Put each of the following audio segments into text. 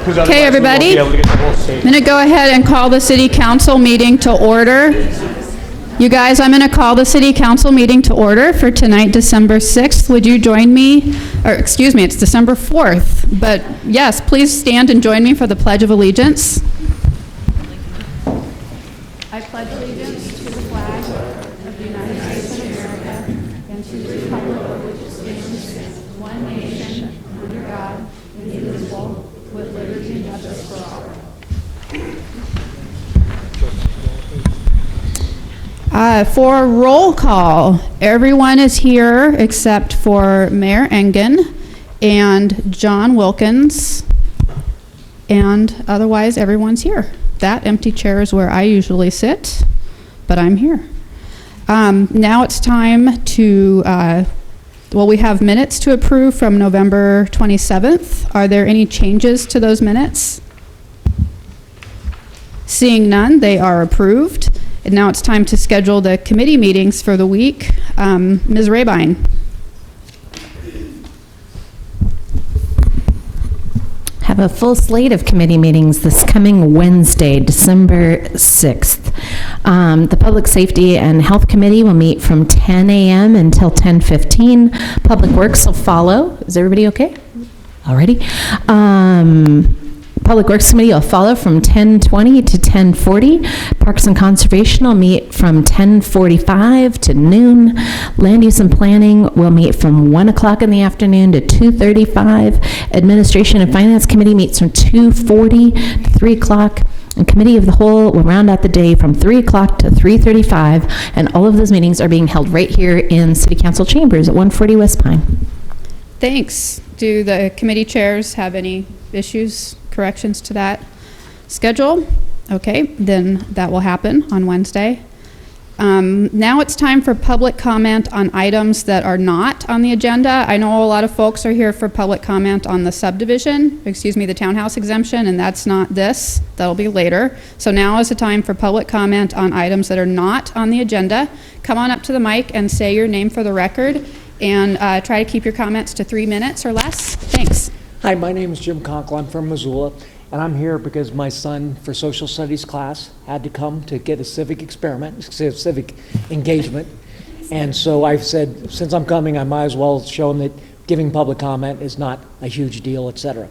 Okay, everybody, I'm going to go ahead and call the city council meeting to order. You guys, I'm going to call the city council meeting to order for tonight, December 6th. Would you join me? Or excuse me, it's December 4th. But yes, please stand and join me for the Pledge of Allegiance. I pledge allegiance to the flag of the United States of America and to the republic for which it stands, one nation, under God, indivisible, with liberty and justice for all. For roll call, everyone is here except for Mayor Engen and John Wilkins, and otherwise everyone's here. That empty chair is where I usually sit, but I'm here. Now it's time to, we have minutes to approve from November 27th. Are there any changes to those minutes? Seeing none, they are approved. And now it's time to schedule the committee meetings for the week. Ms. Rabine. Have a full slate of committee meetings this coming Wednesday, December 6th. The Public Safety and Health Committee will meet from 10 a.m. until 10:15. Public Works will follow. Is everybody okay? Alrighty. Public Works Committee will follow from 10:20 to 10:40. Parks and Conservation will meet from 10:45 to noon. Land Use and Planning will meet from 1 o'clock in the afternoon to 2:35. Administration and Finance Committee meets from 2:40 to 3 o'clock. And Committee of the Whole will round out the day from 3 o'clock to 3:35. And all of those meetings are being held right here in City Council Chambers at 140 West Pine. Thanks. Do the committee chairs have any issues, corrections to that schedule? Okay, then that will happen on Wednesday. Now it's time for public comment on items that are not on the agenda. I know a lot of folks are here for public comment on the subdivision, the townhouse exemption, and that's not this. That'll be later. So now is the time for public comment on items that are not on the agenda. Come on up to the mic and say your name for the record, and try to keep your comments to 3 minutes or less. Thanks. Hi, my name is Jim Conkle. I'm from Missoula, and I'm here because my son, for social studies class, had to come to get a civic engagement. And so I've said, since I'm coming, I might as well show him that giving public comment is not a huge deal, etc.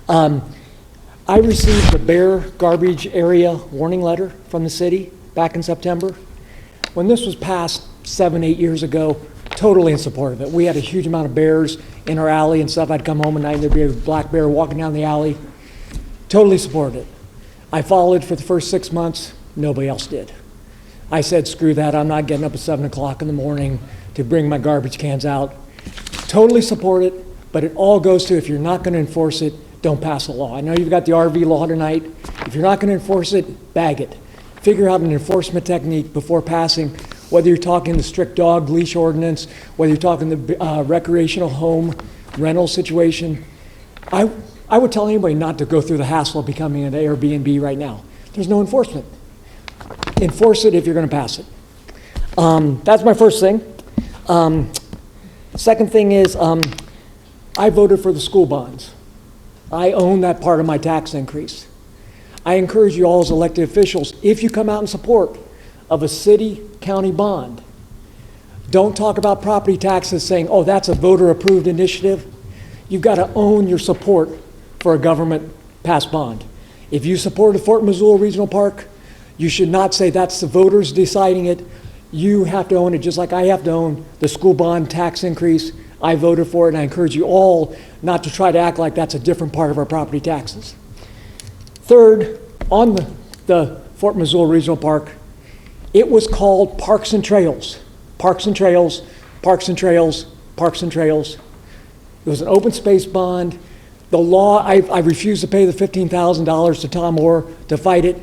I received the Bear Garbage Area warning letter from the city back in September. When this was passed 7-8 years ago, totally in support of it. We had a huge amount of bears in our alley and stuff. I'd come home at night and there'd be a black bear walking down the alley. Totally supported it. I followed for the first 6 months. Nobody else did. I said, screw that. I'm not getting up at 7 o'clock in the morning to bring my garbage cans out. Totally support it, but it all goes to, if you're not going to enforce it, don't pass a law. I know you've got the RV law tonight. If you're not going to enforce it, bag it. Figure out an enforcement technique before passing, whether you're talking the strict dog leash ordinance, whether you're talking the recreational home rental situation. I would tell anybody not to go through the hassle of becoming an Airbnb right now. There's no enforcement. Enforce it if you're going to pass it. That's my first thing. Second thing is, I voted for the school bonds. I own that part of my tax increase. I encourage you all as elected officials, if you come out in support of a city-county bond, don't talk about property taxes saying, oh, that's a voter-approved initiative. You've got to own your support for a government-passed bond. If you support a Fort Missoula Regional Park, you should not say that's the voters deciding it. You have to own it, just like I have to own the school bond tax increase. I voted for it, and I encourage you all not to try to act like that's a different part of our property taxes. Third, on the Fort Missoula Regional Park, it was called Parks and Trails. Parks and Trails, Parks and Trails, Parks and Trails. It was an open space bond. The law, I refused to pay the $15,000 to Tom Orr to fight it.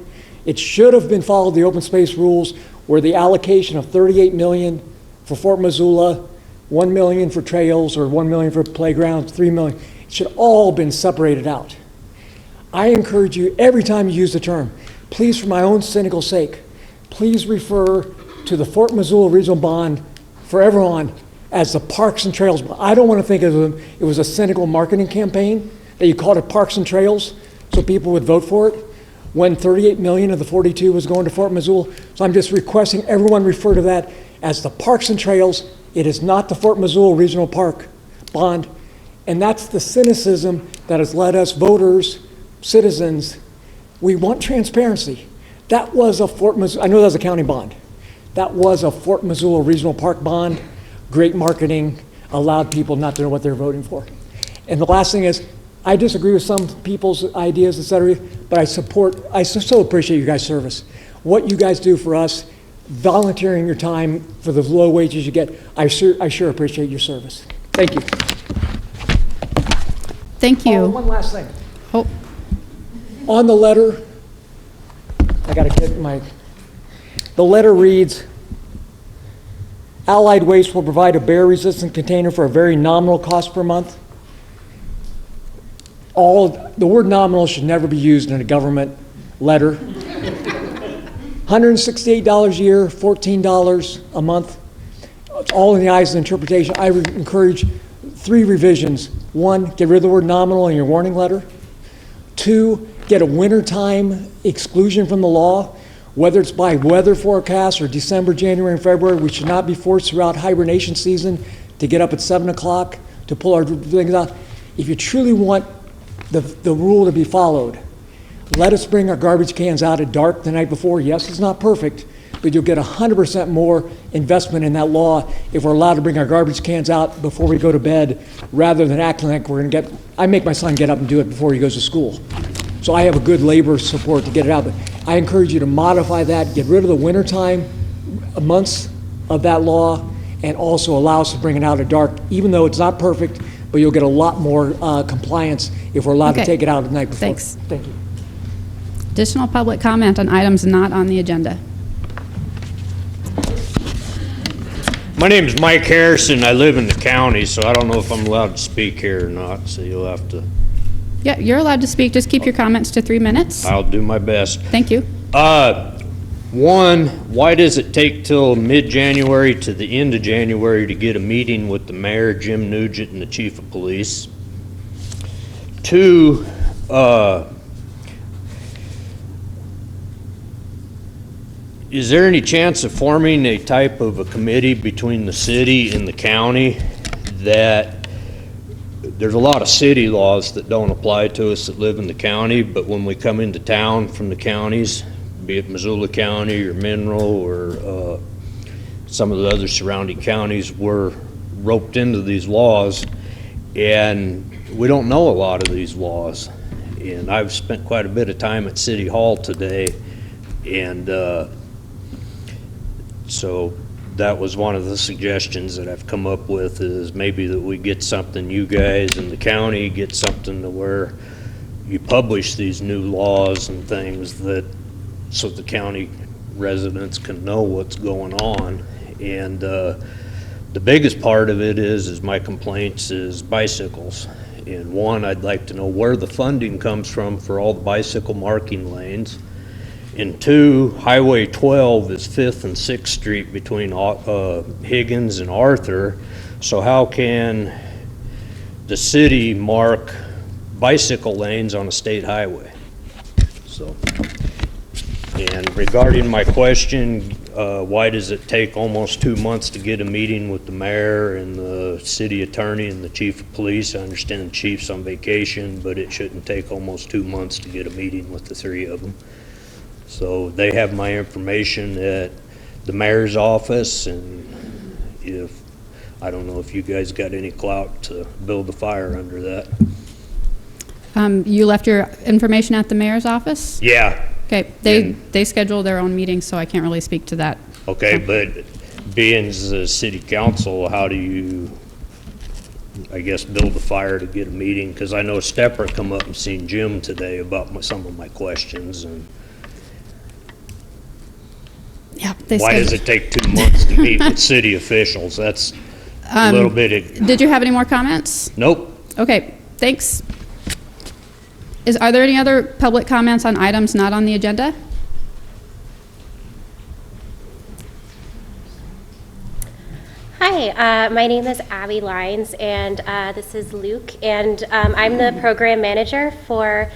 It should have been followed the open space rules, where the allocation of $38 million for Fort Missoula, $1 million for trails, or $1 million for playgrounds, $3 million. It should all been separated out. I encourage you, every time you use the term, please, for my own cynical sake, please refer to the Fort Missoula Regional Bond forever on as the Parks and Trails Bond. I don't want to think it was a cynical marketing campaign that you called it Parks and Trails. so people would vote for it, when 38 million of the 42 was going to Fort Missoula. So I'm just requesting everyone refer to that as the Parks and Trails. It is not the Fort Missoula Regional Park bond. And that's the cynicism that has led us voters, citizens. We want transparency. That was a Fort Missoula, I know that was a county bond. That was a Fort Missoula Regional Park bond. Great marketing, allowed people not to know what they're voting for. And the last thing is, I disagree with some people's ideas, et cetera, but I so appreciate you guys' service. What you guys do for us, volunteering your time for the low wages you get, I sure appreciate your service. Thank you. Thank you. Oh, one last thing. Oh, On the letter, the letter reads, Allied Waste will provide a bear-resistant container for a very nominal cost per month. The word nominal should never be used in a government letter. $168 a year, $14 a month. It's all in the eyes of interpretation. I would encourage 3 revisions. 1, get rid of the word nominal in your warning letter. 2, get a wintertime exclusion from the law. Whether it's by weather forecast or December, January, and February, we should not be forced throughout hibernation season to get up at 7 o'clock to pull our things out. If you truly want the rule to be followed, let us bring our garbage cans out at dark the night before. Yes, it's not perfect, but you'll get 100% more investment in that law if we're allowed to bring our garbage cans out before we go to bed, rather than acting like we're gonna I make my son get up and do it before he goes to school. So I have a good labor support to get it out, but I encourage you to modify that, get rid of the wintertime months of that law, and also allow us to bring it out at dark, even though it's not perfect, but you'll get a lot more compliance if we're allowed to Okay. take it out the night before. Thanks. Thank you. additional public comment on items not on the agenda. My name is Mike Harrison. I live in the county, so I don't know if I'm allowed to speak here or not, so you'll have to, Yeah, you're allowed to speak. Just keep your comments to 3 minutes. I'll do my best. Thank you. One, why does it take till mid-January to the end of January to get a meeting with the mayor, Jim Nugent, and the chief of police? Two, is there any chance of forming a type of a committee between the city and the county that there's a lot of city laws that don't apply to us that live in the county, but when we come into town from the counties, be it Missoula County or Mineral or some of the other surrounding counties, we're roped into these laws, and we don't know a lot of these laws. And I've spent quite a bit of time at City Hall today, and so that was one of the suggestions that I've come up with, is maybe that we get something, you guys in the county get something to where you publish these new laws and things, that so the county residents can know what's going on. And the biggest part of it is my complaints is bicycles. And one, I'd like to know where the funding comes from for all the bicycle marking lanes. And two, Highway 12 is 5th and 6th Street between Higgins and Arthur. So how can the city mark bicycle lanes on a state highway? So, and regarding my question, why does it take almost 2 months to get a meeting with the mayor and the city attorney and the chief of police? I understand the chief's on vacation, but it shouldn't take almost 2 months to get a meeting with the three of them. So they have my information at the mayor's office, and if, I don't know if you guys got any clout to build a fire under that. You left your information at the mayor's office? Yeah. Okay, they schedule their own meetings, so I can't really speak to that. Okay, but being as a city council, how do you, I guess, build a fire to get a meeting? Because I know Stepper come up and seen Jim today about some of my questions, and Yeah. why does it take 2 months to meet with city officials? That's a little bit of, Did you have any more comments? nope. Okay, thanks. Are there any other public comments on items not on the agenda? Hi, my name is Abby Lines, and this is Luke, and I'm the program manager for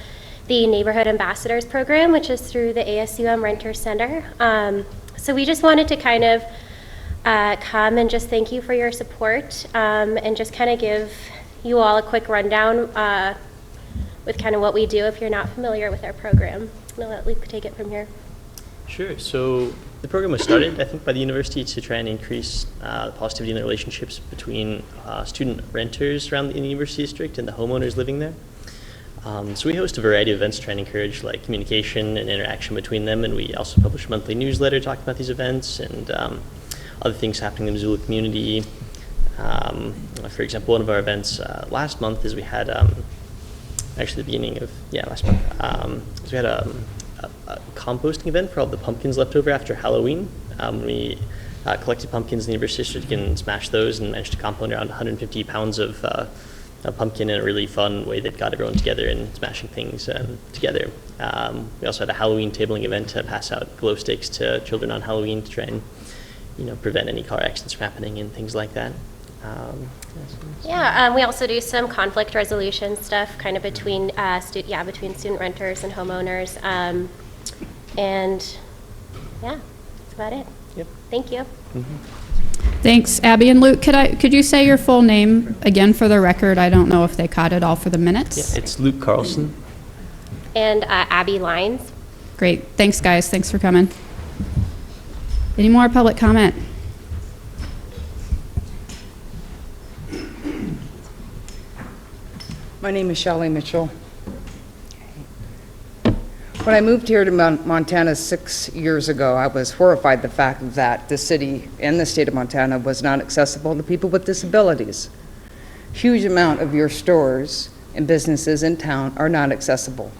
the Neighborhood Ambassadors Program, which is through the ASUM Renter Center. So we just wanted to kind of come and just thank you for your support, and just kind of give you all a quick rundown with kind of what we do if you're not familiar with our program. I'll let Luke take it from here. Sure. So the program was started, I think, by the university to try and increase the positivity in the relationships between student renters around the university district and the homeowners living there. So we host a variety of events to try and encourage communication and interaction between them, and we also publish a monthly newsletter talking about these events and other things happening in the Missoula community. For example, one of our events last month is we had, actually the beginning of, last month, is we had a composting event for all the pumpkins left over after Halloween. We collected pumpkins in the university district and smashed those and managed to compost around 150 pounds of a pumpkin in a really fun way that got everyone together and smashing things together. We also had a Halloween tabling event to pass out glow sticks to children on Halloween to try and prevent any car accidents from happening and things like that. We also do some conflict resolution stuff, kind of between between student renters and homeowners, and that's about it. Yep. Thank you. Thanks, Abby and Luke. Could you say your full name again for the record? I don't know if they caught it all for the minutes. Yeah, it's Luke Carlson. And Abby Lines. Great. Thanks, guys. Thanks for coming. Any more public comment? My name is Shelley Mitchell. When I moved here to Montana 6 years ago, I was horrified the fact that the city and the state of Montana was not accessible to people with disabilities. Huge amount of your stores and businesses in town are not accessible.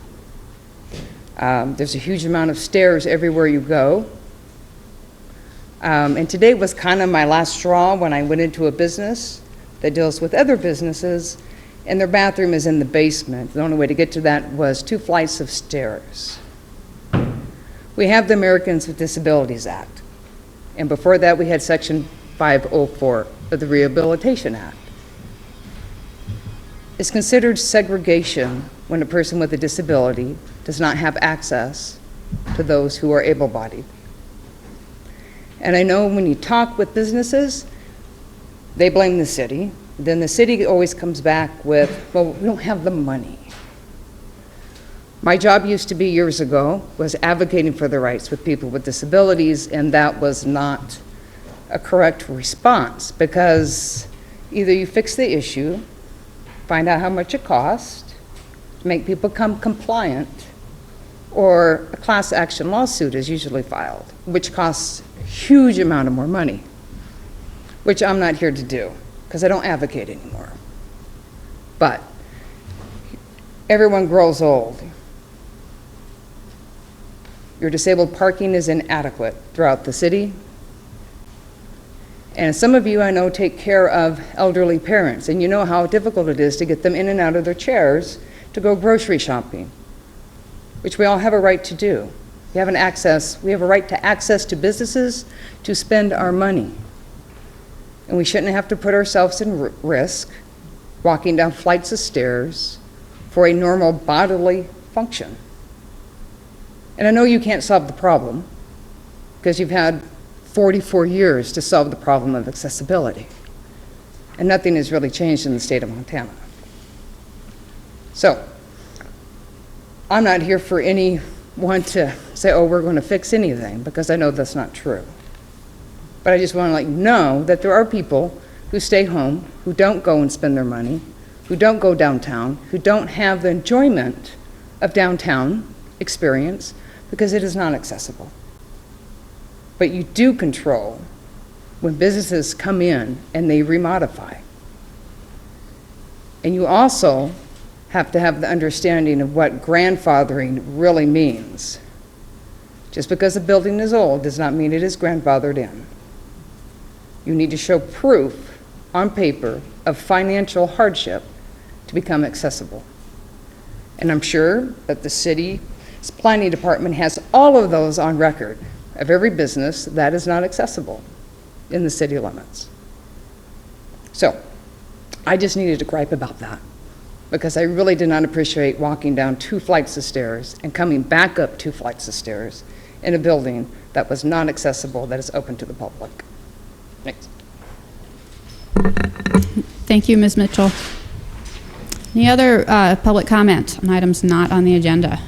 There's a huge amount of stairs everywhere you go. And today was kind of my last straw when I went into a business that deals with other businesses, and their bathroom is in the basement. The only way to get to that was 2 flights of stairs. We have the Americans with Disabilities Act, and before that we had Section 504 of the Rehabilitation Act. It's considered segregation when a person with a disability does not have access to those who are able-bodied. And I know when you talk with businesses, they blame the city. Then the city always comes back with, well, we don't have the money. My job used to be years ago was advocating for the rights with people with disabilities, and that was not a correct response, because either you fix the issue, find out how much it costs, make people become compliant, or a class action lawsuit is usually filed, which costs a huge amount of more money, which I'm not here to do, because I don't advocate anymore. But everyone grows old. Your disabled parking is inadequate throughout the city. And some of you I know take care of elderly parents, and you know how difficult it is to get them in and out of their chairs to go grocery shopping, which we all have a right to do. We have a right to access to businesses to spend our money. And we shouldn't have to put ourselves in risk walking down flights of stairs for a normal bodily function. And I know you can't solve the problem because you've had 44 years to solve the problem of accessibility. And nothing has really changed in the state of Montana. So, I'm not here for anyone to say, oh, we're going to fix anything, because I know that's not true. But I just want to let you know that there are people who stay home, who don't go and spend their money, who don't go downtown, who don't have the enjoyment of downtown experience because it is not accessible. But you do control when businesses come in and they remodify. And you also have to have the understanding of what grandfathering really means. Just because a building is old does not mean it is grandfathered in. You need to show proof on paper of financial hardship to become accessible. And I'm sure that the city's planning department has all of those on record of every business that is not accessible in the city limits. So, I just needed to gripe about that. because I really did not appreciate walking down 2 flights of stairs and coming back up 2 flights of stairs in a building that was not accessible, that is open to the public. Next. Thank you, Ms. Mitchell. Any other public comment on items not on the agenda?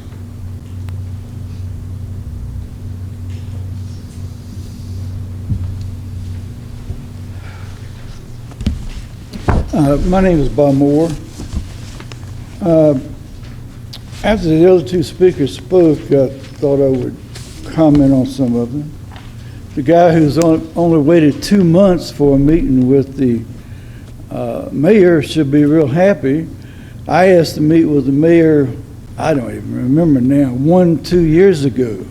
My name is Bob Moore. After the other 2 speakers spoke, I thought I would comment on some of them. The guy who's only waited 2 months for a meeting with the mayor should be real happy. I asked to meet with the mayor, I don't even remember now, 1-2 years ago.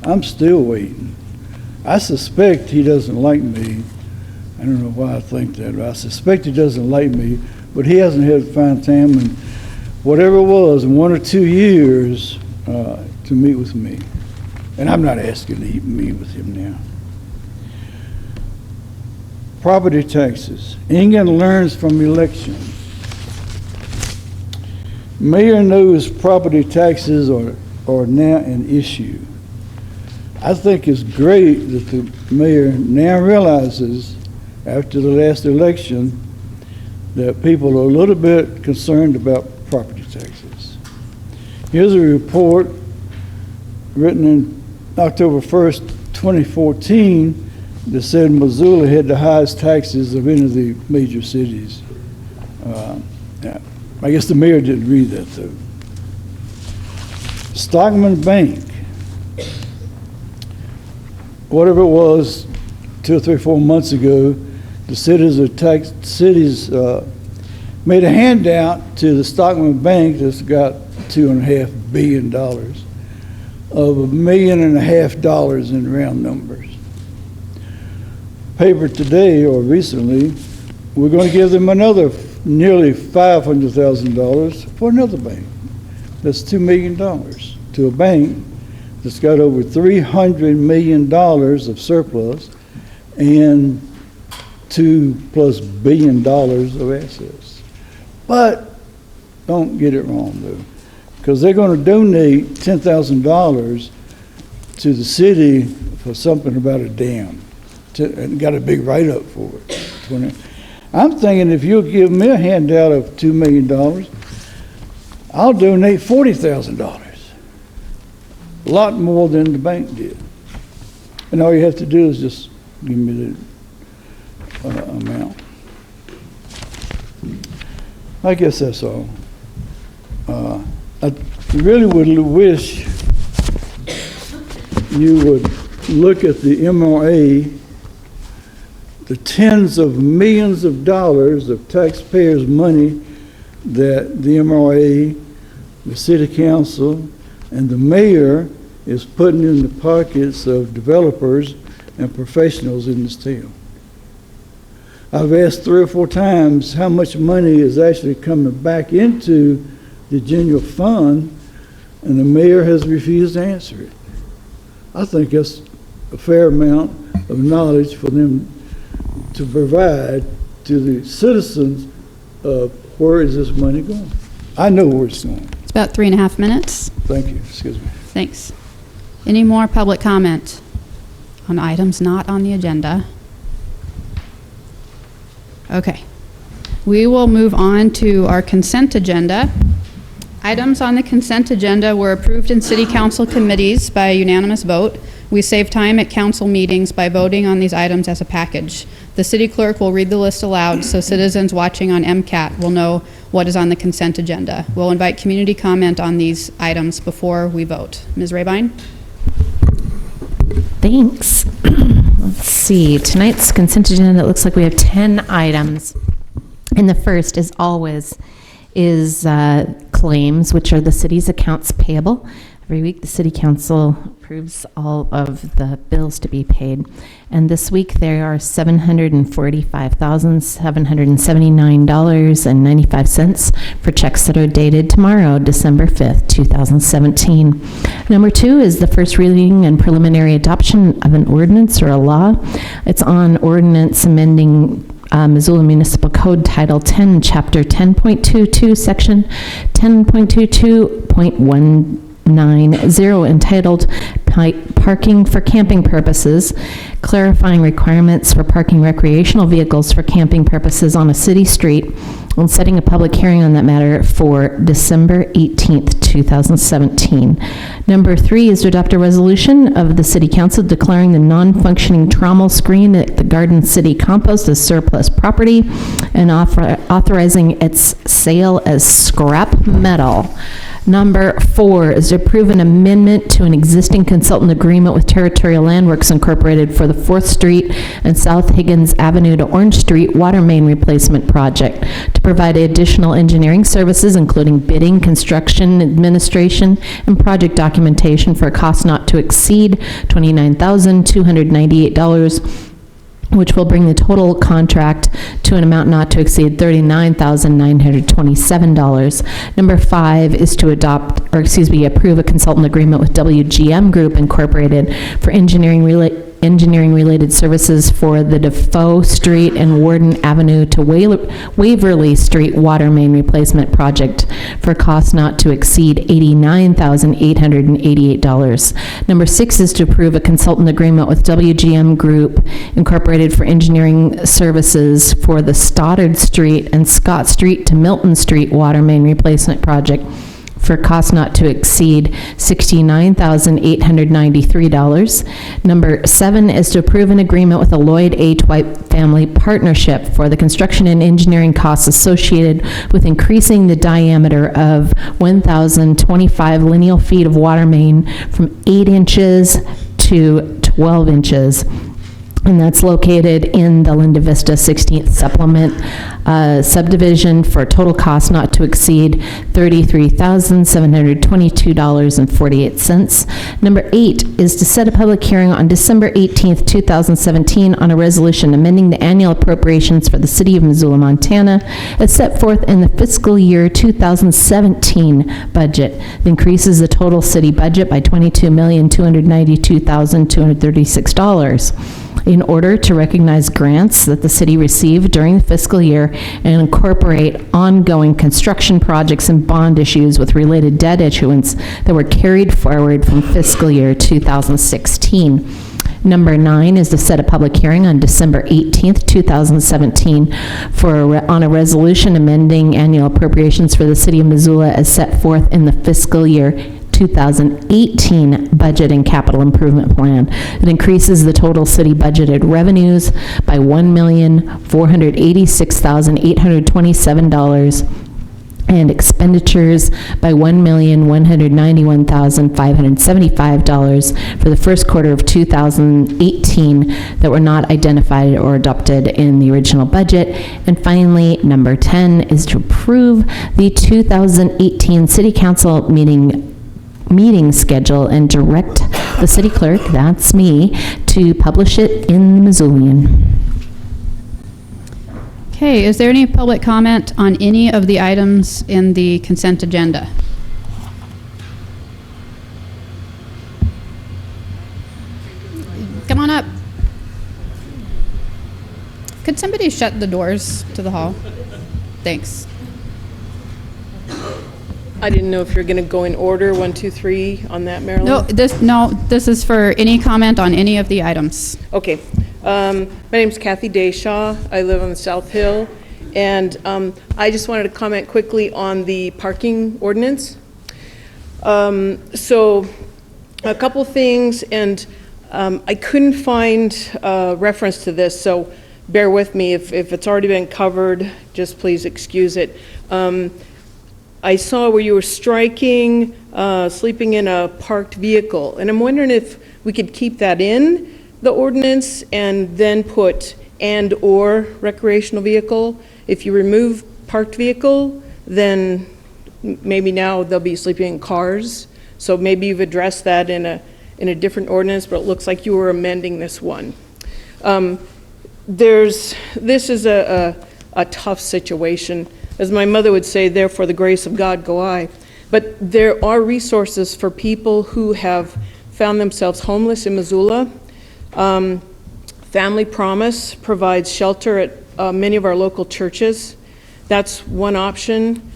I'm still waiting. I suspect he doesn't like me. I don't know why I think that, but I suspect he doesn't like me, but he hasn't had to find time in whatever it was, in 1 or 2 years to meet with me. And I'm not asking to meet with him now. Property taxes. England learns from elections. Mayor knows property taxes are now an issue. I think it's great that the mayor now realizes, after the last election, that people are a little bit concerned about property taxes. Here's a report written in October 1st, 2014, that said Missoula had the highest taxes of any of the major cities. I guess the mayor didn't read that, though. Stockman Bank, whatever it was, 2 or 3 or 4 months ago, the cities made a handout to the Stockman Bank that's got $2.5 billion of $1.5 million in round numbers. Paper today, or recently, we're going to give them another nearly $500,000 for another bank. That's $2 million to a bank that's got over $300 million of surplus and $2+ billion of assets. But don't get it wrong, though, because they're going to donate $10,000 to the city for something about a dam, and got a big write-up for it. I'm thinking if you'll give me a handout of $2 million, I'll donate $40,000. A lot more than the bank did. And all you have to do is just give me the amount. I guess that's all. I really would wish you would look at the MRA, the tens of millions of dollars of taxpayers' money that the MRA, the city council, and the mayor is putting in the pockets of developers and professionals in this town. I've asked 3 or 4 times how much money is actually coming back into the general fund, and the mayor has refused to answer it. I think that's a fair amount of knowledge for them to provide to the citizens of where is this money going. I know where it's going. It's about 3.5 minutes. Thank you. Excuse me. Thanks. Any more public comment on items not on the agenda? Okay. We will move on to our consent agenda. Items on the consent agenda were approved in city council committees by unanimous vote. We save time at council meetings by voting on these items as a package. The city clerk will read the list aloud so citizens watching on MCAT will know what is on the consent agenda. We'll invite community comment on these items before we vote. Ms. Rabine? Thanks. Let's see. Tonight's consent agenda, it looks like we have 10 items. And the first, as always, is claims, which are the city's accounts payable. Every week, the city council approves all of the bills to be paid. And this week, there are $745,779.95 for checks that are dated tomorrow, December 5th, 2017. Number 2 is the first reading and preliminary adoption of an ordinance or a law. It's on ordinance amending Missoula Municipal Code Title 10, Chapter 10.22, Section 10.22.190, entitled Parking for Camping Purposes, clarifying requirements for parking recreational vehicles for camping purposes on a city street, and setting a public hearing on that matter for December 18th, 2017. Number 3 is to adopt a resolution of the City Council declaring the non-functioning trommel screen at the Garden City Compost as surplus property and authorizing its sale as scrap metal. Number 4 is to approve an amendment to an existing consultant agreement with Territorial Landworks Incorporated for the 4th Street and South Higgins Avenue to Orange Street water main replacement project to provide additional engineering services, including bidding, construction, administration, and project documentation for a cost not to exceed $29,298, which will bring the total contract to an amount not to exceed $39,927. Number 5 is to approve a consultant agreement with WGM Group Incorporated for engineering-related services for the Defoe Street and Warden Avenue to Waverly Street water main replacement project for a cost not to exceed $89,888. Number 6 is to approve a consultant agreement with WGM Group Incorporated for engineering services for the Stoddard Street and Scott Street to Milton Street water main replacement project for a cost not to exceed $69,893. Number 7 is to approve an agreement with the Lloyd A. Dwight Family Partnership for the construction and engineering costs associated with increasing the diameter of 1,025 lineal feet of water main from 8 inches to 12 inches. And that's located in the Linda Vista 16th Supplement subdivision for a total cost not to exceed $33,722.48. Number 8 is to set a public hearing on December 18th, 2017 on a resolution amending the annual appropriations for the City of Missoula, Montana as set forth in the fiscal year 2017 budget. It increases the total city budget by $22,292,236. in order to recognize grants that the city received during the fiscal year and incorporate ongoing construction projects and bond issues with related debt issuance that were carried forward from fiscal year 2016. Number 9 is to set a public hearing on December 18th, 2017 on a resolution amending annual appropriations for the City of Missoula as set forth in the fiscal year 2018 budget and capital improvement plan. It increases the total city budgeted revenues by $1,486,827 and expenditures by $1,191,575 for the first quarter of 2018 that were not identified or adopted in the original budget. And finally, number 10 is to approve the 2018 City Council meeting schedule and direct the city clerk, that's me, to publish it in the Missoulian. Okay, is there any public comment on any of the items in the consent agenda? Come on up. Could somebody shut the doors to the hall? Thanks. I didn't know if you're going to go in order, 1, 2, 3 on that, Marilyn? No, this is for any comment on any of the items. Okay. My name's Kathy Dayshaw. I live on the South Hill. And I just wanted to comment quickly on the parking ordinance. So a couple things, and I couldn't find a reference to this, so bear with me. If it's already been covered, just please excuse it. I saw where you were striking sleeping in a parked vehicle, and I'm wondering if we could keep that in the ordinance and then put and/or recreational vehicle. If you remove parked vehicle, then maybe now they'll be sleeping in cars. So maybe you've addressed that in a different ordinance, but it looks like you were amending this one. This is a tough situation. As my mother would say, there for the grace of God go I. But there are resources for people who have found themselves homeless in Missoula. Family Promise provides shelter at many of our local churches. That's one option.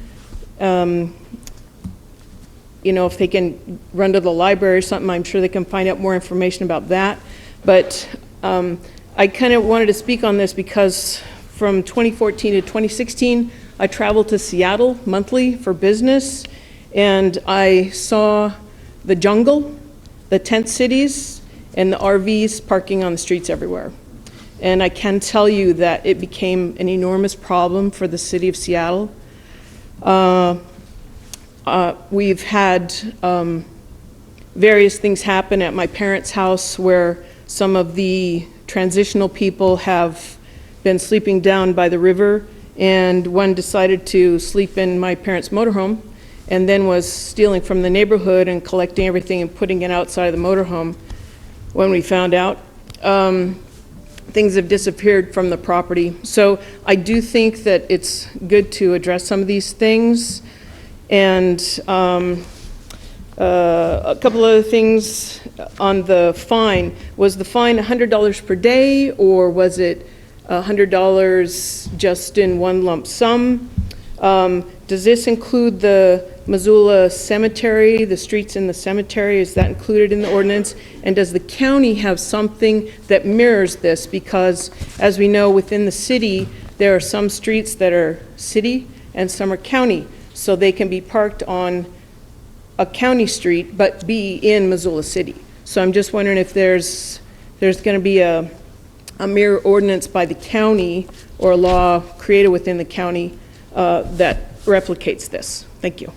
If they can run to the library or something, I'm sure they can find out more information about that. But I kind of wanted to speak on this because from 2014 to 2016, I traveled to Seattle monthly for business, and I saw the jungle, the tent cities, and the RVs parking on the streets everywhere. And I can tell you that it became an enormous problem for the city of Seattle. We've had various things happen at my parents' house where some of the transitional people have been sleeping down by the river, and one decided to sleep in my parents' motorhome and then was stealing from the neighborhood and collecting everything and putting it outside of the motorhome. When we found out, things have disappeared from the property. So I do think that it's good to address some of these things. And a couple other things on the fine. Was the fine $100 per day, or was it $100 just in one lump sum? Does this include the Missoula Cemetery, the streets in the cemetery? Is that included in the ordinance? And does the county have something that mirrors this? Because as we know, within the city, there are some streets that are city and some are county. So they can be parked on a county street, but be in Missoula City. So I'm just wondering if there's going to be a mirror ordinance by the county or a law created within the county that replicates this. Thank you.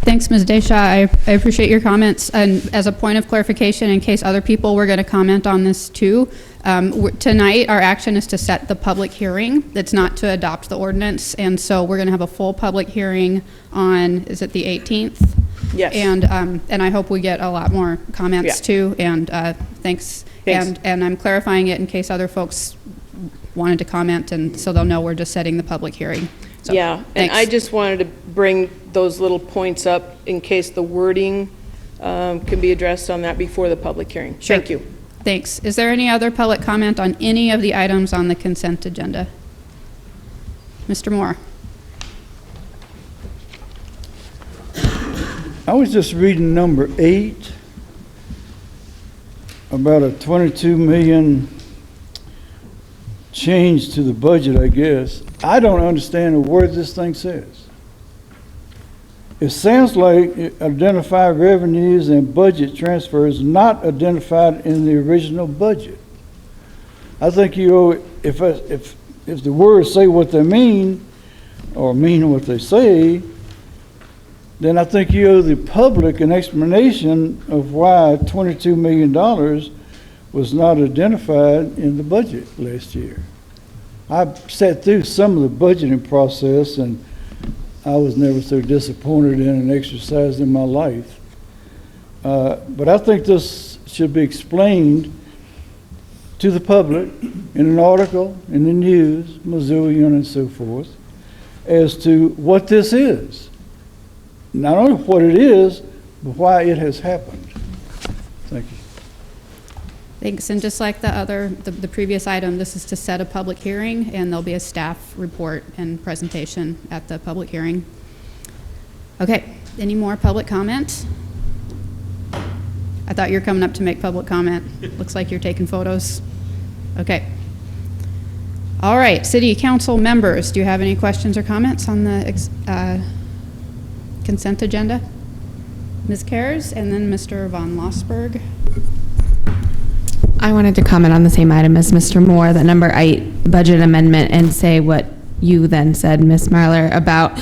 Thanks, Ms. Desha. I appreciate your comments. And as a point of clarification, in case other people were going to comment on this too, tonight our action is to set the public hearing. It's not to adopt the ordinance. And so we're going to have a full public hearing on, is it the 18th? Yes. And I hope we get a lot more comments too. And thanks. Thanks. And I'm clarifying it in case other folks wanted to comment, and so they'll know we're just setting the public hearing. So, yeah, and thanks. I just wanted to bring those little points up in case the wording can be addressed on that before the public hearing. Sure. Thank you. Thanks. Is there any other public comment on any of the items on the consent agenda? Mr. Moore. I was just reading number 8 about a 22 million change to the budget, I guess. I don't understand a word this thing says. It sounds like it identified revenues and budget transfers not identified in the original budget. I think you owe, if the words say what they mean, or mean what they say, then I think you owe the public an explanation of why $22 million was not identified in the budget last year. I sat through some of the budgeting process, and I was never so disappointed in an exercise in my life. But I think this should be explained to the public in an article, in the news, Missoulian and so forth, as to what this is. Not only what it is, but why it has happened. Thank you. Thanks. And just like the previous item, this is to set a public hearing, and there'll be a staff report and presentation at the public hearing. Okay. Any more public comment? I thought you were coming up to make public comment. Looks like you're taking photos. Okay. All right. City Council members, do you have any questions or comments on the consent agenda? Ms. Kares, and then Mr. Von Lossberg. I wanted to comment on the same item as Mr. Moore, the number 8 budget amendment, and say what you then said, Ms. Marler, about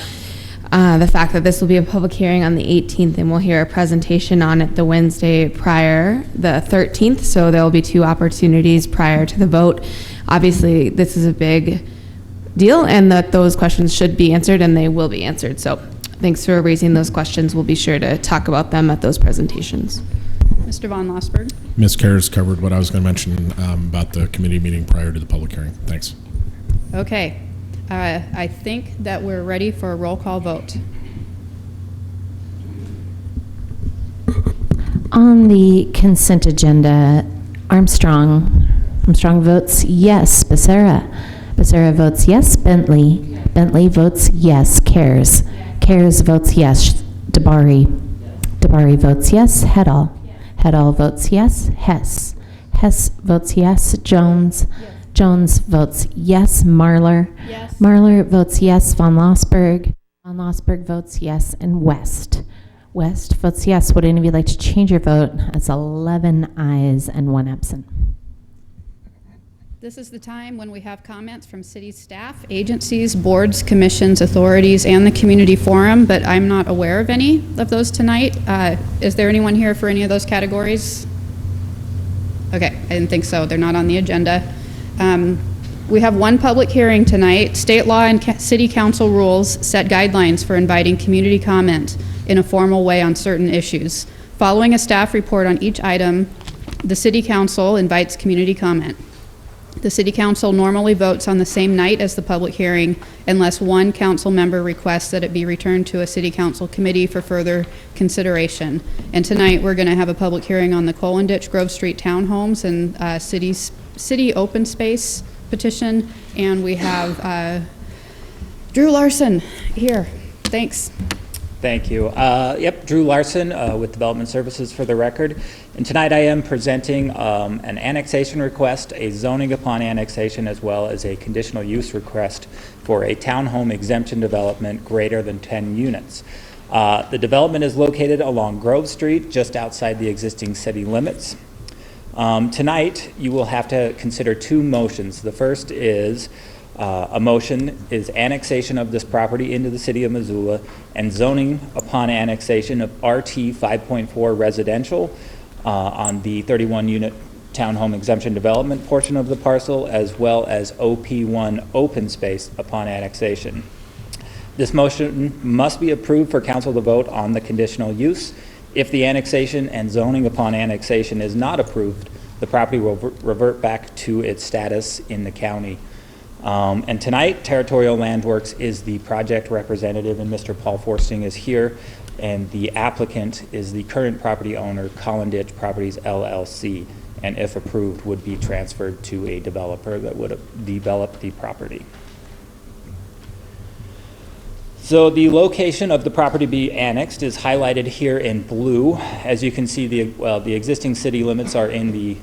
the fact that this will be a public hearing on the 18th, and we'll hear a presentation on it the Wednesday prior, the 13th, so there will be 2 opportunities prior to the vote. Obviously, this is a big deal, and that those questions should be answered, and they will be answered. So thanks for raising those questions. We'll be sure to talk about them at those presentations. Mr. Von Lossberg. Ms. Kares covered what I was going to mention about the committee meeting prior to the public hearing. Thanks. Okay. I think that we're ready for a roll call vote. On the consent agenda, Armstrong votes yes. Becerra? Becerra votes yes. Bentley. Bentley votes yes. Cares. Cares votes yes. DeBari. DeBari votes yes. Hedall. Hedall votes yes. Hess. Hess votes yes. Jones. Jones votes yes. Marlar. Yes. Marlar votes yes. Von Lossberg. Von Lossberg votes yes. And West. West votes yes. Would any of you like to change your vote? That's 11 ayes and 1 absent. This is the time when we have comments from city staff, agencies, boards, commissions, authorities, and the community forum, but I'm not aware of any of those tonight. Is there anyone here for any of those categories? Okay, I didn't think so. They're not on the agenda. We have one public hearing tonight. State law and city council rules set guidelines for inviting community comment in a formal way on certain issues. Following a staff report on each item, the city council invites community comment. The city council normally votes on the same night as the public hearing unless one council member requests that it be returned to a city council committee for further consideration. And tonight we're going to have a public hearing on the Colin Ditch Grove Street townhomes and city open space petition. And we have Drew Larson here. Thanks. Thank you. Yep, Drew Larson with Development Services for the record. And tonight I am presenting an annexation request, a zoning upon annexation, as well as a conditional use request for a townhome exemption development greater than 10 units. The development is located along Grove Street, just outside the existing city limits. Tonight, you will have to consider 2 motions. The first is a motion is annexation of this property into the city of Missoula and zoning upon annexation of RT 5.4 residential on the 31-unit townhome exemption development portion of the parcel, as well as OP1 open space upon annexation. This motion must be approved for council to vote on the conditional use. If the annexation and zoning upon annexation is not approved, the property will revert back to its status in the county. And tonight, Territorial Landworks is the project representative, and Mr. Paul Forsting is here, and the applicant is the current property owner, Colin Ditch Properties LLC, and if approved, would be transferred to a developer that would develop the property. So the location of the property to be annexed is highlighted here in blue. As you can see, the existing city limits are in the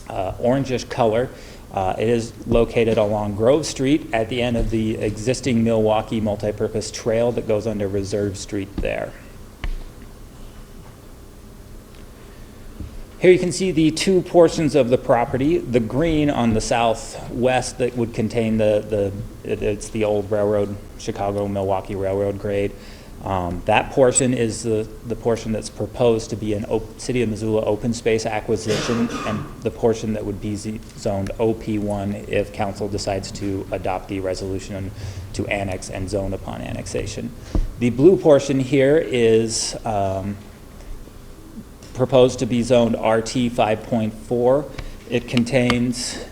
orangish color. It is located along Grove Street at the end of the existing Milwaukee multipurpose trail that goes under Reserve Street there. Here you can see the 2 portions of the property. The green on the southwest that would contain it's the old railroad, Chicago-Milwaukee Railroad grade. That portion is the portion that's proposed to be an City of Missoula open space acquisition, and the portion that would be zoned OP1 if council decides to adopt the resolution to annex and zone upon annexation. The blue portion here is proposed to be zoned RT 5.4. It contains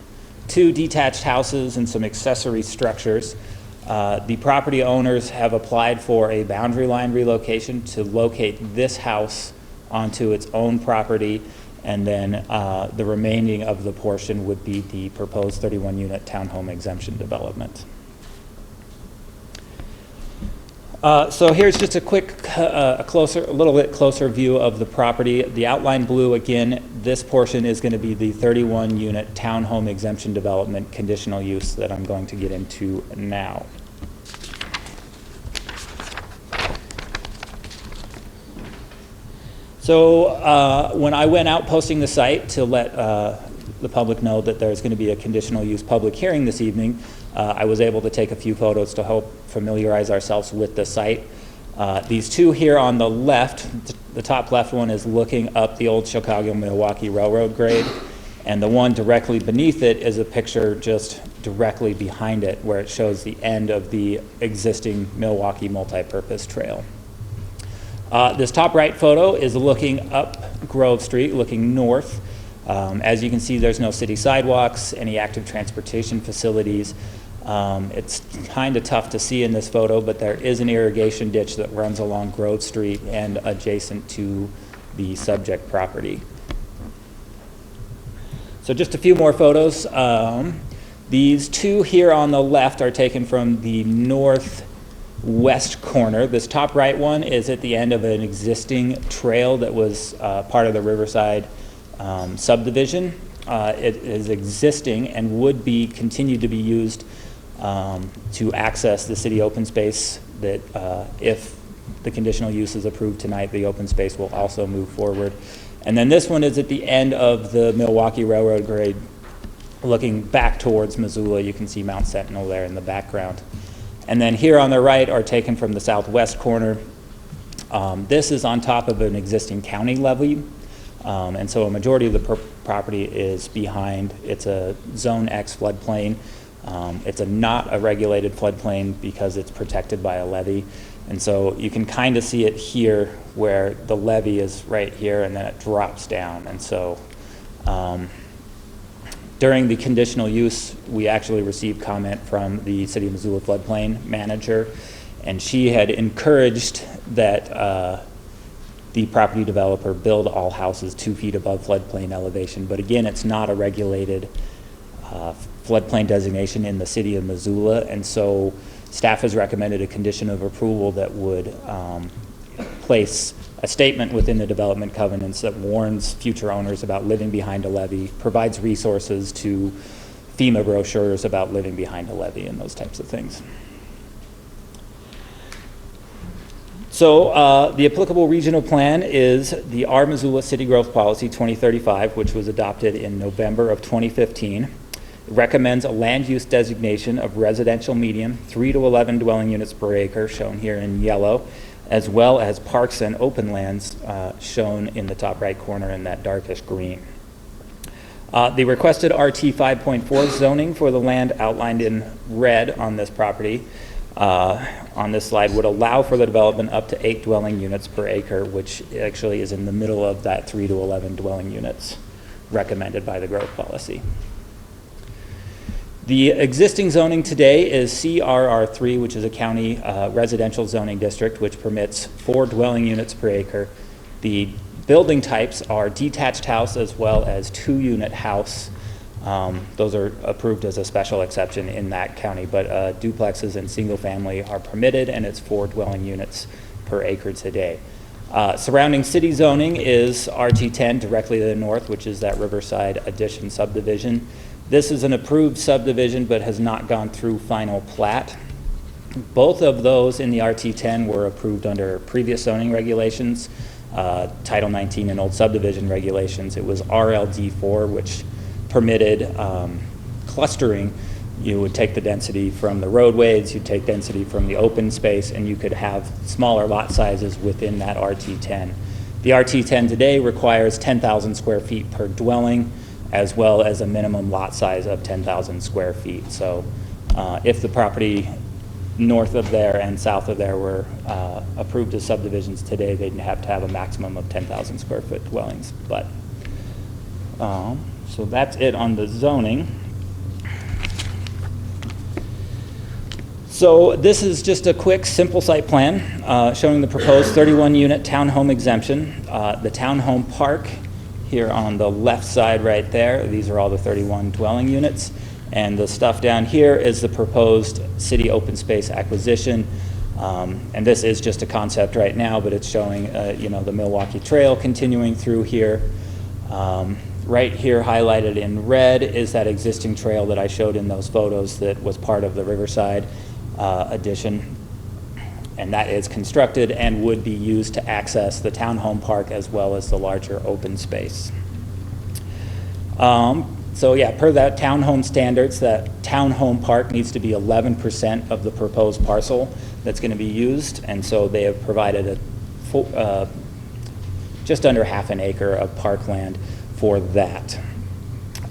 2 detached houses and some accessory structures. The property owners have applied for a boundary line relocation to locate this house onto its own property, and then the remaining of the portion would be the proposed 31-unit townhome exemption development. So here's just a quick, a little bit closer view of the property. The outline blue, again, this portion is going to be the 31-unit townhome exemption development conditional use that I'm going to get into now. So when I went out posting the site to let the public know that there's going to be a conditional use public hearing this evening, I was able to take a few photos to help familiarize ourselves with the site. These 2 here on the left, the top left one is looking up the old Chicago-Milwaukee Railroad grade, and the one directly beneath it is a picture just directly behind it where it shows the end of the existing Milwaukee multipurpose trail. This top right photo is looking up Grove Street, looking north. As you can see, there's no city sidewalks, any active transportation facilities. It's kind of tough to see in this photo, but there is an irrigation ditch that runs along Grove Street and adjacent to the subject property. So just a few more photos. These two here on the left are taken from the northwest corner. This top right one is at the end of an existing trail that was part of the Riverside subdivision. It is existing and would be continued to be used to access the city open space that if the conditional use is approved tonight, the open space will also move forward. And then this one is at the end of the Milwaukee Railroad grade, looking back towards Missoula. You can see Mount Sentinel there in the background. And then here on the right are taken from the southwest corner. This is on top of an existing county levee. And so a majority of the property is behind. It's a Zone X floodplain. It's not a regulated floodplain because it's protected by a levee. And so you can kind of see it here where the levee is right here and then it drops down. And so during the conditional use, we actually received comment from the City of Missoula floodplain manager, and she had encouraged that the property developer build all houses 2 feet above floodplain elevation. But again, it's not a regulated floodplain designation in the City of Missoula, and so staff has recommended a condition of approval that would place a statement within the development covenants that warns future owners about living behind a levee, provides resources to FEMA brochures about living behind a levee and those types of things. So the applicable regional plan is the Our Missoula City Growth Policy 2035, which was adopted in November of 2015. It recommends a land use designation of residential medium, 3 to 11 dwelling units per acre, shown here in yellow, as well as parks and open lands, shown in the top right corner in that darkish green. The requested RT 5.4 zoning for the land outlined in red on this property on this slide would allow for the development up to 8 dwelling units per acre, which actually is in the middle of that 3 to 11 dwelling units recommended by the growth policy. The existing zoning today is CRR3, which is a county residential zoning district, which permits 4 dwelling units per acre. The building types are detached house as well as 2-unit house. Those are approved as a special exception in that county, but duplexes and single family are permitted, and it's 4 dwelling units per acre today. Surrounding city zoning is RT10 directly to the north, which is that Riverside Addition subdivision. This is an approved subdivision but has not gone through final plat. Both of those in the RT10 were approved under previous zoning regulations, Title 19 and old subdivision regulations. It was RLD4, which permitted clustering. You would take the density from the roadways, you'd take density from the open space, and you could have smaller lot sizes within that RT10. The RT10 today requires 10,000 square feet per dwelling, as well as a minimum lot size of 10,000 square feet. So if the property north of there and south of there were approved as subdivisions today, they'd have to have a maximum of 10,000 square foot dwellings. But so that's it on the zoning. So this is just a quick, simple site plan showing the proposed 31-unit townhome exemption. The townhome park here on the left side right there, these are all the 31 dwelling units. And the stuff down here is the proposed city open space acquisition. And this is just a concept right now, but it's showing the Milwaukee Trail continuing through here. Right here highlighted in red is that existing trail that I showed in those photos that was part of the Riverside addition. And that is constructed and would be used to access the townhome park as well as the larger open space. So yeah, per that townhome standards, that townhome park needs to be 11% of the proposed parcel that's going to be used. And so they have provided a just under half an acre of parkland for that.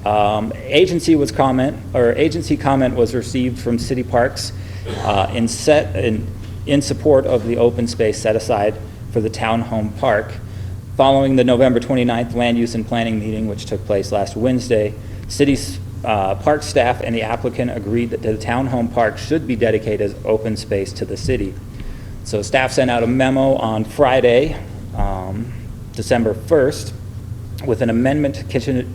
Agency comment was received from City Parks in support of the open space set aside for the townhome park. Following the November 29th land use and planning meeting, which took place last Wednesday, City's park staff and the applicant agreed that the townhome park should be dedicated as open space to the city. So staff sent out a memo on Friday, December 1st, with an amendment to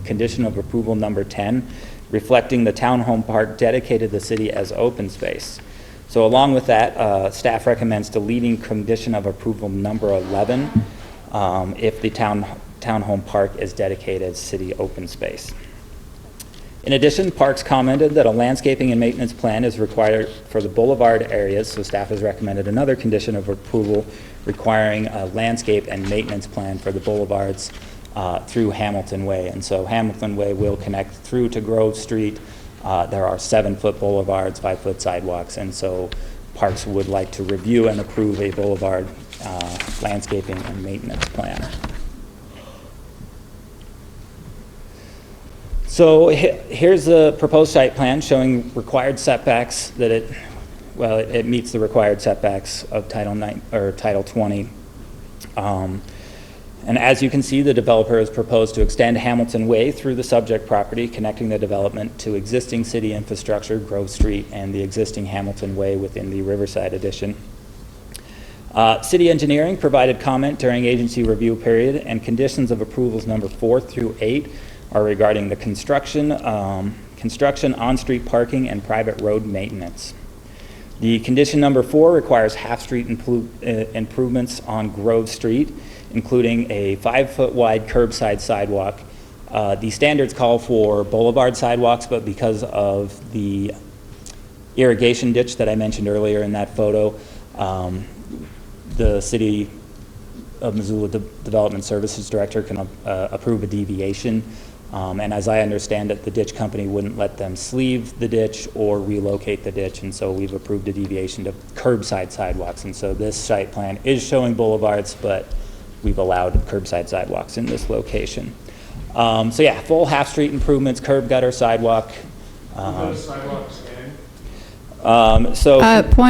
condition of approval number 10 reflecting the townhome park dedicated to the city as open space. So along with that, staff recommends deleting condition of approval number 11 if the townhome park is dedicated as city open space. In addition, Parks commented that a landscaping and maintenance plan is required for the boulevard areas, so staff has recommended another condition of approval requiring a landscape and maintenance plan for the boulevards through Hamilton Way. And so Hamilton Way will connect through to Grove Street. There are 7-foot boulevards, 5-foot sidewalks, and so Parks would like to review and approve a boulevard landscaping and maintenance plan. So here's the proposed site plan showing required setbacks that it meets the required setbacks of Title 20. And as you can see, the developer has proposed to extend Hamilton Way through the subject property, connecting the development to existing city infrastructure, Grove Street, and the existing Hamilton Way within the Riverside Addition. City engineering provided comment during agency review period, and conditions of approvals number 4 through 8 are regarding the construction, on-street parking, and private road maintenance. The condition number 4 requires half-street improvements on Grove Street, including a 5-foot wide curbside sidewalk. The standards call for boulevard sidewalks, but because of the irrigation ditch that I mentioned earlier in that photo, the City of Missoula Development Services Director can approve a deviation. And as I understand it, the ditch company wouldn't let them sleeve the ditch or relocate the ditch, and so we've approved a deviation to curbside sidewalks. And so this site plan is showing boulevards, but we've allowed curbside sidewalks in this location. So yeah, full half-street improvements, curb gutter, sidewalk. Point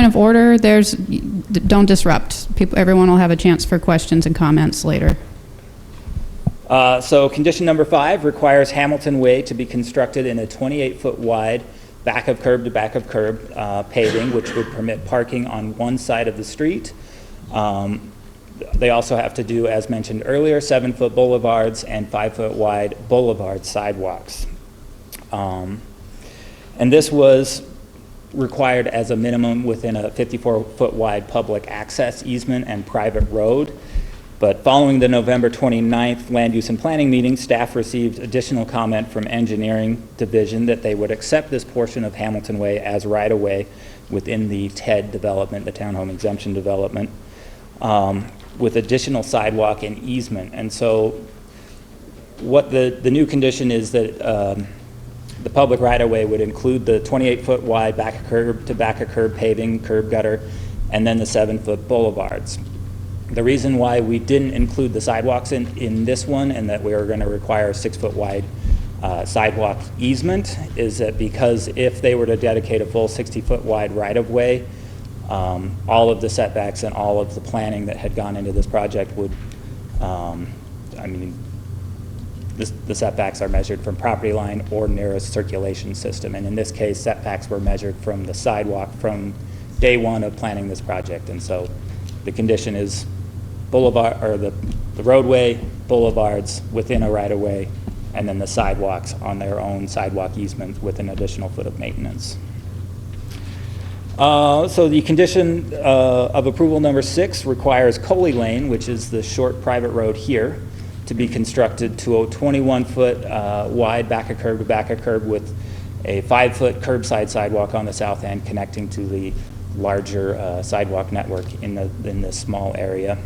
of order, don't disrupt. Everyone will have a chance for questions and comments later. So condition number 5 requires Hamilton Way to be constructed in a 28-foot wide back of curb to back of curb paving, which would permit parking on one side of the street. They also have to do, as mentioned earlier, 7-foot boulevards and 5-foot wide boulevard sidewalks. And this was required as a minimum within a 54-foot wide public access easement and private road. But following the November 29th Land Use and Planning meeting, staff received additional comment from Engineering Division that they would accept this portion of Hamilton Way as right-of-way within the TED development, the Townhome Exemption Development, with additional sidewalk and easement. And so what the new condition is that the public right-of-way would include the 28-foot wide back of curb to back of curb paving, curb gutter, and then the 7-foot boulevards. The reason why we didn't include the sidewalks in this one, and that we are going to require a 6-foot wide sidewalk easement, is that because if they were to dedicate a full 60-foot wide right-of-way, all of the setbacks and all of the planning that had gone into this project would, the setbacks are measured from property line or nearest circulation system. And in this case, setbacks were measured from the sidewalk from day one of planning this project. And so the condition is boulevard, or the roadway, boulevards within a right-of-way, and then the sidewalks on their own sidewalk easement with an additional foot of maintenance. So the condition of approval number 6 requires Coley Lane, which is the short private road here, to be constructed to a 21-foot wide back of curb to back of curb with a 5-foot curbside sidewalk on the south end connecting to the larger sidewalk network in this small area.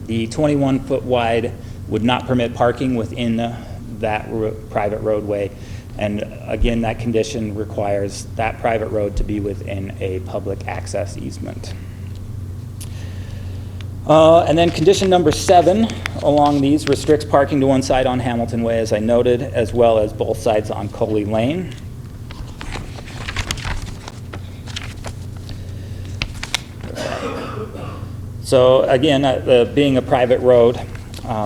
The 21-foot wide would not permit parking within that private roadway, and again, that condition requires that private road to be within a public access easement. And then condition number 7 along these restricts parking to one side on Hamilton Way, as I noted, as well as both sides on Coley Lane. So again, being a private road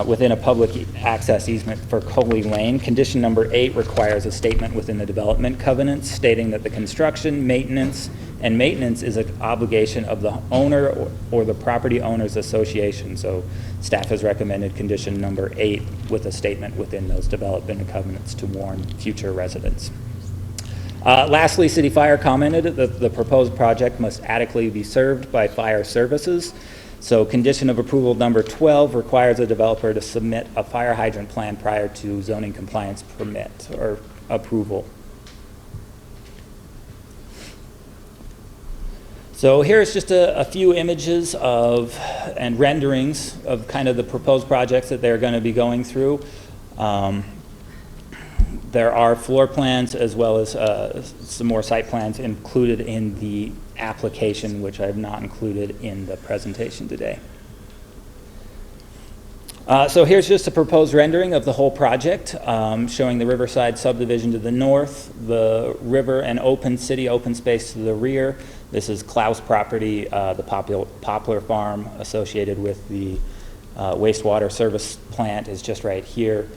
within a public access easement for Coley Lane, condition number 8 requires a statement within the development covenants stating that the construction, maintenance is an obligation of the owner or the property owners association. So staff has recommended condition number 8 with a statement within those development covenants to warn future residents. Lastly, City Fire commented that the proposed project must adequately be served by fire services. So condition of approval number 12 requires a developer to submit a fire hydrant plan prior to zoning compliance permit or approval. So here's just a few images of and renderings of kind of the proposed projects that they're going to be going through. There are floor plans as well as some more site plans included in the application, which I have not included in the presentation today. So here's just a proposed rendering of the whole project, showing the Riverside subdivision to the north, the river and open city open space to the rear. This is Klaus property, the poplar farm associated with the wastewater service plant is just right here.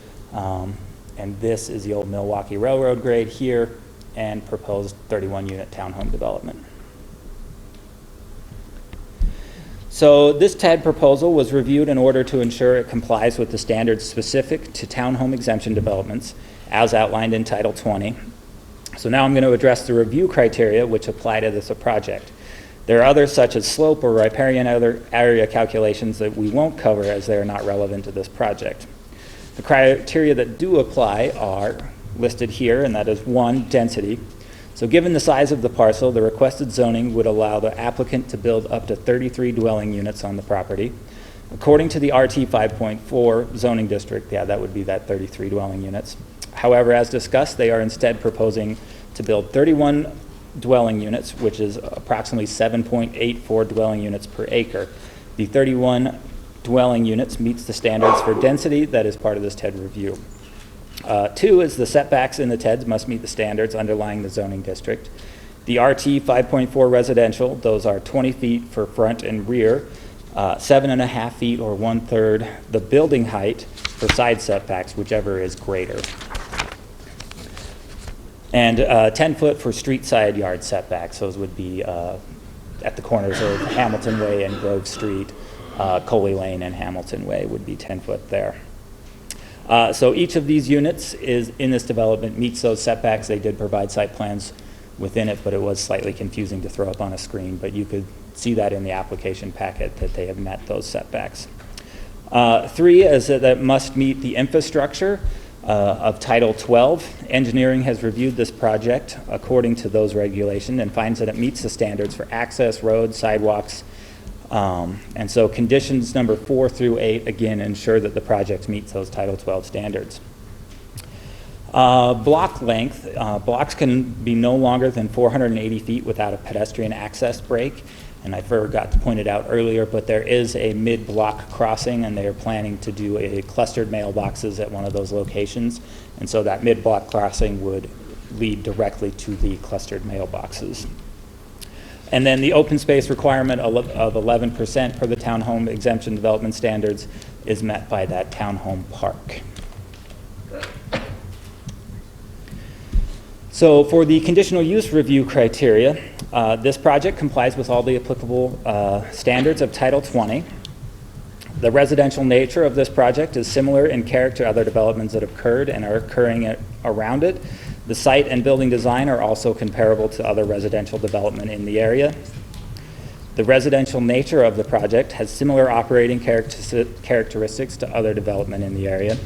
And this is the old Milwaukee Railroad grade here and proposed 31-unit townhome development. So this TED proposal was reviewed in order to ensure it complies with the standards specific to townhome exemption developments as outlined in Title 20. So now I'm going to address the review criteria which apply to this project. There are others such as slope or riparian area calculations that we won't cover as they are not relevant to this project. The criteria that do apply are listed here, and that is 1, density. So given the size of the parcel, the requested zoning would allow the applicant to build up to 33 dwelling units on the property. According to the RT 5.4 zoning district, yeah, that would be that 33 dwelling units. However, as discussed, they are instead proposing to build 31 dwelling units, which is approximately 7.84 dwelling units per acre. The 31 dwelling units meets the standards for density that is part of this TED review. 2 is the setbacks in the TEDs must meet the standards underlying the zoning district. The RT 5.4 residential, those are 20 feet for front and rear, 7.5 feet or 1/3 the building height for side setbacks, whichever is greater. And 10 foot for street side yard setbacks. Those would be at the corners of Hamilton Way and Grove Street. Coley Lane and Hamilton Way would be 10 foot there. So each of these units is in this development meets those setbacks. They did provide site plans within it, but it was slightly confusing to throw up on a screen, but you could see that in the application packet that they have met those setbacks. 3 is that it must meet the infrastructure of Title 12. Engineering has reviewed this project according to those regulations and finds that it meets the standards for access, roads, sidewalks, and so conditions number 4 through 8, again, ensure that the project meets those Title 12 standards. Block length. Blocks can be no longer than 480 feet without a pedestrian access break. And I forgot to point it out earlier, but there is a mid-block crossing, and they are planning to do a clustered mailboxes at one of those locations. And so that mid-block crossing would lead directly to the clustered mailboxes. And then the open space requirement of 11% per the townhome exemption development standards is met by that townhome park. So for the conditional use review criteria, this project complies with all the applicable standards of Title 20. The residential nature of this project is similar in character to other developments that have occurred and are occurring around it. The site and building design are also comparable to other residential development in the area. The residential nature of the project has similar operating characteristics to other development in the area.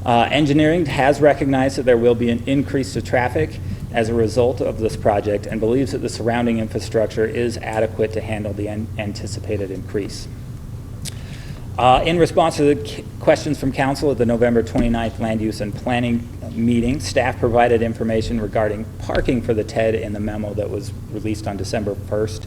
Engineering has recognized that there will be an increase to traffic as a result of this project and believes that the surrounding infrastructure is adequate to handle the anticipated increase. In response to the questions from council at the November 29th Land Use and Planning meeting, staff provided information regarding parking for the TED in the memo that was released on December 1st.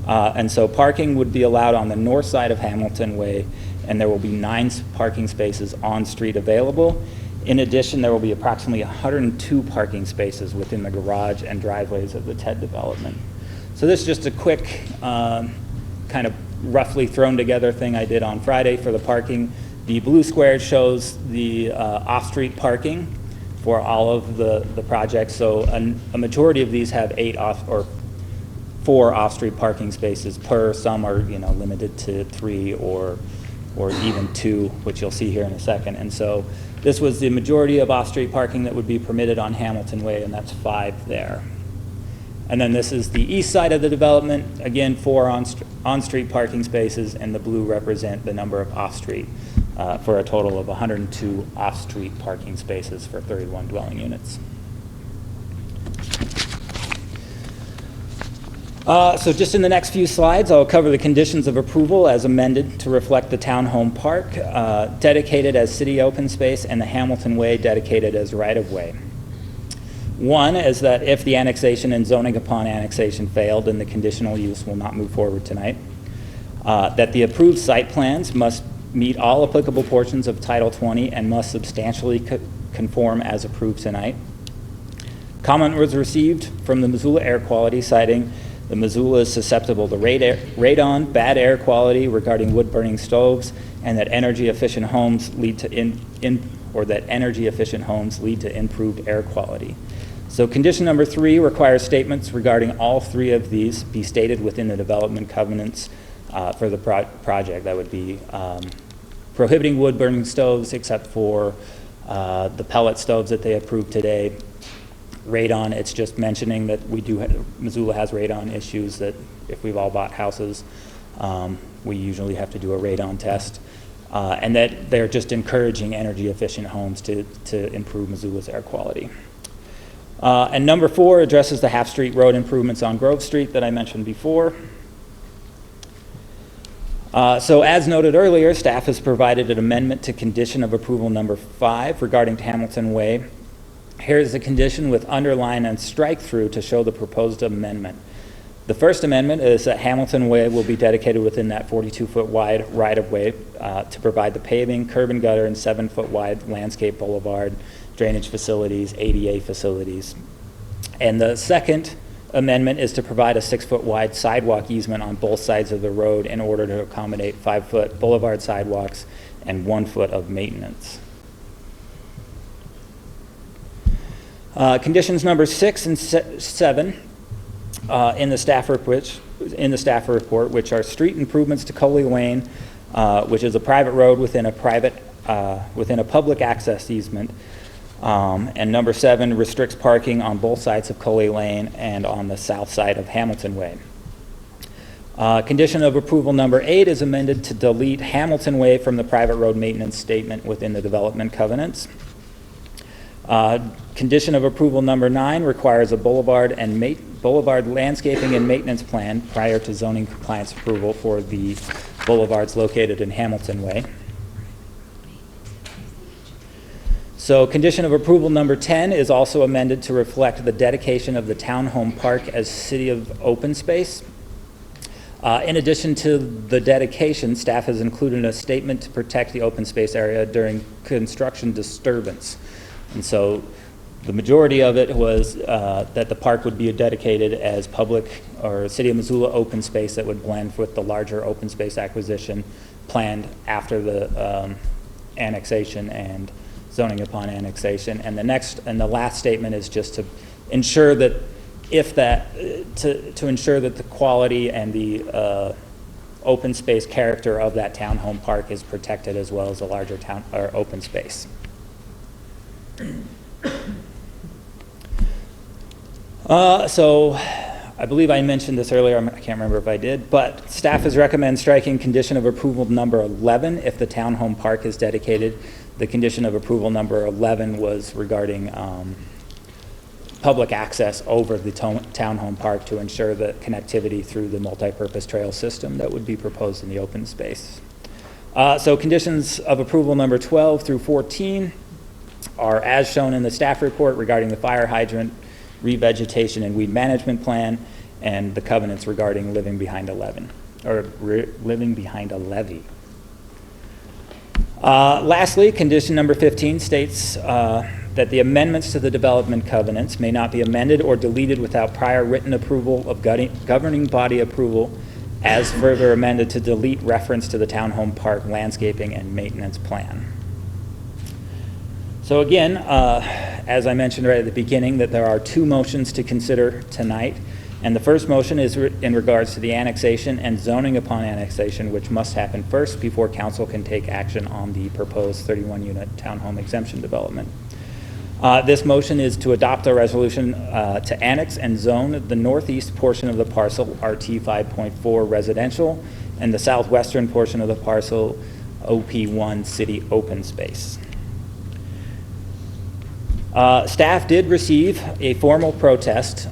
And so parking would be allowed on the north side of Hamilton Way, and there will be 9 parking spaces on street available. In addition, there will be approximately 102 parking spaces within the garage and driveways of the TED development. So this is just a quick kind of roughly thrown together thing I did on Friday for the parking. The blue square shows the off-street parking for all of the projects. So a majority of these have 4 off-street parking spaces per. Some are limited to 3 or or even 2, which you'll see here in a second. And so this was the majority of off-street parking that would be permitted on Hamilton Way, and that's 5 there. And then this is the east side of the development, again, 4 on-street parking spaces, and the blue represent the number of off-street, for a total of 102 off-street parking spaces for 31 dwelling units. So just in the next few slides, I'll cover the conditions of approval as amended to reflect the townhome park, dedicated as city open space, and the Hamilton Way dedicated as right-of-way. One is that if the annexation and zoning upon annexation failed, then the conditional use will not move forward tonight. That the approved site plans must meet all applicable portions of Title 20 and must substantially conform as approved tonight. Comment was received from the Missoula Air Quality citing the Missoula is susceptible to radon, bad air quality regarding wood-burning stoves, and that energy-efficient homes lead to improved air quality. So condition number 3 requires statements regarding all 3 of these be stated within the development covenants for the project. That would be prohibiting wood-burning stoves except for the pellet stoves that they approved today. Radon, it's just mentioning that Missoula has radon issues, that if we've all bought houses, we usually have to do a radon test. And that they're just encouraging energy-efficient homes to improve Missoula's air quality. And number 4 addresses the half-street road improvements on Grove Street that I mentioned before. So as noted earlier, staff has provided an amendment to condition of approval number 5 regarding Hamilton Way. Here is the condition with underline and strike through to show the proposed amendment. The first amendment is that Hamilton Way will be dedicated within that 42-foot wide right-of-way to provide the paving, curb and gutter, and 7-foot wide landscape boulevard, drainage facilities, ADA facilities. And the second amendment is to provide a 6-foot wide sidewalk easement on both sides of the road in order to accommodate 5-foot boulevard sidewalks and 1 foot of maintenance. Conditions number 6 and 7 in the staff report, which are street improvements to Coley Lane, which is a private road within a public access easement, and number 7 restricts parking on both sides of Coley Lane and on the south side of Hamilton Way. Condition of approval number 8 is amended to delete Hamilton Way from the private road maintenance statement within the development covenants. Condition of approval number 9 requires a boulevard landscaping and maintenance plan prior to zoning compliance approval for the boulevards located in Hamilton Way. So condition of approval number 10 is also amended to reflect the dedication of the townhome park as city of open space. In addition to the dedication, staff has included a statement to protect the open space area during construction disturbance. And so the majority of it was that the park would be dedicated as public or City of Missoula open space that would blend with the larger open space acquisition planned after the annexation and zoning upon annexation. And the last statement is just to ensure that to ensure that the quality and the open space character of that townhome park is protected as well as the larger town or open space. So I believe I mentioned this earlier, I can't remember if I did, but staff has recommended striking condition of approval number 11 if the townhome park is dedicated. The condition of approval number 11 was regarding public access over the townhome park to ensure the connectivity through the multi-purpose trail system that would be proposed in the open space. So conditions of approval number 12 through 14 are as shown in the staff report regarding the fire hydrant, revegetation and weed management plan, and the covenants regarding living behind a levee. Lastly, condition number 15 states that the amendments to the development covenants may not be amended or deleted without prior written approval of governing body approval, as further amended to delete reference to the townhome park landscaping and maintenance plan. So again, as I mentioned right at the beginning, that there are 2 motions to consider tonight. And the first motion is in regards to the annexation and zoning upon annexation, which must happen first before council can take action on the proposed 31-unit townhome exemption development. This motion is to adopt a resolution to annex and zone the northeast portion of the parcel RT 5.4 residential and the southwestern portion of the parcel OP1 city open space. Staff did receive a formal protest,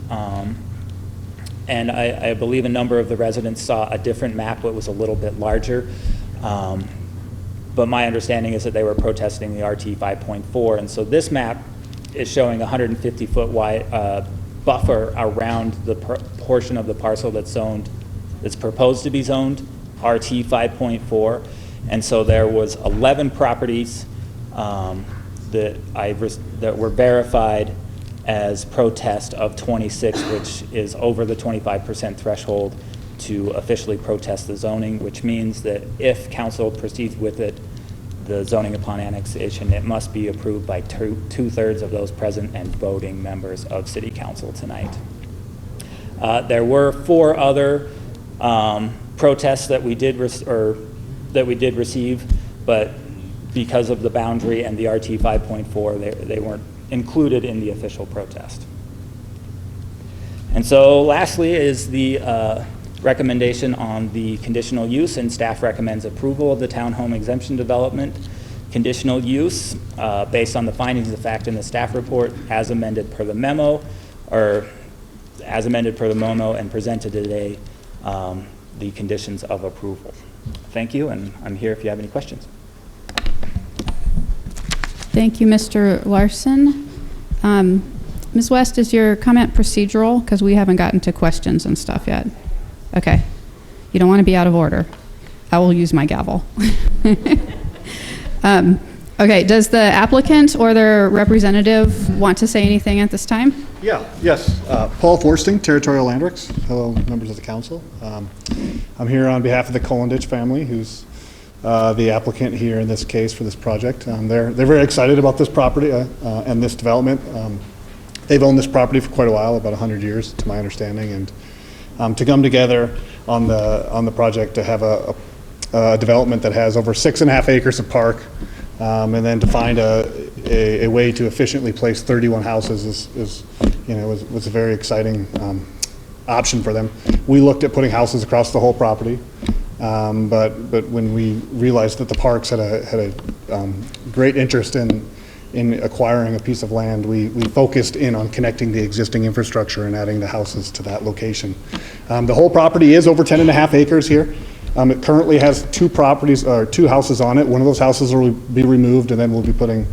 and I believe a number of the residents saw a different map that was a little bit larger. But my understanding is that they were protesting the RT 5.4, and so this map is showing a 150-foot wide buffer around the portion of the parcel that's proposed to be zoned RT 5.4, and so there was 11 properties that were verified as protest of 26, which is over the 25% threshold to officially protest the zoning, which means that if council proceeds with it, the zoning upon annexation, it must be approved by two-thirds of those present and voting members of city council tonight. There were 4 other protests that we did receive, but because of the boundary and the RT 5.4, they weren't included in the official protest. And so lastly is the recommendation on the conditional use, and staff recommends approval of the townhome exemption development conditional use based on the findings of fact in the staff report as amended per the memo, or as amended per the memo and presented today, the conditions of approval. Thank you, and I'm here if you have any questions. Thank you, Mr. Larson. Ms. West, is your comment procedural? Because we haven't gotten to questions and stuff yet. Okay. You don't want to be out of order. I will use my gavel. Okay, does the applicant or their representative want to say anything at this time? Yes. Paul Forsting, Territorial Land Works. Hello, members of the council. I'm here on behalf of the Kolendich family, who's the applicant here in this case for this project. They're very excited about this property and this development. They've owned this property for quite a while, about 100 years to my understanding, and to come together on the project to have a development that has over 6.5 acres of park, and then to find a way to efficiently place 31 houses was a very exciting option for them. We looked at putting houses across the whole property. But when we realized that the parks had a great interest in acquiring a piece of land, we focused in on connecting the existing infrastructure and adding the houses to that location. The whole property is over 10.5 acres here. It currently has 2 houses on it. One of those houses will be removed, and then we'll be putting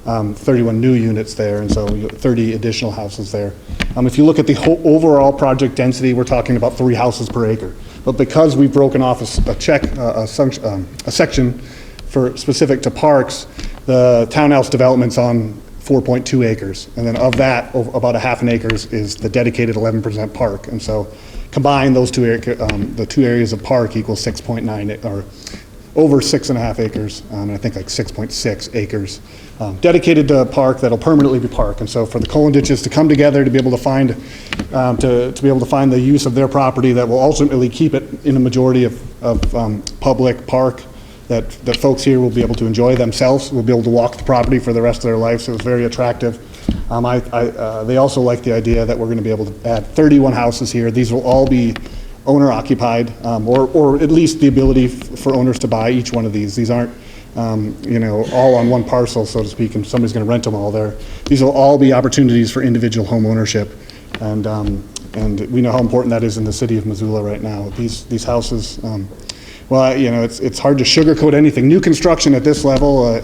31 new units there, and so 30 additional houses there. If you look at the whole overall project density, we're talking about 3 houses per acre. But because we've broken off a section for specific to parks, the townhouse development's on 4.2 acres. And then of that, about 1/2 acre is the dedicated 11% park. And so combined, those the 2 areas of park equals 6.9, or over 6.5 acres, and I think like 6.6 acres dedicated to park that'll permanently be park. And so for the Kolendiches to come together to be able to find the use of their property that will ultimately keep it in a majority of public park that folks here will be able to enjoy themselves, will be able to walk the property for the rest of their life. So it's very attractive. They also like the idea that we're going to be able to add 31 houses here. These will all be owner occupied, or at least the ability for owners to buy each one of these. These aren't all on one parcel, so to speak, and somebody's going to rent them all there. These will all be opportunities for individual home ownership, and we know how important that is in the city of Missoula right now. These houses, it's hard to sugarcoat anything. New construction at this level,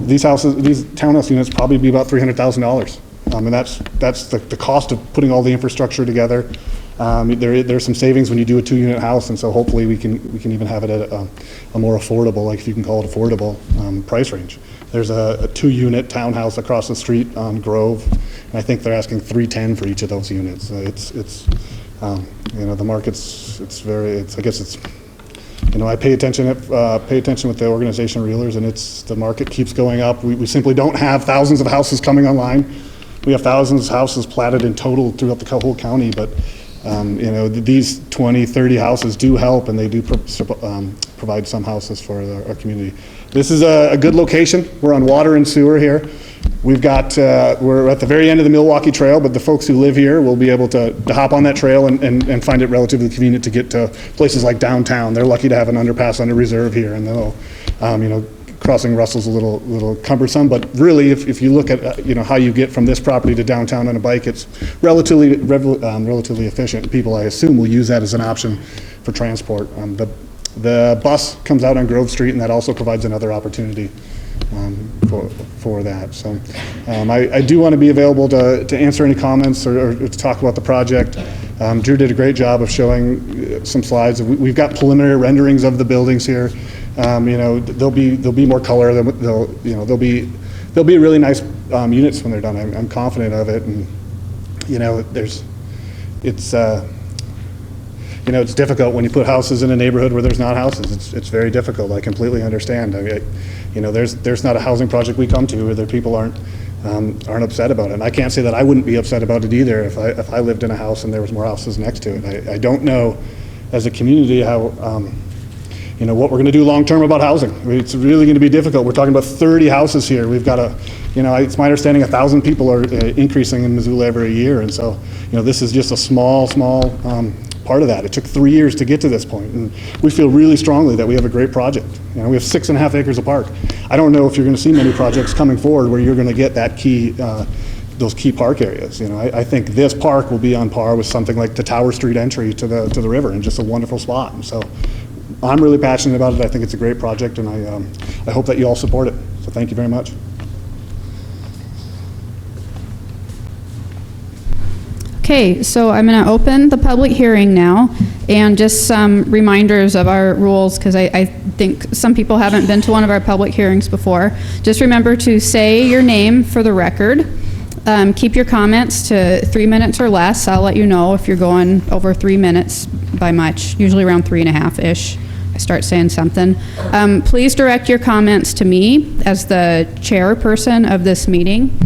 these townhouse units probably be about $300,000, and that's the cost of putting all the infrastructure together. There's some savings when you do a 2-unit house, and so hopefully we can even have it at a more affordable, like if you can call it affordable, price range. There's a 2-unit townhouse across the street on Grove, and I think they're asking $310 for each of those units. The market's I pay attention with the organization Realers, and the market keeps going up. We simply don't have thousands of houses coming online. We have thousands of houses platted in total throughout the whole county, but These 20, 30 houses do help, and they do provide some houses for our community. This is a good location. We're on water and sewer here. We've got, we're at the very end of the Milwaukee Trail, but the folks who live here will be able to hop on that trail and find it relatively convenient to get to places like downtown. They're lucky to have an underpass under reserve here, and they'll, crossing Russell's a little cumbersome, but really, if you look at how you get from this property to downtown on a bike, it's relatively efficient. People, I assume, will use that as an option for transport. The bus comes out on Grove Street, and that also provides another opportunity for that. So I do want to be available to answer any comments or to talk about the project. Drew did a great job of showing some slides. We've got preliminary renderings of the buildings here. There'll be more color. They'll be really nice units when they're done. I'm confident of it. And it's difficult when you put houses in a neighborhood where there's not houses. It's very difficult. I completely understand. There's not a housing project we come to where the people aren't upset about it. And I can't say that I wouldn't be upset about it either if I lived in a house and there was more houses next to it. I don't know, as a community, how what we're going to do long term about housing. It's really going to be difficult. We're talking about 30 houses here. We've got it's my understanding 1,000 people are increasing in Missoula every year, and so this is just a small part of that. It took 3 years to get to this point, and we feel really strongly that we have a great project. We have 6.5 acres of park. I don't know if you're going to see many projects coming forward where you're going to get that key, those key park areas. I think this park will be on par with something like the Tower Street entry to the river, and just a wonderful spot. And so I'm really passionate about it. I think it's a great project, and I hope that you all support it. So thank you very much. Okay, so I'm going to open the public hearing now, and just some reminders of our rules, because I think some people haven't been to one of our public hearings before. Just remember to say your name for the record. Keep your comments to 3 minutes or less. I'll let you know if you're going over 3 minutes by much, usually around 3.5-ish. I start saying something. Please direct your comments to me as the chairperson of this meeting.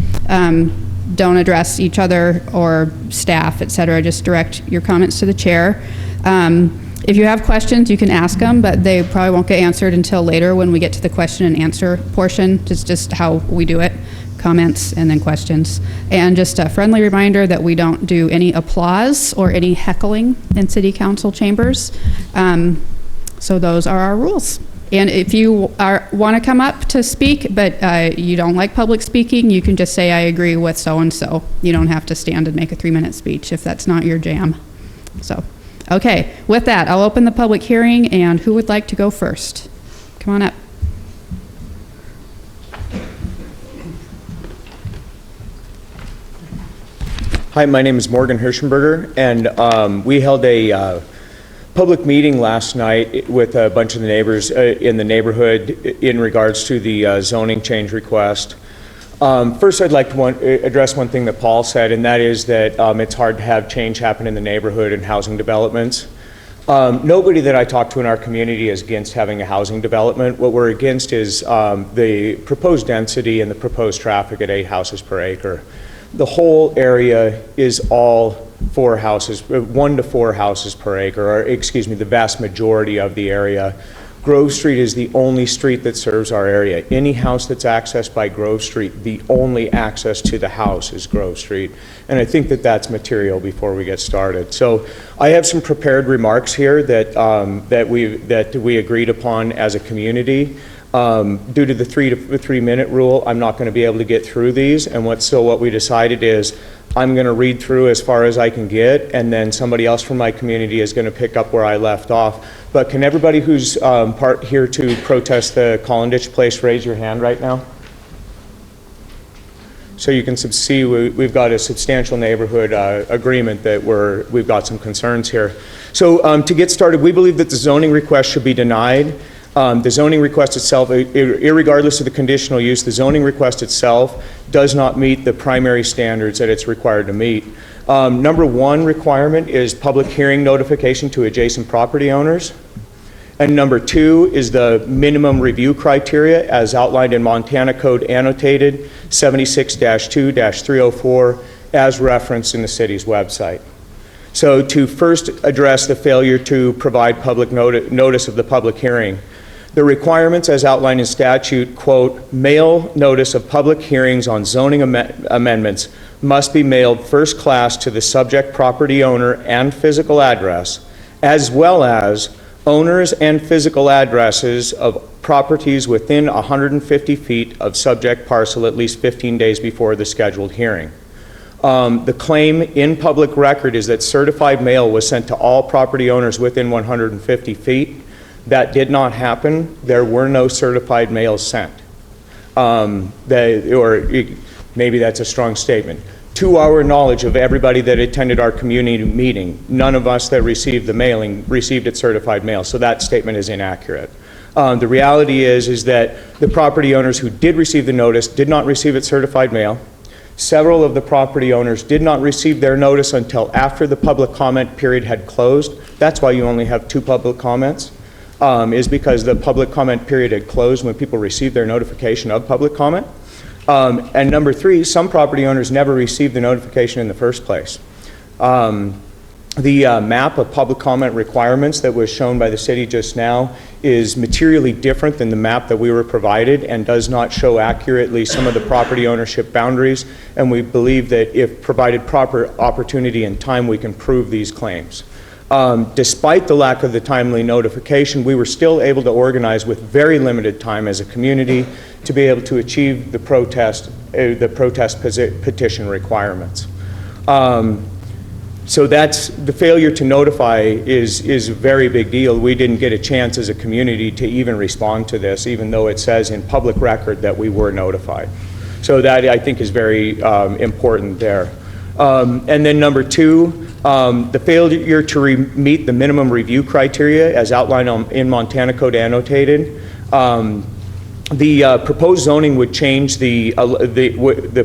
Don't address each other or staff, etc. Just direct your comments to the chair. If you have questions, you can ask them, but they probably won't get answered until later when we get to the question and answer portion. It's just how we do it. Comments and then questions. And just a friendly reminder that we don't do any applause or any heckling in city council chambers. So those are our rules. And if you want to come up to speak, but you don't like public speaking, you can just say, I agree with so-and-so. You don't have to stand and make a 3-minute speech if that's not your jam. So, okay, with that, I'll open the public hearing, and who would like to go first? Come on up. Hi, my name is Morgan Hirschenberger, and we held a public meeting last night with a bunch of the neighbors in the neighborhood in regards to the zoning change request. First, I'd like to address one thing that Paul said, and that is that it's hard to have change happen in the neighborhood and housing developments. Nobody that I talk to in our community is against having a housing development. What we're against is the proposed density and the proposed traffic at 8 houses per acre. The whole area is all 4 houses, 1 to 4 houses per acre, or excuse me, the vast majority of the area. Grove Street is the only street that serves our area. Any house that's accessed by Grove Street, the only access to the house is Grove Street. And I think that that's material before we get started. So I have some prepared remarks here that we agreed upon as a community. Due to the 3-minute rule, I'm not going to be able to get through these, and what we decided is I'm going to read through as far as I can get, and then somebody else from my community is going to pick up where I left off. But can everybody who's here to protest the Collinditch place raise your hand right now? So you can see we've got a substantial neighborhood agreement that we've got some concerns here. So to get started, we believe that the zoning request should be denied. The zoning request itself, irregardless of the conditional use, the zoning request itself does not meet the primary standards that it's required to meet. Number 1 requirement is public hearing notification to adjacent property owners. And number 2 is the minimum review criteria as outlined in Montana Code annotated 76-2-304 as referenced in the city's website. So to first address the failure to provide public notice of the public hearing, the requirements as outlined in statute, quote, mail notice of public hearings on zoning amendments must be mailed first class to the subject property owner and physical address, as well as owners and physical addresses of properties within 150 feet of subject parcel at least 15 days before the scheduled hearing. The claim in public record is that certified mail was sent to all property owners within 150 feet. That did not happen. There were no certified mails sent. Maybe that's a strong statement. To our knowledge of everybody that attended our community meeting, none of us that received the mailing received it certified mail, so that statement is inaccurate. The reality is that the property owners who did receive the notice did not receive it certified mail. Several of the property owners did not receive their notice until after the public comment period had closed. That's why you only have 2 public comments, is because the public comment period had closed when people received their notification of public comment. And number 3, some property owners never received the notification in the first place. The map of public comment requirements that was shown by the city just now is materially different than the map that we were provided and does not show accurately some of the property ownership boundaries, and we believe that if provided proper opportunity and time, we can prove these claims. Despite the lack of the timely notification, we were still able to organize with very limited time as a community to be able to achieve the protest petition requirements. So that's the failure to notify is a very big deal. We didn't get a chance as a community to even respond to this, even though it says in public record that we were notified. So that I think is very important there. And then number 2, the failure to meet the minimum review criteria as outlined in Montana Code annotated. The proposed zoning would change the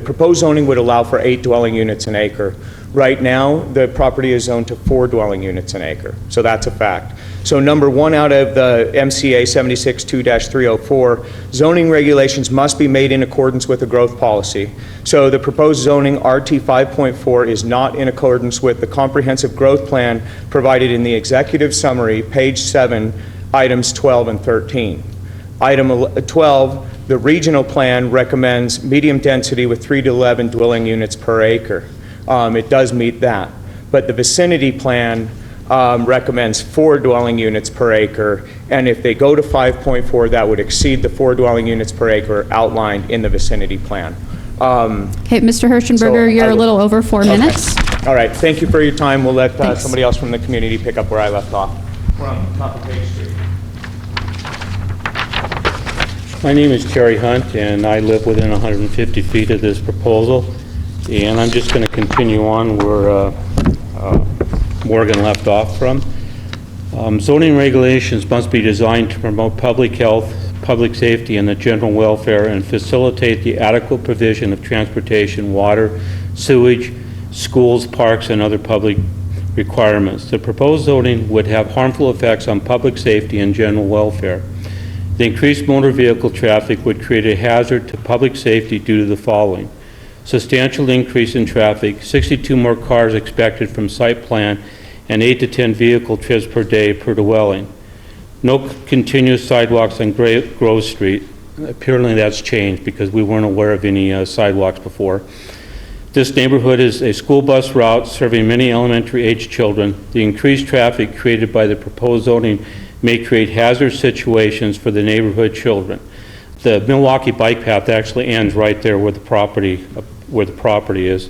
proposed zoning would allow for 8 dwelling units an acre. Right now, the property is zoned to 4 dwelling units an acre, so that's a fact. So number 1 out of the MCA 76-2-304, zoning regulations must be made in accordance with the growth policy. So the proposed zoning RT 5.4 is not in accordance with the comprehensive growth plan provided in the executive summary, page 7, items 12 and 13. Item 12, the regional plan recommends medium density with 3 to 11 dwelling units per acre. It does meet that. But the vicinity plan recommends 4 dwelling units per acre, and if they go to 5.4, that would exceed the 4 dwelling units per acre outlined in the vicinity plan. Okay, Mr. Hirschenberger, you're a little over 4 minutes. All right, thank you for your time. We'll let somebody else from the community pick up where I left off. We're on top of page 3. My name is Terry Hunt, and I live within 150 feet of this proposal. And I'm just going to continue on where Morgan left off from. Zoning regulations must be designed to promote public health, public safety, and the general welfare, and facilitate the adequate provision of transportation, water, sewage, schools, parks, and other public requirements. The proposed zoning would have harmful effects on public safety and general welfare. The increased motor vehicle traffic would create a hazard to public safety due to the following: substantial increase in traffic, 62 more cars expected from site plan, and 8 to 10 vehicle trips per day per dwelling. No continuous sidewalks on Grove Street. Apparently that's changed because we weren't aware of any sidewalks before. This neighborhood is a school bus route serving many elementary-age children. The increased traffic created by the proposed zoning may create hazardous situations for the neighborhood children. The Milwaukee bike path actually ends right there where the property is.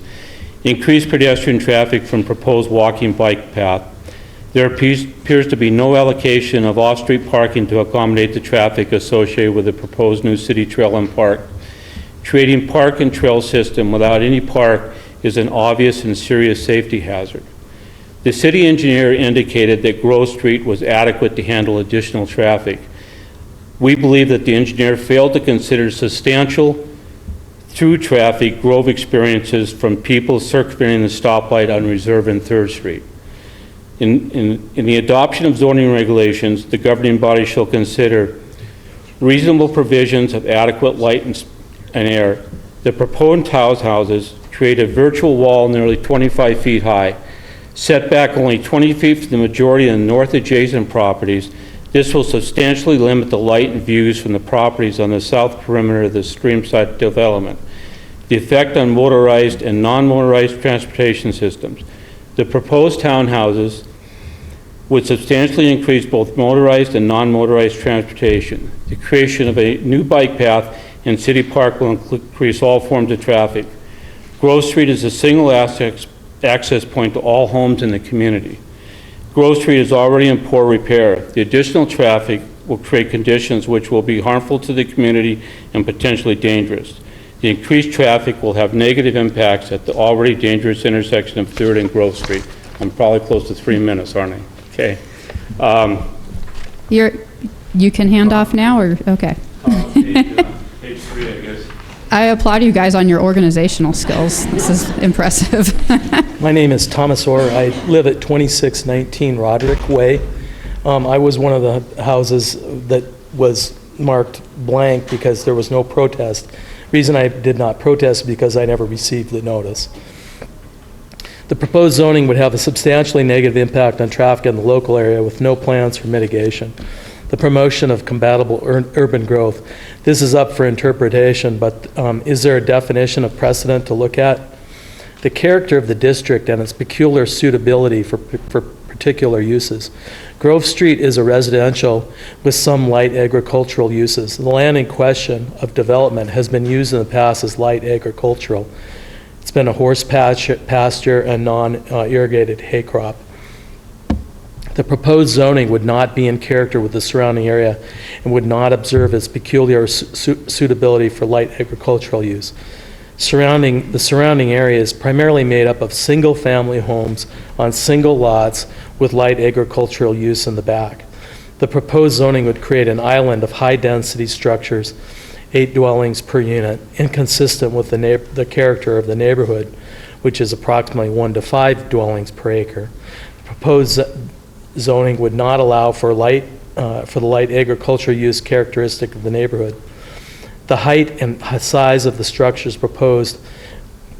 Increased pedestrian traffic from proposed walking bike path. There appears to be no allocation of off-street parking to accommodate the traffic associated with the proposed new city trail and park. Creating park and trail system without any park is an obvious and serious safety hazard. The city engineer indicated that Grove Street was adequate to handle additional traffic. We believe that the engineer failed to consider substantial through traffic Grove experiences from people circulating the stoplight on Reserve and 3rd Street. In the adoption of zoning regulations, the governing body shall consider reasonable provisions of adequate light and air. The proposed houses create a virtual wall nearly 25 feet high, Set back only 20 feet from the majority of the north adjacent properties. This will substantially limit the light and views from the properties on the south perimeter of the streamside development. The effect on motorized and non-motorized transportation systems. The proposed townhouses would substantially increase both motorized and non-motorized transportation. The creation of a new bike path in City Park will increase all forms of traffic. Grove Street is a single access point to all homes in the community. Grove Street is already in poor repair. The additional traffic will create conditions which will be harmful to the community and potentially dangerous. The increased traffic will have negative impacts at the already dangerous intersection of 3rd and Grove Street. I'm probably close to 3 minutes, aren't I? Okay. You can hand off now, or, okay. Page 3, I guess. I applaud you guys on your organizational skills. This is impressive. My name is Thomas Orr. I live at 2619 Roderick Way. I was one of the houses that was marked blank because there was no protest. Reason I did not protest is because I never received the notice. The proposed zoning would have a substantially negative impact on traffic in the local area with no plans for mitigation. The promotion of compatible urban growth. This is up for interpretation, but is there a definition of precedent to look at? The character of the district and its peculiar suitability for particular uses. Grove Street is a residential with some light agricultural uses. The land in question of development has been used in the past as light agricultural. It's been a horse pasture and non-irrigated hay crop. The proposed zoning would not be in character with the surrounding area and would not observe its peculiar suitability for light agricultural use. The surrounding area is primarily made up of single-family homes on single lots with light agricultural use in the back. The proposed zoning would create an island of high-density structures, 8 dwellings per unit, inconsistent with the character of the neighborhood, which is approximately 1 to 5 dwellings per acre. The proposed zoning would not allow for the light agricultural use characteristic of the neighborhood. The height and size of the structures proposed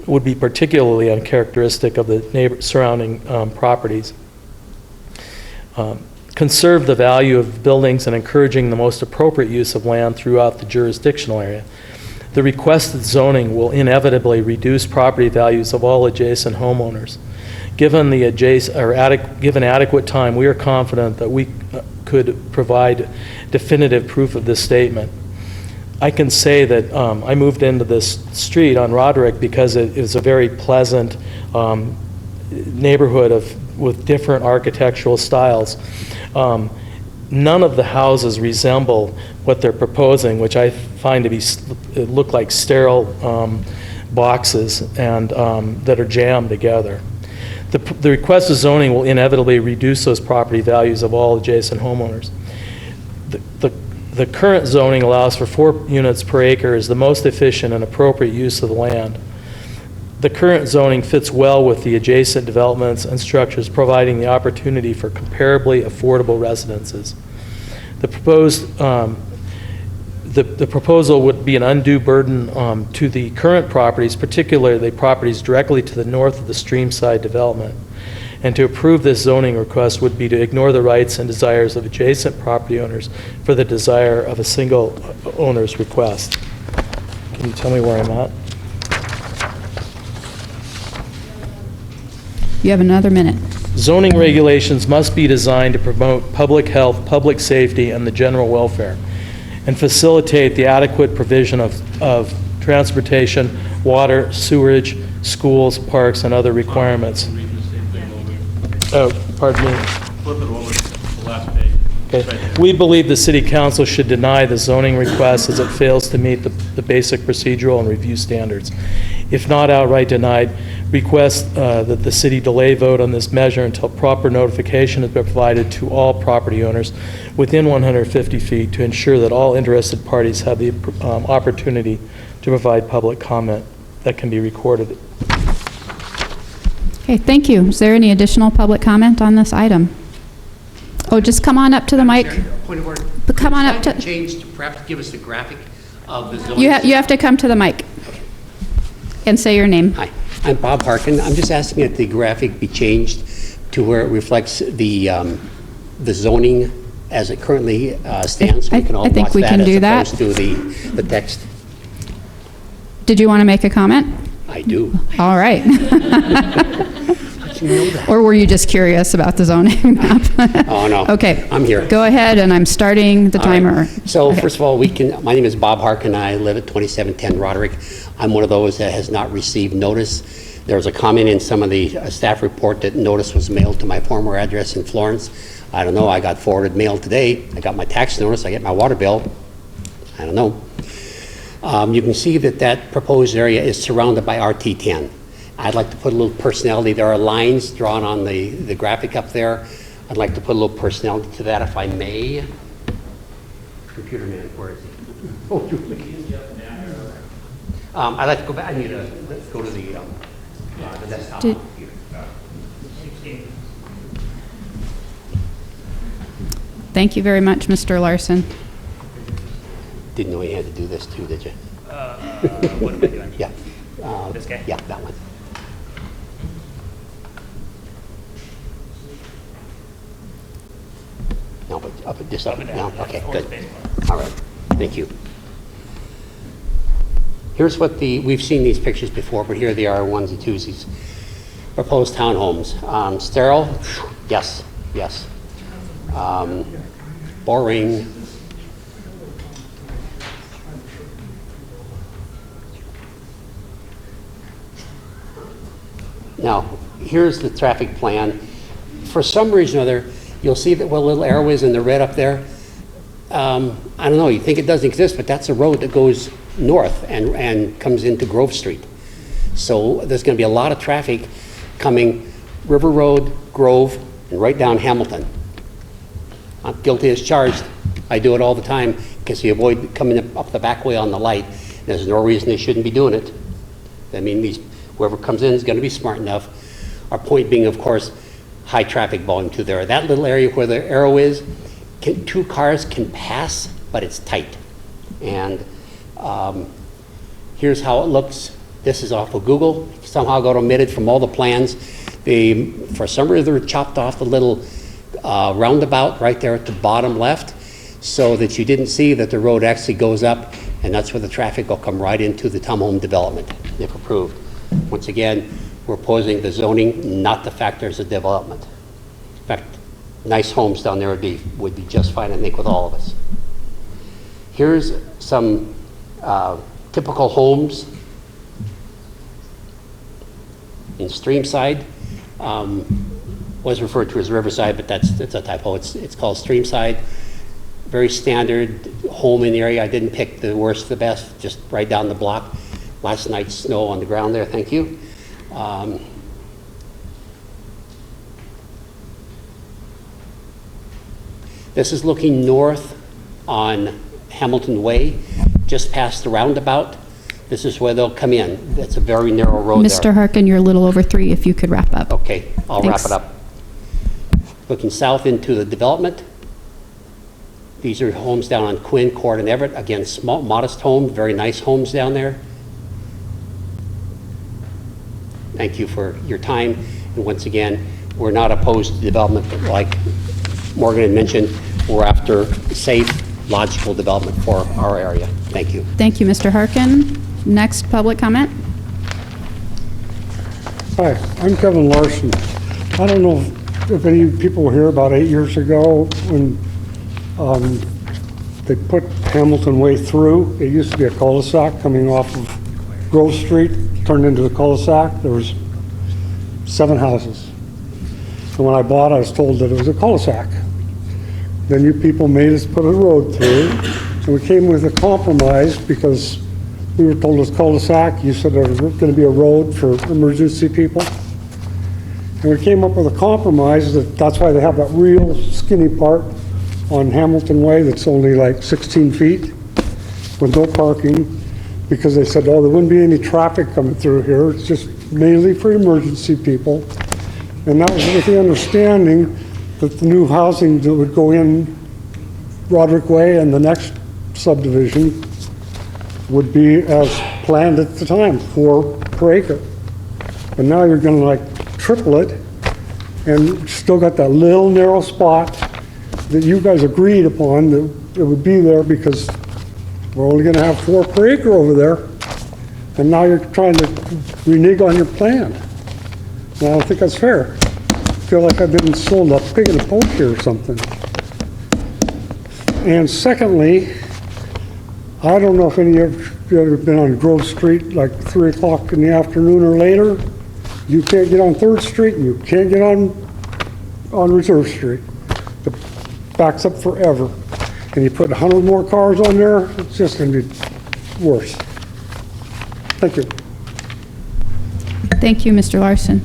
would be particularly uncharacteristic of the surrounding properties. Conserve the value of buildings and encouraging the most appropriate use of land throughout the jurisdictional area. The requested zoning will inevitably reduce property values of all adjacent homeowners. Given adequate time, we are confident that we could provide definitive proof of this statement. I can say that I moved into this street on Roderick because it is a very pleasant neighborhood with different architectural styles. None of the houses resemble what they're proposing, which I find to be look like sterile boxes and that are jammed together. The requested zoning will inevitably reduce those property values of all adjacent homeowners. The current zoning allows for 4 units per acre is the most efficient and appropriate use of the land. The current zoning fits well with the adjacent developments and structures, providing the opportunity for comparably affordable residences. The proposal would be an undue burden to the current properties, particularly the properties directly to the north of the streamside development. And to approve this zoning request would be to ignore the rights and desires of adjacent property owners for the desire of a single owner's request. Can you tell me where I'm at? You have another minute. Zoning regulations must be designed to promote public health, public safety, and the general welfare, and facilitate the adequate provision of transportation, water, sewerage, schools, parks, and other requirements. Oh, pardon me. Flip it over to the last page. Okay. We believe the City Council should deny the zoning request as it fails to meet the basic procedural and review standards. If not outright denied, request that the city delay vote on this measure until proper notification has been provided to all property owners within 150 feet to ensure that all interested parties have the opportunity to provide public comment that can be recorded. Okay, thank you. Is there any additional public comment on this item? Oh, just come on up to the mic. Point of order. But come on up to. Change to perhaps give us the graphic of the zoning. You have to come to the mic and say your name. Hi, I'm Bob Harkin. I'm just asking that the graphic be changed to where it reflects the zoning as it currently stands. We can all I think watch we can do that. as opposed to the text. Did you want to make a comment? I do. All right. How'd you know that? Or were you just curious about the zoning map? Oh, no. Okay. I'm here. Go ahead, and I'm starting the All right. timer. So Okay. first of all, my name is Bob Harkin. I live at 2710 Roderick. I'm one of those that has not received notice. There was a comment in some of the staff report that notice was mailed to my former address in Florence. I don't know. I got forwarded mail today. I got my tax notice. I get my water bill. I don't know. You can see that that proposed area is surrounded by RT10. I'd like to put a little personality. There are lines drawn on the graphic up there. I'd like to put a little personality to that, if I may. Computer man, where is he? Oh, Julie. I'd like to go back. I need to let's go to the desktop. Did- Here. Thank you very much, Mr. Larson. Didn't know you had to do this too, did you? What am I doing? Yeah. This guy? Yeah, that one. No, but up at this up and down. Okay, good. All right, thank you. Here's what we've seen these pictures before, but here they are, onesie twosies. Proposed townhomes. Sterile? Yes, yes. Boring. Now, here's the traffic plan. For some reason or other, you'll see that what little arrow is in the red up there. I don't know, you think it doesn't exist, but that's a road that goes north and comes into Grove Street. So there's going to be a lot of traffic coming River Road, Grove, and right down Hamilton. I'm guilty as charged. I do it all the time because you avoid coming up the back way on the light. There's no reason they shouldn't be doing it. I mean, whoever comes in is going to be smart enough. Our point being, of course, high traffic volume to there. That little area where the arrow is, two cars can pass, but it's tight. And here's how it looks. This is off of Google. Somehow got omitted from all the plans. They, for some reason, chopped off the little roundabout right there at the bottom left so that you didn't see that the road actually goes up, and that's where the traffic will come right into the townhome development, if approved. Once again, we're opposing the zoning, not the fact there's a development. In fact, nice homes down there would be just fine, I think, with all of us. Here's some typical homes in Streamside. Was referred to as Riverside, but it's a typo. It's called Streamside. Very standard home in the area. I didn't pick the worst, the best, just right down the block. Last night's snow on the ground there, thank you. This is looking north on Hamilton Way, just past the roundabout. This is where they'll come in. It's a very narrow road there. Mr. Harkin, you're a little over 3, if you could wrap up. Okay, I'll Thanks. wrap it up. Looking south into the development. These are homes down on Quinn, Court, and Everett. Again, small, modest homes, very nice homes down there. Thank you for your time. And once again, we're not opposed to development, but like Morgan had mentioned, we're after safe, logical development for our area. Thank you. Thank you, Mr. Harkin. Next public comment. Hi, I'm Kevin Larson. I don't know if any people were here about 8 years ago when they put Hamilton Way through. It used to be a cul-de-sac coming off of Grove Street, turned into the cul-de-sac. There was 7 houses. And when I bought, I was told that it was a cul-de-sac. Then you people made us put a road through, and we came with a compromise because we were told it was cul-de-sac. You said there was going to be a road for emergency people. And we came up with a compromise that's why they have that real skinny part on Hamilton Way that's only like 16 feet with no parking, because they said, oh, there wouldn't be any traffic coming through here. It's just mainly for emergency people. And that was with the understanding that the new housing that would go in Roderick Way and the next subdivision would be as planned at the time, 4 per acre. but now you're gonna like triple it, and still got that little narrow spot that you guys agreed upon that it would be there because we're only gonna have 4 per acre over there, and now you're trying to renege on your plan. And I don't think that's fair. I feel like I've been sold a pig in a poke here or something. And secondly, I don't know if any of you have ever been on Grove Street like 3 o'clock in the afternoon or later. You can't get on 3rd Street and you can't get on Reserve Street. It backs up forever. And you put 100 more cars on there, it's just going to be worse. Thank you. Thank you, Mr. Larson.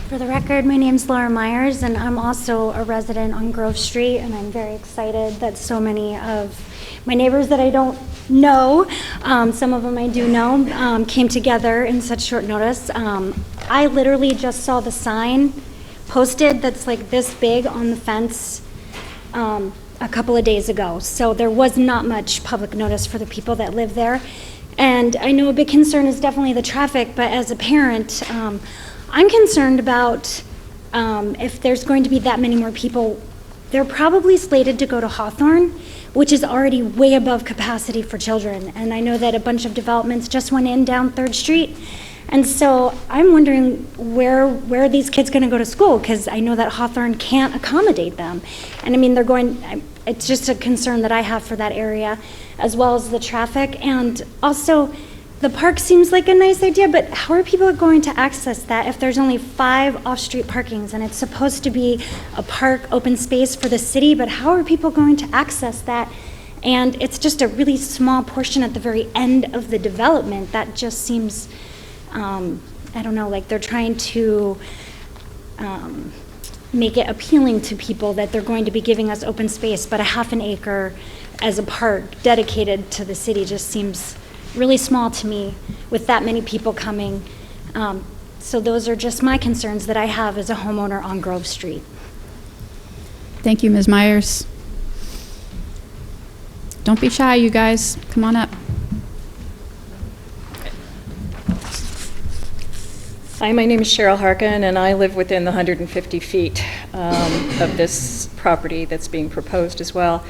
For the record, my name's Laura Myers, and I'm also a resident on Grove Street, and I'm very excited that so many of my neighbors that I don't know, some of them I do know, came together in such short notice. I literally just saw the sign posted that's like this big on the fence a couple of days ago, so there was not much public notice for the people that live there. And I know a big concern is definitely the traffic, but as a parent, I'm concerned about if there's going to be that many more people. They're probably slated to go to Hawthorne, which is already way above capacity for children. And I know that a bunch of developments just went in down 3rd Street. And so I'm wondering where are these kids going to go to school? Because I know that Hawthorne can't accommodate them. And I mean, it's just a concern that I have for that area, as well as the traffic. And also, the park seems like a nice idea, but how are people going to access that if there's only 5 off-street parkings and it's supposed to be a park open space for the city, but how are people going to access that? And it's just a really small portion at the very end of the development. That just seems, I don't know, like they're trying to make it appealing to people that they're going to be giving us open space, but a half an acre as a park dedicated to the city just seems really small to me with that many people coming. So those are just my concerns that I have as a homeowner on Grove Street. Thank you, Ms. Myers. Don't be shy, you guys. Come on up. Hi, my name is Cheryl Harkin, and I live within the 150 feet of this property that's being proposed as well.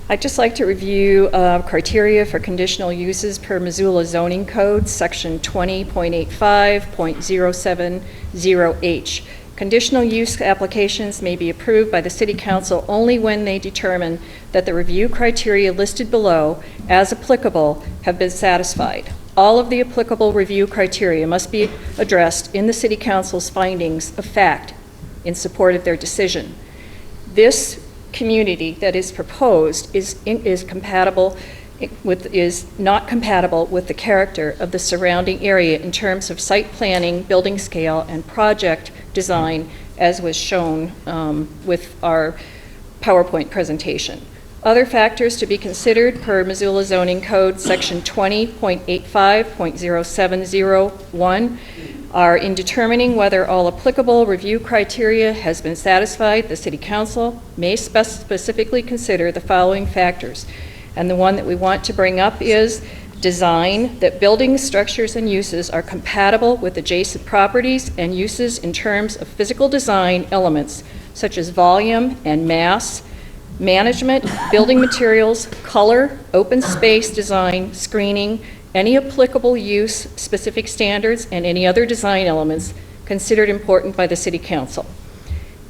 I'd just like to review criteria for conditional uses per Missoula zoning code, section 20.85.070H. Conditional use applications may be approved by the City Council only when they determine that the review criteria listed below, as applicable, have been satisfied. All of the applicable review criteria must be addressed in the City Council's findings of fact in support of their decision. This community that is proposed is not compatible with the character of the surrounding area in terms of site planning, building scale, and project design, as was shown with our PowerPoint presentation. Other factors to be considered per Missoula zoning code section 20.85.0701 are in determining whether all applicable review criteria has been satisfied, the City Council may specifically consider the following factors. And the one that we want to bring up is design, that buildings, structures, and uses are compatible with adjacent properties and uses in terms of physical design elements such as volume and mass, management, building materials, color, open space design, screening, any applicable use, specific standards, and any other design elements considered important by the City Council.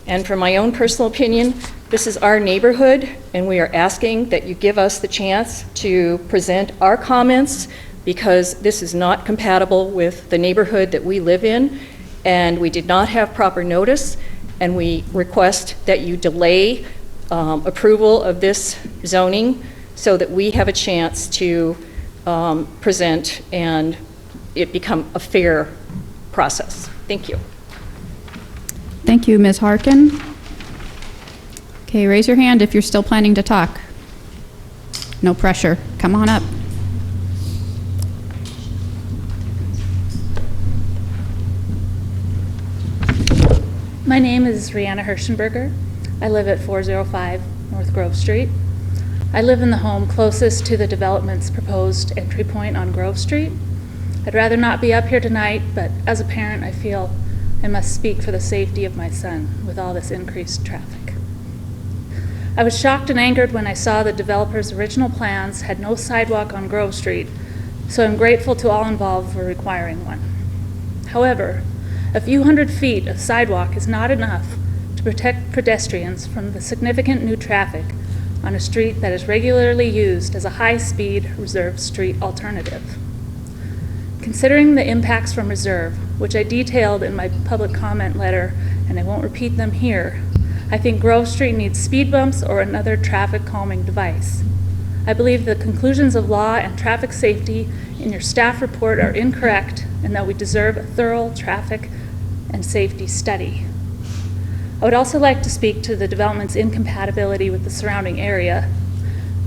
And from my own personal opinion, this is our neighborhood, and we are asking that you give us the chance to present our comments, because this is not compatible with the neighborhood that we live in, and we did not have proper notice, and we request that you delay approval of this zoning so that we have a chance to present and it become a fair process. Thank you. Thank you, Ms. Harkin. Okay, raise your hand if you're still planning to talk. No pressure. Come on up. My name is Rihanna Hirschenberger. I live at 405 North Grove Street. I live in the home closest to the development's proposed entry point on Grove Street. I'd rather not be up here tonight, but as a parent, I feel I must speak for the safety of my son with all this increased traffic. I was shocked and angered when I saw the developer's original plans had no sidewalk on Grove Street, so I'm grateful to all involved for requiring one. However, a few hundred feet of sidewalk is not enough to protect pedestrians from the significant new traffic on a street that is regularly used as a high-speed reserved street alternative. Considering the impacts from reserve, which I detailed in my public comment letter, and I won't repeat them here, I think Grove Street needs speed bumps or another traffic calming device. I believe the conclusions of law and traffic safety in your staff report are incorrect and that we deserve a thorough traffic and safety study. I would also like to speak to the development's incompatibility with the surrounding area.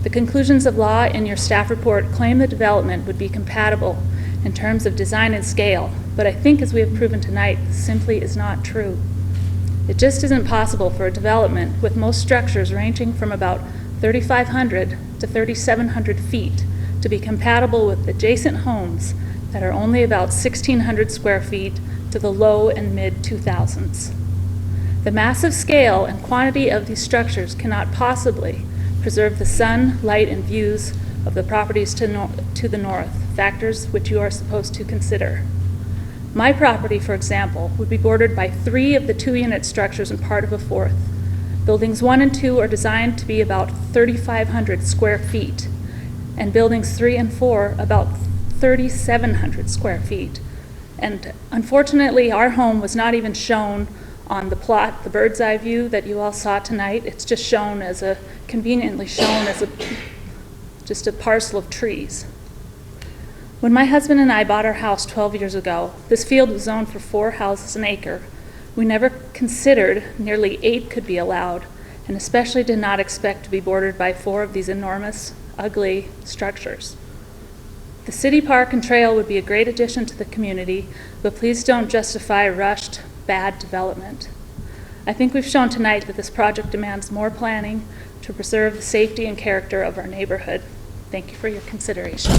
The conclusions of law in your staff report claim the development would be compatible in terms of design and scale, but I think as we have proven tonight, this simply is not true. It just isn't possible for a development with most structures ranging from about 3,500 to 3,700 feet to be compatible with adjacent homes that are only about 1,600 square feet to the low and mid 2000s. The massive scale and quantity of these structures cannot possibly preserve the sun, light, and views of the properties to the north, factors which you are supposed to consider. My property, for example, would be bordered by 3 of the 2-unit structures and part of a 4th. Buildings 1 and 2 are designed to be about 3,500 square feet, and buildings 3 and 4 about 3,700 square feet. And unfortunately, our home was not even shown on the plot, the bird's eye view that you all saw tonight. It's just shown as conveniently shown as just a parcel of trees. When my husband and I bought our house 12 years ago, this field was zoned for 4 houses an acre. We never considered nearly 8 could be allowed, and especially did not expect to be bordered by 4 of these enormous, ugly structures. The city park and trail would be a great addition to the community, but please don't justify rushed, bad development. I think we've shown tonight that this project demands more planning to preserve the safety and character of our neighborhood. Thank you for your consideration.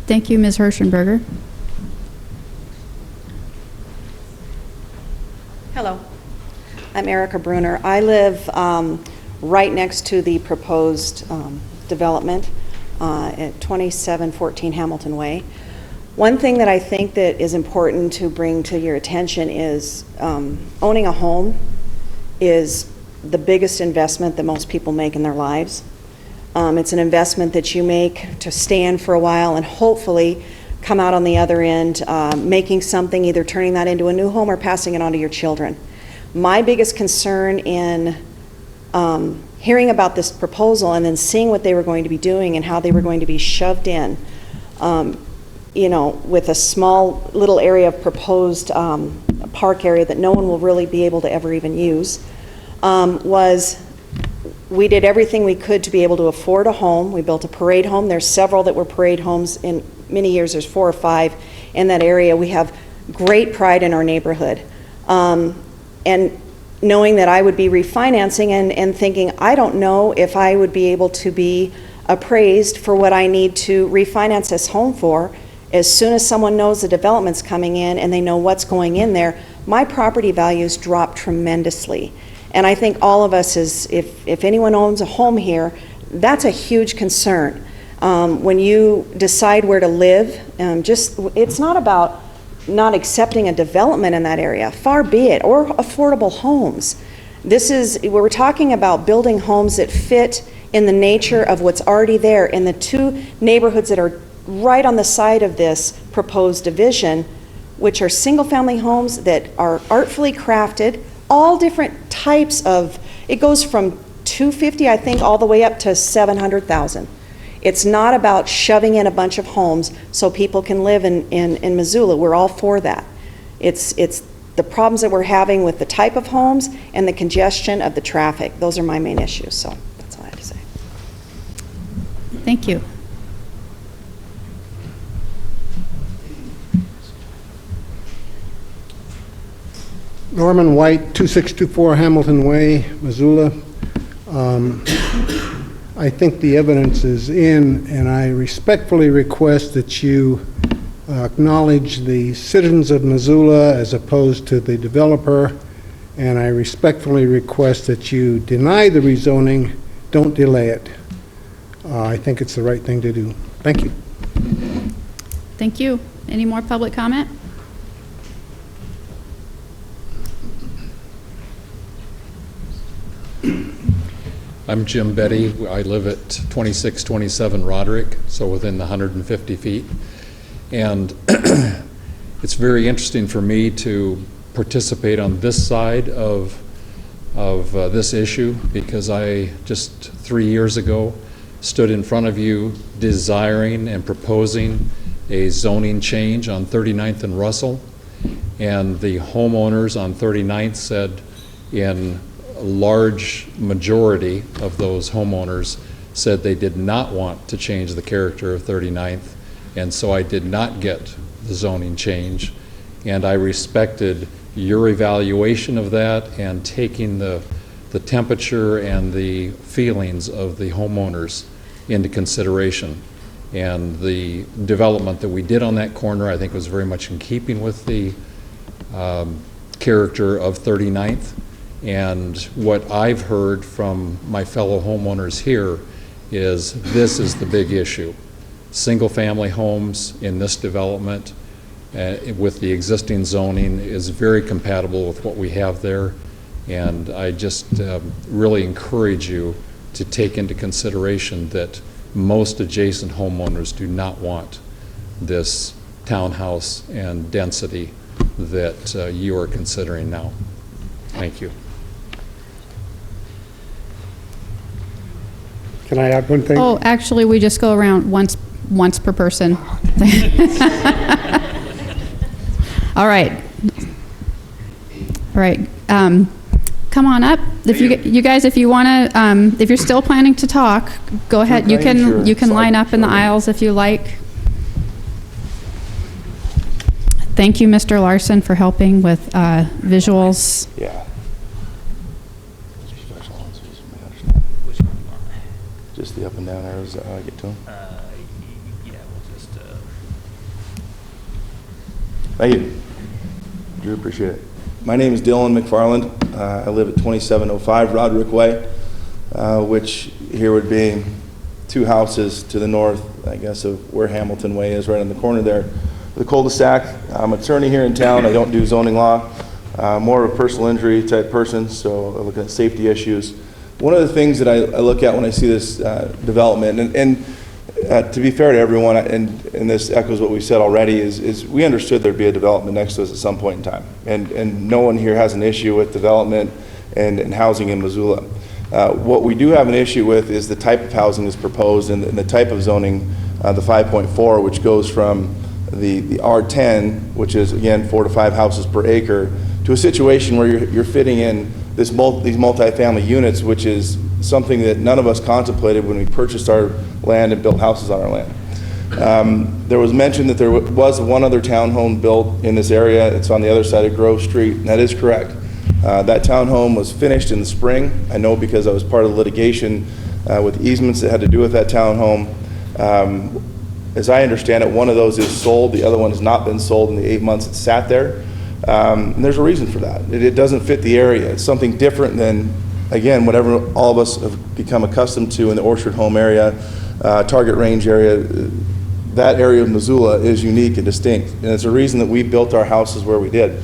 Thank you, Ms. Hirschenberger. Hello, I'm Erica Bruner. I live right next to the proposed development at 2714 Hamilton Way. One thing that I think that is important to bring to your attention is owning a home is the biggest investment that most people make in their lives. It's an investment that you make to stand for a while and hopefully come out on the other end making something, either turning that into a new home or passing it on to your children. My biggest concern in hearing about this proposal and then seeing what they were going to be doing and how they were going to be shoved in, with a small little area of proposed park area that no one will really be able to ever even use, was we did everything we could to be able to afford a home. We built a parade home. There's several that were parade homes in many years. There's 4 or 5 in that area. We have great pride in our neighborhood. And knowing that I would be refinancing and thinking, I don't know if I would be able to be appraised for what I need to refinance this home for. As soon as someone knows the development's coming in and they know what's going in there, my property values drop tremendously. And I think all of us, if anyone owns a home here, that's a huge concern. When you decide where to live, it's not about not accepting a development in that area, far be it, or affordable homes. We're talking about building homes that fit in the nature of what's already there. In the 2 neighborhoods that are right on the side of this proposed division, which are single-family homes that are artfully crafted, all different types of, it goes from $250,000, I think, all the way up to $700,000. It's not about shoving in a bunch of homes so people can live in Missoula. We're all for that. It's the problems that we're having with the type of homes and the congestion of the traffic. Those are my main issues, so that's all I have to say. Thank you. Norman White, 2624 Hamilton Way, Missoula. I think the evidence is in, and I respectfully request that you acknowledge the citizens of Missoula as opposed to the developer, and I respectfully request that you deny the rezoning, don't delay it. I think it's the right thing to do. Thank you. Thank you. Any more public comment? I'm Jim Betty. I live at 2627 Roderick, so within the 150 feet. And it's very interesting for me to participate on this side of this issue, because I just 3 years ago stood in front of you desiring and proposing a zoning change on 39th and Russell, and the homeowners on 39th said, in a large majority of those homeowners said they did not want to change the character of 39th, and so I did not get the zoning change, and I respected your evaluation of that and taking the temperature and the feelings of the homeowners into consideration. And the development that we did on that corner, I think, was very much in keeping with the character of 39th. And what I've heard from my fellow homeowners here is this is the big issue. Single-family homes in this development with the existing zoning is very compatible with what we have there. And I just really encourage you to take into consideration that most adjacent homeowners do not want this townhouse and density that you are considering now. Thank you. Can I add one thing? Oh, actually, we just go around once per person. All right. All right. Come on up. If you guys, if you want to, if you're still planning to talk, go ahead. You can line up in the aisles if you like. Thank you, Mr. Larson, for helping with visuals. Yeah. Just the up and down arrows that I get to them. Yeah, we'll just. Thank you. Drew, appreciate it. My name is Dylan McFarland. I live at 2705 Roderick Way, which here would be two houses to the north, I guess, of where Hamilton Way is, right on the corner there. The cul-de-sac. I'm an attorney here in town. I don't do zoning law. More of a personal injury type person, so I look at safety issues. One of the things that I look at when I see this development, and to be fair to everyone, and this echoes what we said already, is we understood there'd be a development next to us at some point in time. And no one here has an issue with development and housing in Missoula. What we do have an issue with is the type of housing that's proposed and the type of zoning, the 5.4, which goes from the R10, which is, again, 4 to 5 houses per acre, to a situation where you're fitting in these multifamily units, which is something that none of us contemplated when we purchased our land and built houses on our land. There was mention that there was one other townhome built in this area. It's on the other side of Grove Street, and that is correct. That townhome was finished in the spring. I know because I was part of the litigation with easements that had to do with that townhome. As I understand it, one of those is sold. The other one has not been sold in the 8 months it's sat there. And there's a reason for that. It doesn't fit the area. It's something different than, again, whatever all of us have become accustomed to in the Orchard Home area, Target Range area. That area of Missoula is unique and distinct, and it's a reason that we built our houses where we did.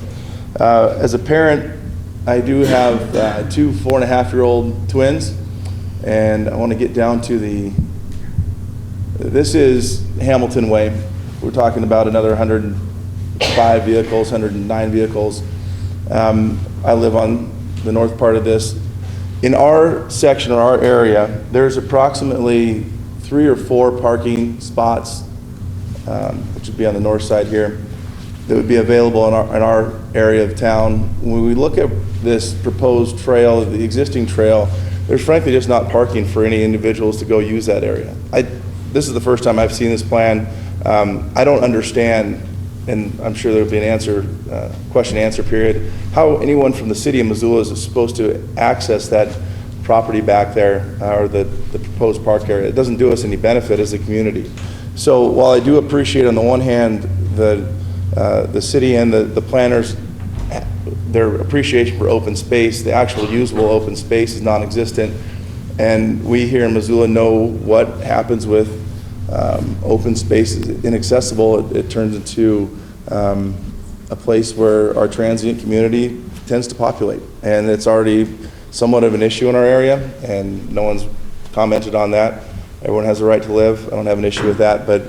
As a parent, I do have 2 4.5-year-old twins, and I want to get down to this is Hamilton Way. We're talking about another 105 vehicles, 109 vehicles. I live on the north part of this. In our section or our area, there's approximately 3 or 4 parking spots, which would be on the north side here, that would be available in our area of town. When we look at this proposed trail, the existing trail, there's frankly just not parking for any individuals to go use that area. This is the first time I've seen this plan. I don't understand, and I'm sure there'll be an question and answer period, how anyone from the city of Missoula is supposed to access that property back there, or the proposed park area. It doesn't do us any benefit as a community. So while I do appreciate on the one hand the city and the planners, their appreciation for open space, the actual usable open space is non-existent. And we here in Missoula know what happens with open space is inaccessible. It turns into a place where our transient community tends to populate. And it's already somewhat of an issue in our area, and no one's commented on that. Everyone has a right to live. I don't have an issue with that, but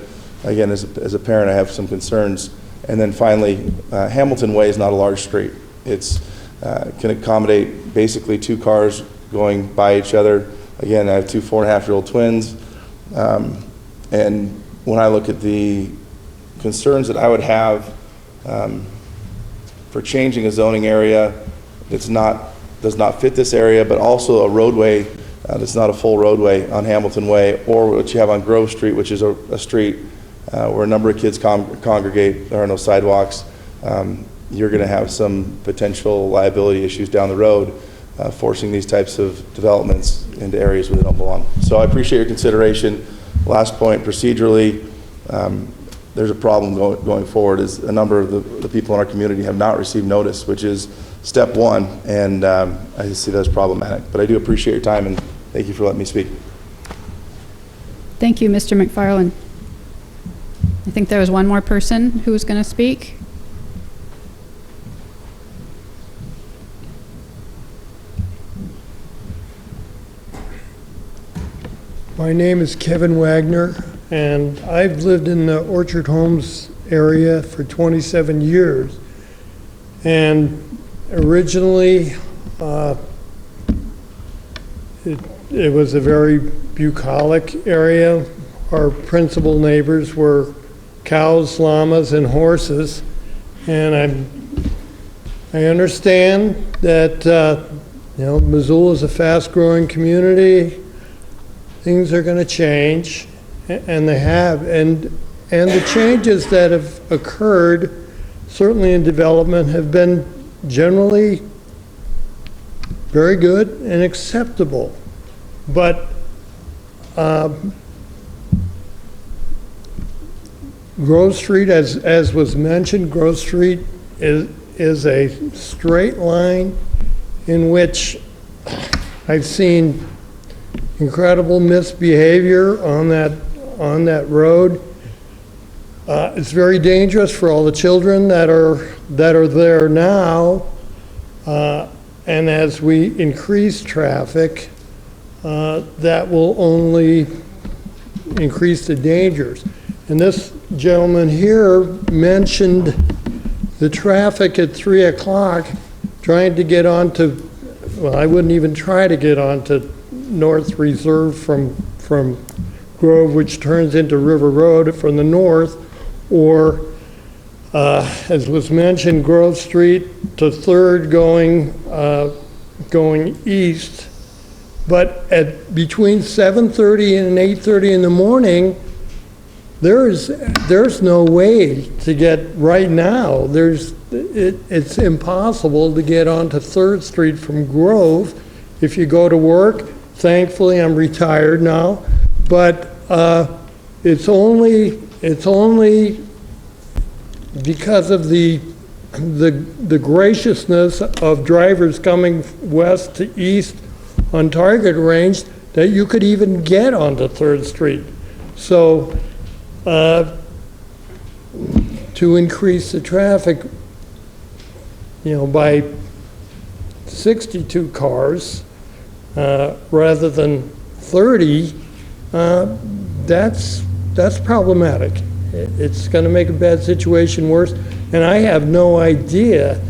again, as a parent, I have some concerns. And then finally, Hamilton Way is not a large street. It's can accommodate basically 2 cars going by each other. Again, I have 2 4.5-year-old twins. And when I look at the concerns that I would have for changing a zoning area that's does not fit this area, but also a roadway that's not a full roadway on Hamilton Way, or what you have on Grove Street, which is a street where a number of kids congregate. There are no sidewalks. You're going to have some potential liability issues down the road, forcing these types of developments into areas where they don't belong. So I appreciate your consideration. Last point, procedurally, there's a problem going forward, is a number of the people in our community have not received notice, which is step one, and I see that as problematic. But I do appreciate your time, and thank you for letting me speak. Thank you, Mr. McFarland. I think there was one more person who was going to speak. My name is Kevin Wagner, and I've lived in the Orchard Homes area for 27 years. And originally, it was a very bucolic area. Our principal neighbors were cows, llamas, and horses. And I understand that Missoula is a fast-growing community. Things are going to change, and they have. And the changes that have occurred, certainly in development, have been generally very good and acceptable. But Grove Street, as was mentioned, Grove Street is a straight line in which I've seen incredible misbehavior on that road. It's very dangerous for all the children that are there now. And as we increase traffic, that will only increase the dangers. And this gentleman here mentioned the traffic at 3 o'clock trying to get onto, well, I wouldn't even try to get onto North Reserve from Grove, which turns into River Road from the north, or as was mentioned, Grove Street to 3rd going east. But at between 7:30 and 8:30 in the morning, there's no way to get right now. It's impossible to get onto 3rd Street from Grove if you go to work. Thankfully, I'm retired now, but it's only because of the graciousness of drivers coming west to east on Target Range that you could even get onto 3rd Street. So to increase the traffic, by 62 cars rather than 30, that's problematic. It's going to make a bad situation worse, and I have no idea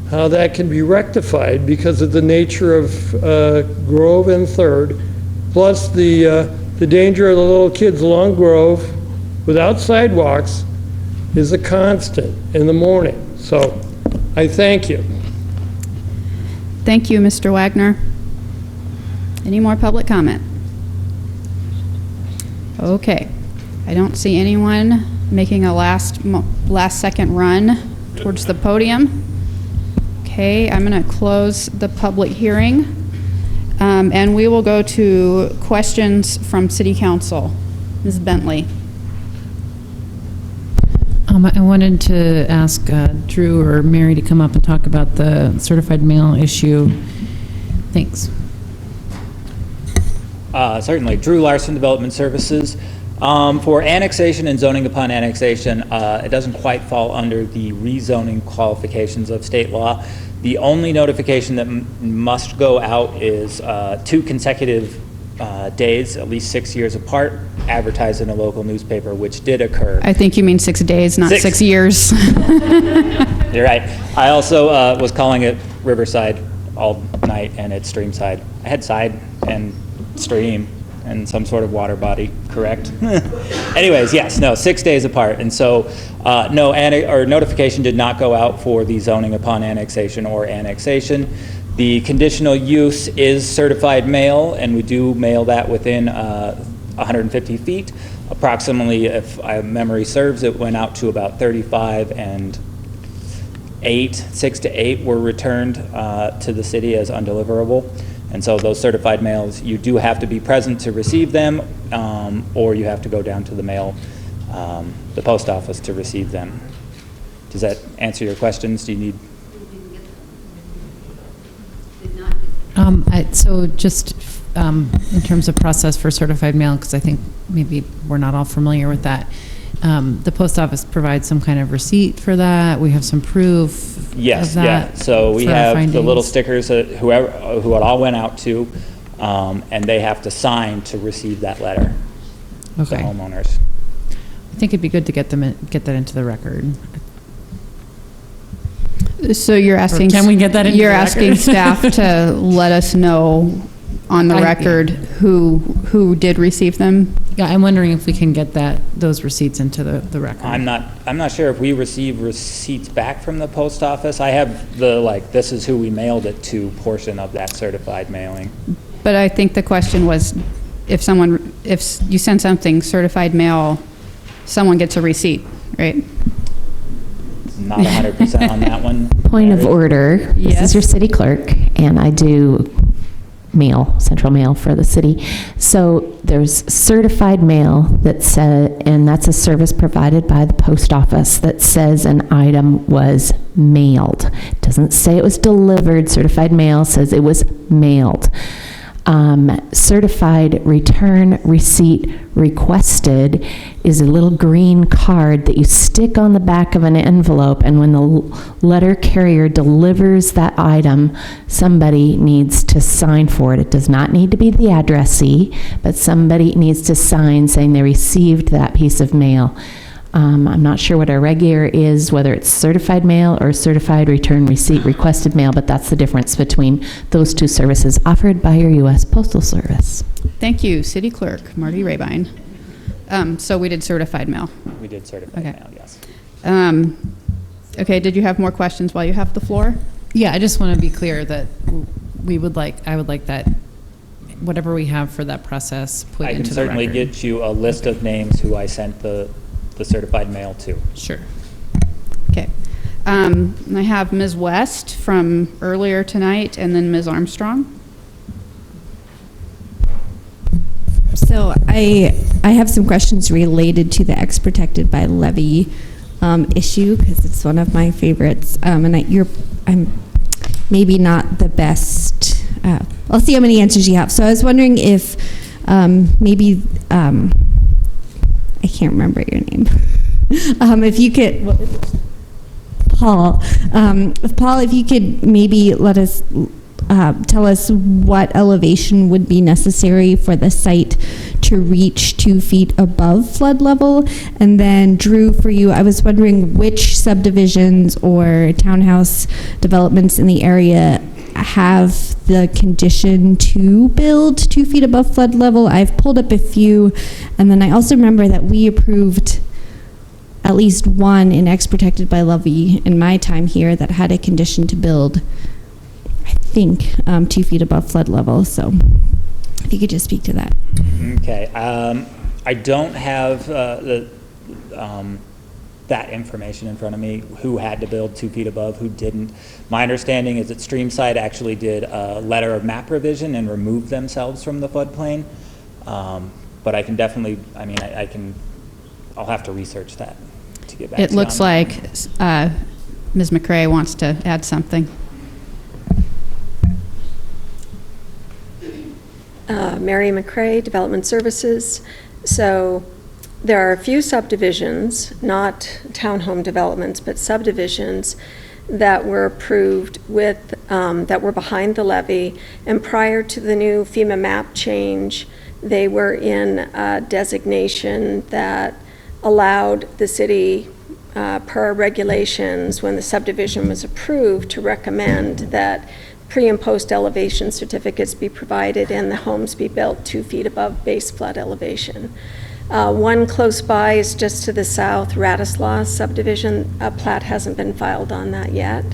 how that can be rectified because of the nature of Grove and 3rd, plus the danger of the little kids along Grove without sidewalks is a constant in the morning. So I thank you. Thank you, Mr. Wagner. Any more public comment? Okay. I don't see anyone making a last second run towards the podium. Okay, I'm going to close the public hearing. And we will go to questions from City Council. Ms. Bentley. I wanted to ask Drew or Mary to come up and talk about the certified mail issue. Thanks. Certainly. Drew Larson, Development Services. For annexation and zoning upon annexation, it doesn't quite fall under the rezoning qualifications of state law. The only notification that must go out is 2 consecutive days, at least 6 years apart, advertised in a local newspaper, which did occur. I think you mean 6 days, not 6 years. You're right. I also was calling it Riverside all night, and it's Streamside. I had side and stream and some sort of water body, correct? Anyways, yes, no, 6 days apart. And so no notification did not go out for the zoning upon annexation or annexation. The conditional use is certified mail, and we do mail that within 150 feet. Approximately, if memory serves, it went out to about 35, and 6 to 8 were returned to the city as undeliverable. And so those certified mails, you do have to be present to receive them, or you have to go down to the post office to receive them. Does that answer your questions? Do you need? So just in terms of process for certified mail, because I think maybe we're not all familiar with that. The post office provides some kind of receipt for that. We have some proof Yes, of that. yeah. So we for our have the findings. little stickers that who it all went out to, and they have to sign to receive that letter. Okay. The homeowners. I think it'd be good to get that into the record. So you're asking, Or can we get that into you're the asking record? staff to let us know on the record who did receive them? Yeah, I'm wondering if we can get those receipts into the record. I'm not sure if we receive receipts back from the post office. I have the this is who we mailed it to portion of that certified mailing. But I think the question was, if you send something certified mail, someone gets a receipt, right? Not 100% on that one. Point of order. Yes. This is your city clerk, and I do central mail for the city. So there's certified mail that says, and that's a service provided by the post office that says an item was mailed. It doesn't say it was delivered. Certified mail says it was mailed. Certified return receipt requested is a little green card that you stick on the back of an envelope, and when the letter carrier delivers that item, somebody needs to sign for it. It does not need to be the addressee, but somebody needs to sign saying they received that piece of mail. I'm not sure what our regular is, whether it's certified mail or certified return receipt requested mail, but that's the difference between those two services offered by your U.S. Postal Service. Thank you, City Clerk Marty Rabine. So we did certified mail. We did certified mail, yes. Okay, did you have more questions while you have the floor? Yeah, I just want to be clear that I would like that, whatever we have for that process, put into the record. I can certainly get you a list of names who I sent the certified mail to. Sure. Okay. I have Ms. West from earlier tonight, and then Ms. Armstrong. So I have some questions related to the X protected by levy issue, because it's one of my favorites. And I'm maybe not the best. I'll see how many answers you have. So I was wondering if maybe I can't remember your name. If you could, Paul. Paul, if you could maybe let us tell us what elevation would be necessary for the site to reach 2 feet above flood level. And then Drew, for you, I was wondering which subdivisions or townhouse developments in the area have the condition to build 2 feet above flood level. I've pulled up a few, and then I also remember that we approved at least one in X protected by levy in my time here that had a condition to build, I think, 2 feet above flood level. So if you could just speak to that. Okay. I don't have that information in front of me, who had to build 2 feet above, who didn't. My understanding is that Streamside actually did a letter of map revision and removed themselves from the floodplain. But I can definitely, I mean, I'll have to research that to get back to you. It looks like Ms. McCrae wants to add something. Mary McCrae, Development Services. So there are a few subdivisions, not townhome developments, but subdivisions that were approved with, that were behind the levee. And prior to the new FEMA map change, they were in a designation that allowed the city, per our regulations, when the subdivision was approved, to recommend that pre and post elevation certificates be provided and the homes be built 2 feet above base flood elevation. One close by is just to the south, Radislaw subdivision. A plat hasn't been filed on that yet.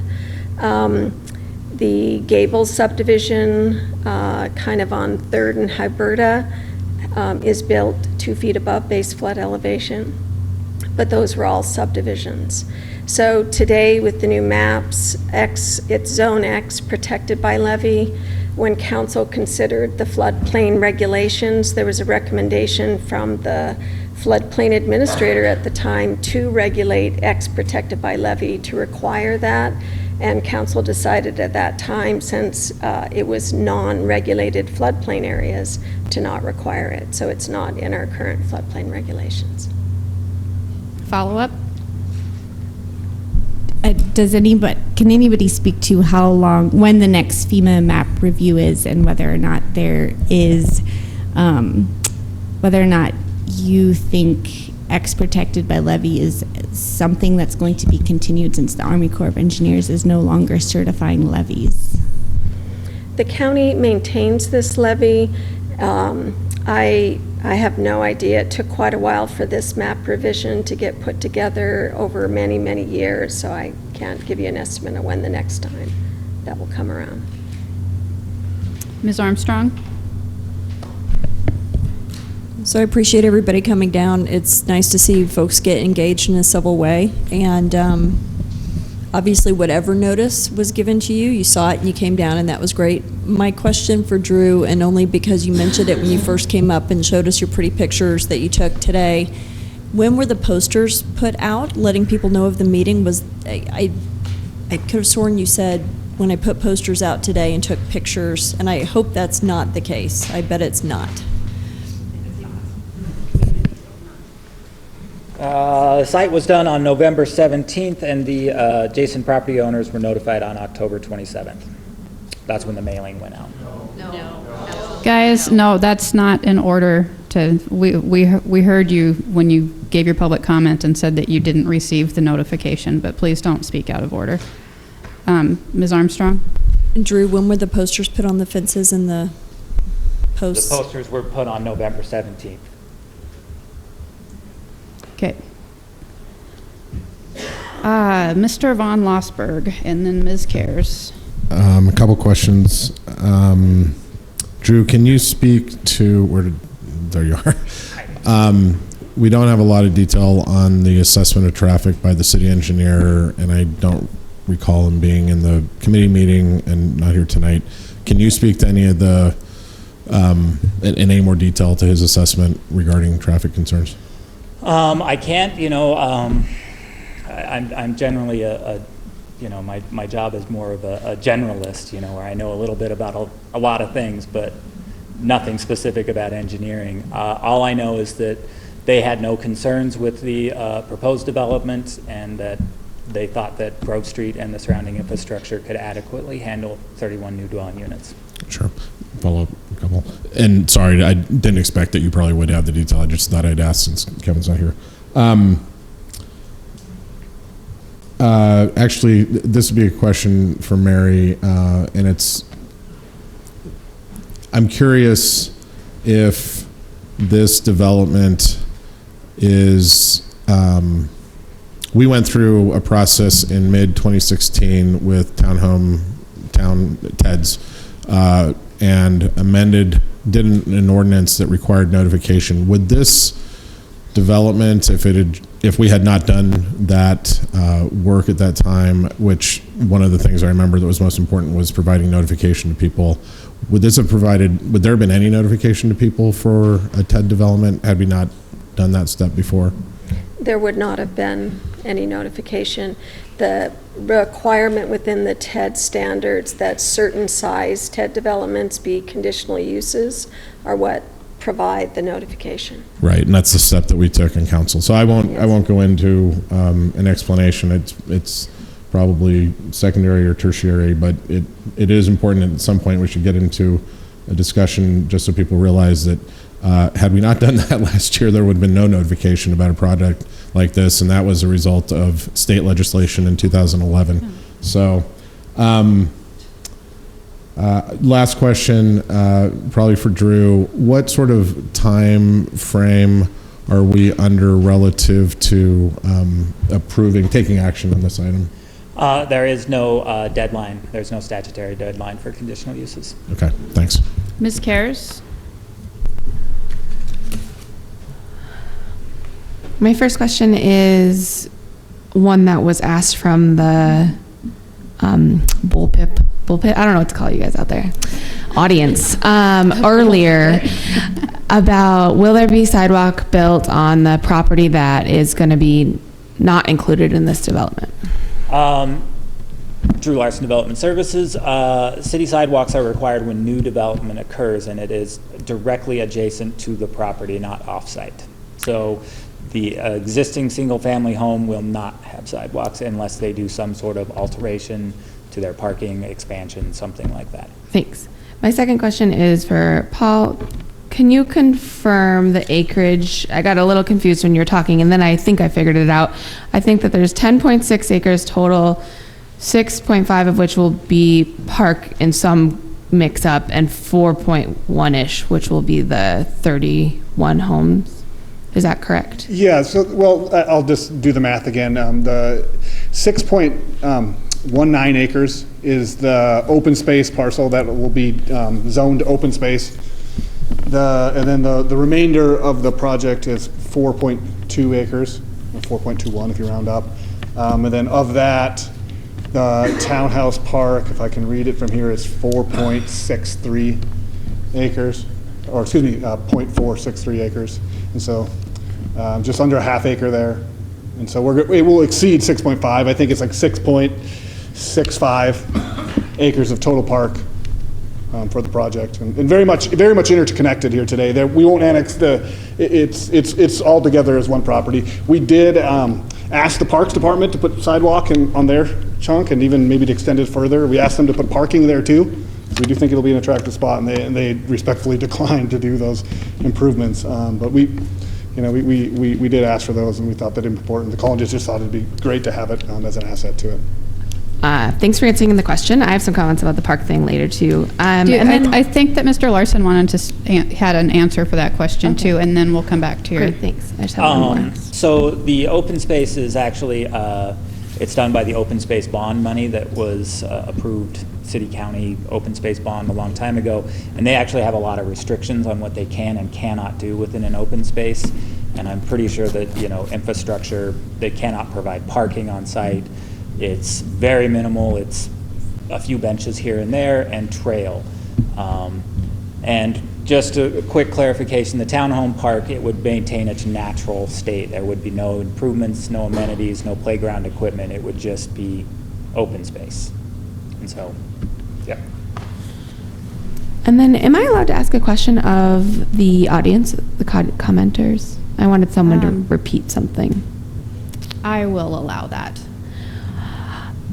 The Gables subdivision, kind of on 3rd and Hyberta, is built 2 feet above base flood elevation, but those were all subdivisions. So today with the new maps, it's Zone X, protected by levee. When council considered the floodplain regulations, there was a recommendation from the floodplain administrator at the time to regulate X protected by levee, to require that. And council decided at that time, since it was non-regulated floodplain areas, to not require it. So it's not in our current floodplain regulations. Follow up? Can anybody speak to how long, when the next FEMA map review is, and whether or not there is, whether or not you think X protected by levee is something that's going to be continued, since the Army Corps of Engineers is no longer certifying levees? The county maintains this levee. I have no idea. It took quite a while for this map revision to get put together over many, many years, so I can't give you an estimate of when the next time that will come around. Ms. Armstrong? So I appreciate everybody coming down. It's nice to see folks get engaged in a civil way, and obviously whatever notice was given to you, you saw it and you came down, and that was great. My question for Drew, and only because you mentioned it when you first came up and showed us your pretty pictures that you took today, when were the posters put out letting people know of the meeting? I could have sworn you said when I put posters out today and took pictures, and I hope that's not the case. I bet it's not. The site was done on November 17th, and the adjacent property owners were notified on October 27th. That's when the mailing went out. Guys, no, that's not in order to, we heard you when you gave your public comment and said that you didn't receive the notification, but please don't speak out of order. Ms. Armstrong? And Drew, when were the posters put on the fences and the posts? The posters were put on November 17th. Okay. Mr. Von Lossberg, and then Ms. Cares. A couple questions. Drew, can you speak to there you are. We don't have a lot of detail on the assessment of traffic by the city engineer, and I don't recall him being in the committee meeting and not here tonight. Can you speak to any of the, in any more detail to his assessment regarding traffic concerns? I can't, I'm generally my job is more of a generalist, where I know a little bit about a lot of things, but nothing specific about engineering. All I know is that they had no concerns with the proposed development, and that they thought that Grove Street and the surrounding infrastructure could adequately handle 31 new dwelling units. Sure. Follow up a couple. And sorry, I didn't expect that you probably would have the detail. I just thought I'd ask since Kevin's not here. Actually, this would be a question for Mary, and I'm curious if this development is, we went through a process in mid-2016 with Town TEDS, and did an ordinance that required notification. Would this development, if if we had not done that work at that time, which one of the things I remember that was most important was providing notification to people, would there have been any notification to people for a TED development had we not done that step before? There would not have been any notification. The requirement within the TED standards that certain size TED developments be conditional uses are what provide the notification. Right, and that's the step that we took in council. So I won't go into an explanation. It's probably secondary or tertiary, but it is important. At some point we should get into a discussion just so people realize that had we not done that last year, there would have been no notification about a project like this, and that was a result of state legislation in 2011. So last question, probably for Drew. What sort of time frame are we under relative to taking action on this item? There is no deadline. There's no statutory deadline for conditional uses. Okay, thanks. Ms. Cares? My first question is one that was asked from the bullpit, I don't know what to call you guys out there, audience, earlier about will there be sidewalk built on the property that is going to be not included in this development? Drew Larson Development Services, city sidewalks are required when new development occurs, and it is directly adjacent to the property, not off-site. So the existing single-family home will not have sidewalks unless they do some sort of alteration to their parking, expansion, something like that. Thanks. My second question is for Paul. Can you confirm the acreage? I got a little confused when you were talking, and then I think I figured it out. I think that there's 10.6 acres total, 6.5 of which will be park in some mix-up, and 4.1-ish, which will be the 31 homes. Is that correct? Yeah, so, well, I'll just do the math again. The 6.19 acres is the open space parcel that will be zoned open space. And then the remainder of the project is 4.2 acres, or 4.21 if you round up. And then of that, the townhouse park, if I can read it from here, is 4.63 acres, or excuse me, 0.463 acres. And so just under a half acre there. And so it will exceed 6.5. I think it's like 6.65 acres of total park for the project, and very much interconnected here today. We won't annex it's all together as one property. We did ask the Parks Department to put sidewalk on their chunk, and even maybe to extend it further. We asked them to put parking there too. We do think it'll be an attractive spot, and they respectfully declined to do those improvements. But we did ask for those, and we thought that important. The colleges just thought it'd be great to have it as an asset to it. Thanks for answering the question. I have some comments about the park thing later too. I think that Mr. Larson wanted had an answer for that question too, and then we'll come back to your. Great, thanks. I just have one more. So the open space is actually, it's done by the open space bond money that was approved city-county open space bond a long time ago, and they actually have a lot of restrictions on what they can and cannot do within an open space. And I'm pretty sure that, infrastructure, they cannot provide parking on site. It's very minimal. It's a few benches here and there and trail. And just a quick clarification, the townhome park, it would maintain its natural state. There would be no improvements, no amenities, no playground equipment. It would just be open space. And so, yeah. And then am I allowed to ask a question of the audience, the commenters? I wanted someone to repeat something. I will allow that.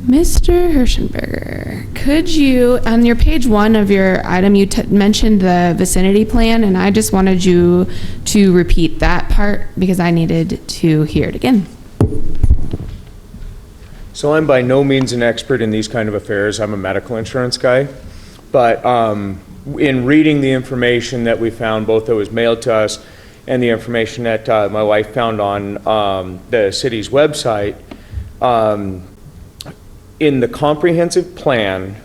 Mr. Hirschenberger, could you, on your page 1 of your item, you mentioned the vicinity plan, and I just wanted you to repeat that part because I needed to hear it again. So I'm by no means an expert in these kind of affairs. I'm a medical insurance guy. But in reading the information that we found, both that was mailed to us and the information that my wife found on the city's website, in the comprehensive plan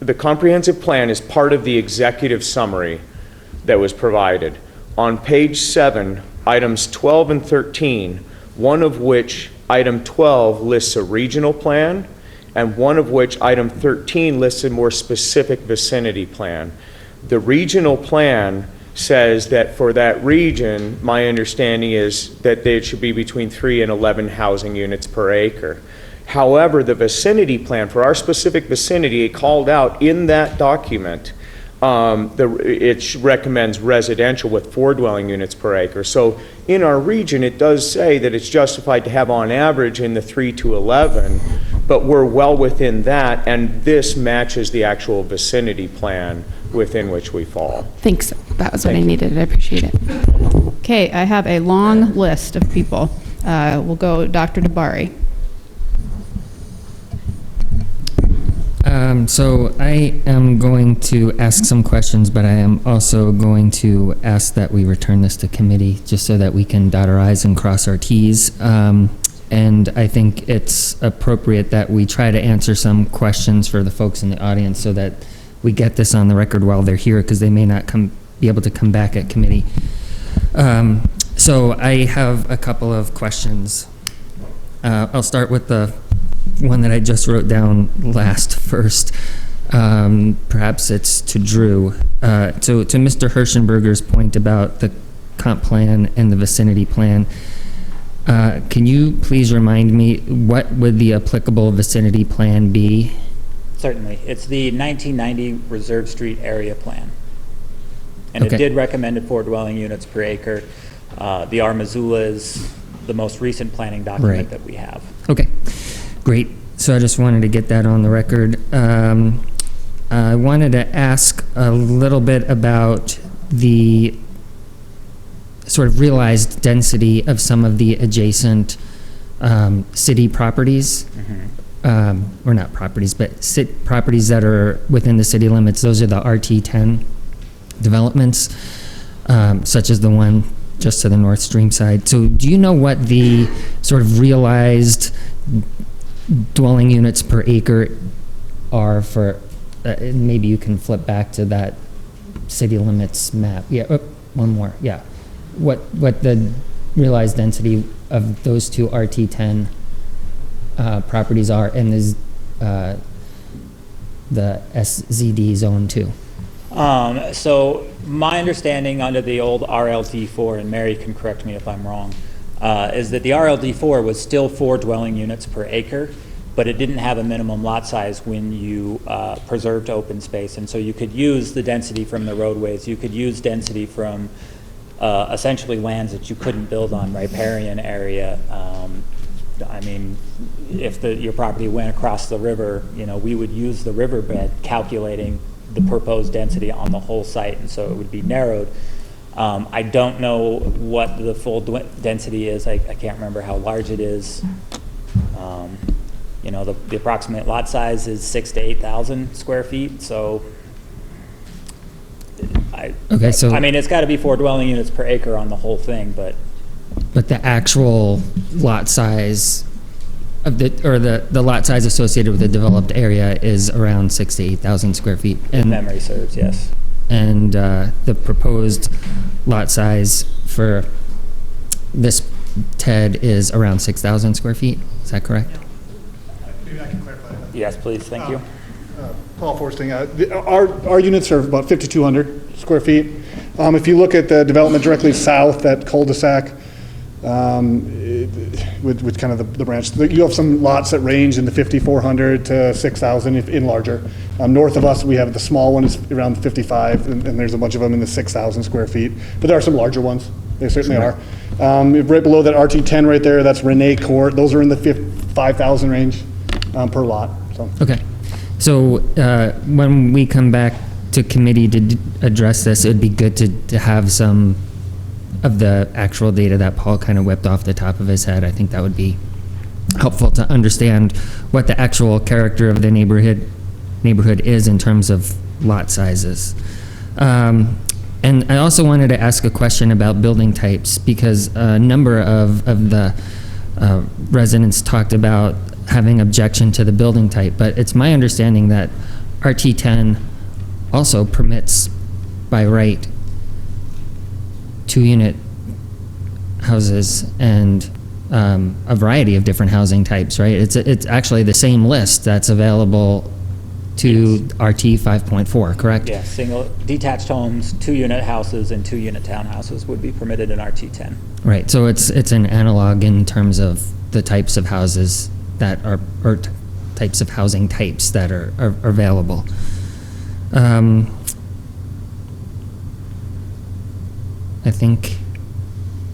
is part of the executive summary that was provided. On page 7, items 12 and 13 one of which, item 12, lists a regional plan, and one of which, item 13, lists a more specific vicinity plan. The regional plan says that for that region, my understanding is that it should be between 3 and 11 housing units per acre. However, the vicinity plan, for our specific vicinity, it called out in that document, it recommends residential with 4 dwelling units per acre. So in our region, it does say that it's justified to have on average in the 3 to 11, but we're well within that, and this matches the actual vicinity plan within which we fall. Thanks. That was what I needed. I appreciate it. Okay, I have a long list of people. We'll go Dr. DeBari. So I am going to ask some questions, but I am also going to ask that we return this to committee just so that we can dot our I's and cross our T's. And I think it's appropriate that we try to answer some questions for the folks in the audience so that we get this on the record while they're here, because they may not be able to come back at committee. So I have a couple of questions. I'll start with the one that I just wrote down last first. Perhaps it's to Drew. To Mr. Hirschenberger's point about the comp plan and the vicinity plan, can you please remind me what would the applicable vicinity plan be? Certainly. It's the 1990 Reserve Street area plan. And Okay. it did recommended 4 dwelling units per acre. The Missoula is the most recent planning document Right. that we have. Okay, great. So I just wanted to get that on the record. I wanted to ask a little bit about the sort of realized density of some of the adjacent city properties. Or not properties, but properties that are within the city limits. Those are the RT10 developments, such as the one just to the North Stream side. So do you know what the sort of realized dwelling units per acre are for, maybe you can flip back to that city limits map. Yeah, one more, yeah. What the realized density of those 2 RT10 properties are in the SZD zone 2? So my understanding under the old RLD4, and Mary can correct me if I'm wrong, is that the RLD4 was still 4 dwelling units per acre, but it didn't have a minimum lot size when you preserved open space. And so you could use the density from the roadways. You could use density from essentially lands that you couldn't build on, riparian area. I mean, if your property went across the river, we would use the riverbed calculating the proposed density on the whole site, and so it would be narrowed. I don't know what the full density is. I can't remember how large it is. The approximate lot size is 6,000 to 8,000 square feet, so Okay, so I mean, it's got to be 4 dwelling units per acre on the whole thing, but the actual lot size of the lot size associated with the developed area is around 6,000 to 8,000 square feet. if memory serves, yes. And the proposed lot size for this TED is around 6,000 square feet. Is that correct? Maybe I can clarify that. Yes, please, thank you. Paul Forsting, our units are about 5,200 square feet. If you look at the development directly south, that cul-de-sac, with kind of the branch, you have some lots that range in the 5,400 to 6,000 in larger. North of us, we have the small one is around 55, and there's a bunch of them in the 6,000 square feet. But there are some larger ones. They certainly are. Right below that RT10 right there, that's Renee Court. Those are in the 5,000 range per lot. So. Okay. So when we come back to committee to address this, it'd be good to have some of the actual data that Paul kind of whipped off the top of his head. I think that would be helpful to understand what the actual character of the neighborhood is in terms of lot sizes. And I also wanted to ask a question about building types, because a number of the residents talked about having objection to the building type, but it's my understanding that RT10 also permits by right 2-unit houses and a variety of different housing types, right? It's actually the same list that's available to RT 5.4, correct? Yeah, single detached homes, 2-unit houses, and 2-unit townhouses would be permitted in RT10. Right, so it's an analog in terms of the types of houses that are, or types of housing types that are available. I think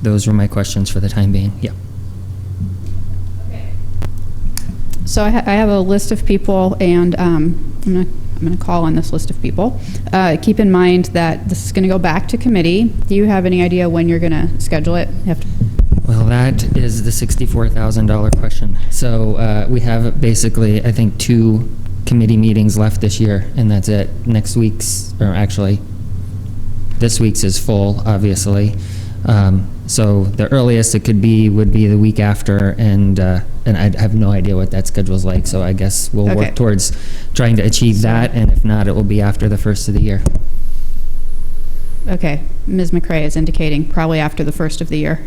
those were my questions for the time being. Yeah. So I have a list of people, and I'm gonna call on this list of people. Keep in mind that this is gonna go back to committee. Do you have any idea when you're gonna schedule it? Well, that is the $64,000 question. So we have basically, I think, 2 committee meetings left this year, and that's it. Next week's, or actually, this week's is full, obviously. So the earliest it could be would be the week after, and I have no idea what that schedule's like, so I guess we'll work towards trying to achieve that, and if not, it will be after the first of the year. Okay, Ms. McCray is indicating probably after the first of the year.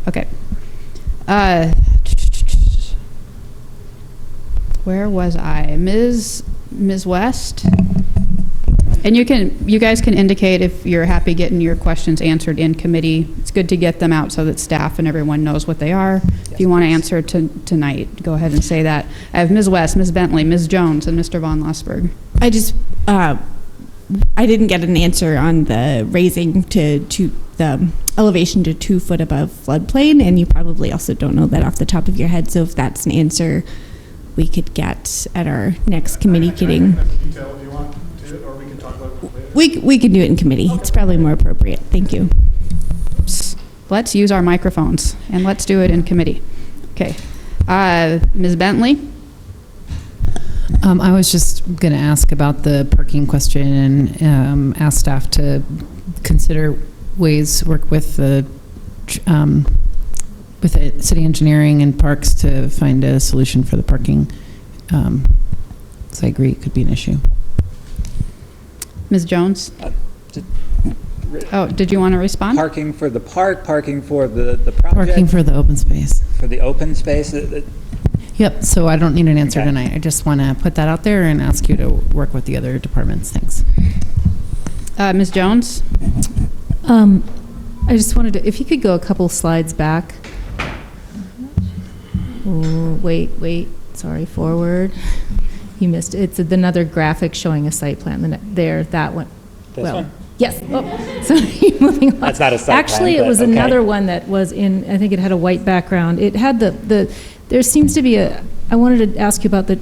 Okay. Where was I? Ms. West? And you guys can indicate if you're happy getting your questions answered in committee. It's good to get them out so that staff and everyone knows what they are. Yes, if you want to answer tonight, go ahead and say that. I have Ms. West, Ms. Bentley, Ms. Jones, and Mr. Von Lossberg. I just, I didn't get an answer on the raising to the elevation to 2 foot above floodplain, and you probably also don't know that off the top of your head. So if that's an answer we could get at our next committee meeting. Detail if you want to, or we can talk about it later. We can do it in committee. It's probably more appropriate. Thank you. Let's use our microphones, and let's do it in committee. Okay. Ms. Bentley? I was just going to ask about the parking question and ask staff to consider ways, work with the city engineering and parks to find a solution for the parking. So I agree, it could be an issue. Ms. Jones? Did you want to respond? Parking for the park, parking for the project? Parking for the open space. For the open space? Yep, so I don't need an answer tonight. I just want to put that out there and ask you to work with the other departments. Thanks. Ms. Jones? I just wanted to, if you could go a couple slides back. Wait, sorry, forward. You missed it. It's another graphic showing a site plan. There, that one. This one? Yes. Oh, sorry, moving on. That's not a site plan. Actually, it was another one that was in, I think it had a white background. It had there seems to be I wanted to ask you about the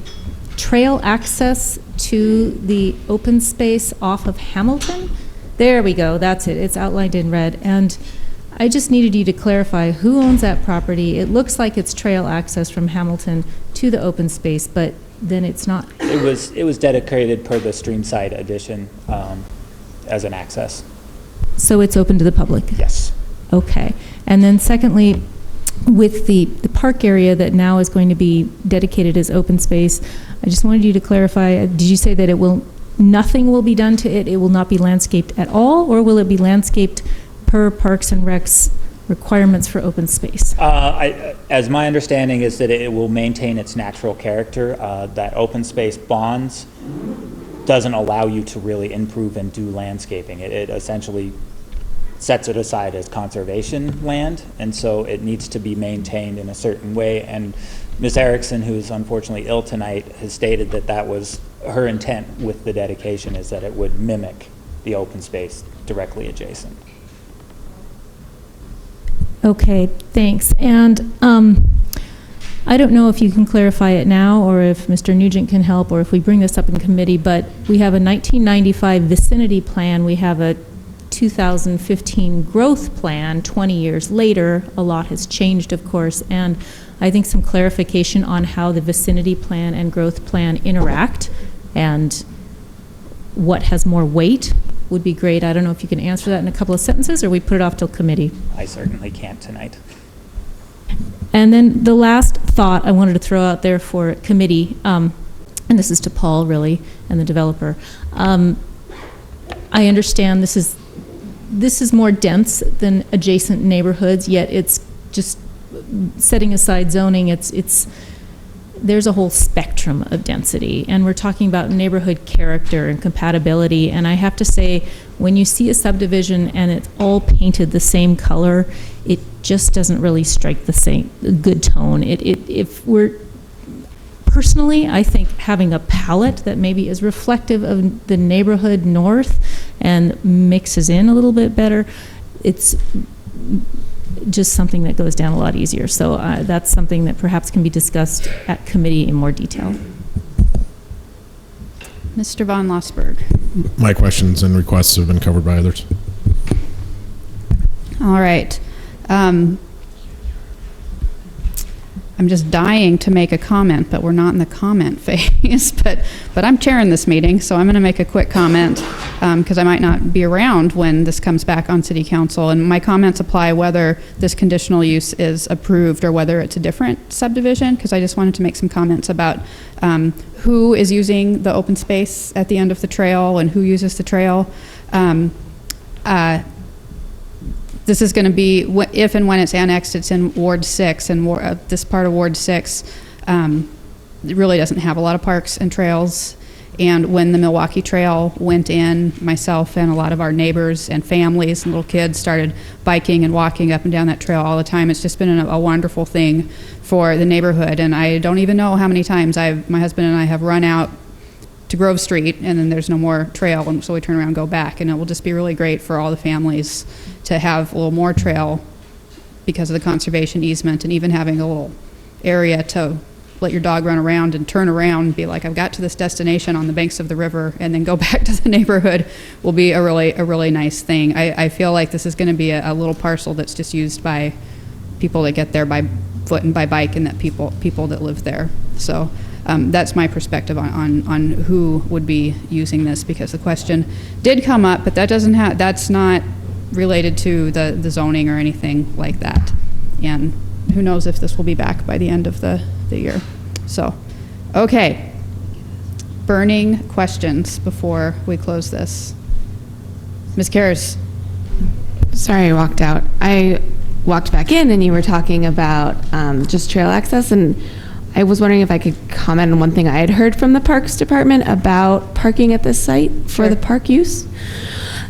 trail access to the open space off of Hamilton. There we go, that's it. It's outlined in red. And I just needed you to clarify who owns that property. It looks like it's trail access from Hamilton to the open space, but then it's not. It was dedicated per the Streamside edition as an access. So it's open to the public? Yes. Okay. And then secondly, with the park area that now is going to be dedicated as open space, I just wanted you to clarify, did you say that nothing will be done to it? It will not be landscaped at all, or will it be landscaped per Parks and Rec's requirements for open space? As my understanding is that it will maintain its natural character. That open space bonds doesn't allow you to really improve and do landscaping. It essentially sets it aside as conservation land, and so it needs to be maintained in a certain way. And Ms. Erickson, who's unfortunately ill tonight, has stated that that was her intent with the dedication, is that it would mimic the open space directly adjacent. Okay, thanks. And I don't know if you can clarify it now, or if Mr. Nugent can help, or if we bring this up in committee, but we have a 1995 vicinity plan. We have a 2015 growth plan 20 years later. A lot has changed, of course, and I think some clarification on how the vicinity plan and growth plan interact and what has more weight would be great. I don't know if you can answer that in a couple of sentences, or we put it off till committee. I certainly can't tonight. And then the last thought I wanted to throw out there for committee, and this is to Paul really and the developer. I understand this is more dense than adjacent neighborhoods, yet it's just setting aside zoning, there's a whole spectrum of density, and we're talking about neighborhood character and compatibility. And I have to say, when you see a subdivision and it's all painted the same color, it just doesn't really strike the same good tone. Personally, I think having a palette that maybe is reflective of the neighborhood north and mixes in a little bit better, it's just something that goes down a lot easier. So that's something that perhaps can be discussed at committee in more detail. Mr. Von Lossberg. My questions and requests have been covered by others. All right. I'm just dying to make a comment, but we're not in the comment phase. But I'm chairing this meeting, so I'm going to make a quick comment because I might not be around when this comes back on City Council. And my comments apply whether this conditional use is approved or whether it's a different subdivision, because I just wanted to make some comments about who is using the open space at the end of the trail and who uses the trail. This is going to be, if and when it's annexed, it's in Ward 6, and this part of Ward 6 it really doesn't have a lot of parks and trails. And when the Milwaukee Trail went in, myself and a lot of our neighbors and families and little kids started biking and walking up and down that trail all the time. It's just been a wonderful thing for the neighborhood. And I don't even know how many times my husband and I have run out to Grove Street, and then there's no more trail, and so we turn around and go back. And it will just be really great for all the families to have a little more trail because of the conservation easement, and even having a little area to let your dog run around and turn around and be like, I've got to this destination on the banks of the river, and then go back to the neighborhood will be a really nice thing. I feel like this is going to be a little parcel that's just used by people that get there by foot and by bike, and that people that live there. So that's my perspective on who would be using this, because the question did come up, but that's not related to the zoning or anything like that. And who knows if this will be back by the end of the year. So, okay. Burning questions before we close this. Ms. Karras. Sorry, I walked out. I walked back in and you were talking about just trail access, and I was wondering if I could comment on one thing I had heard from the Parks Department about parking at this site for the park use.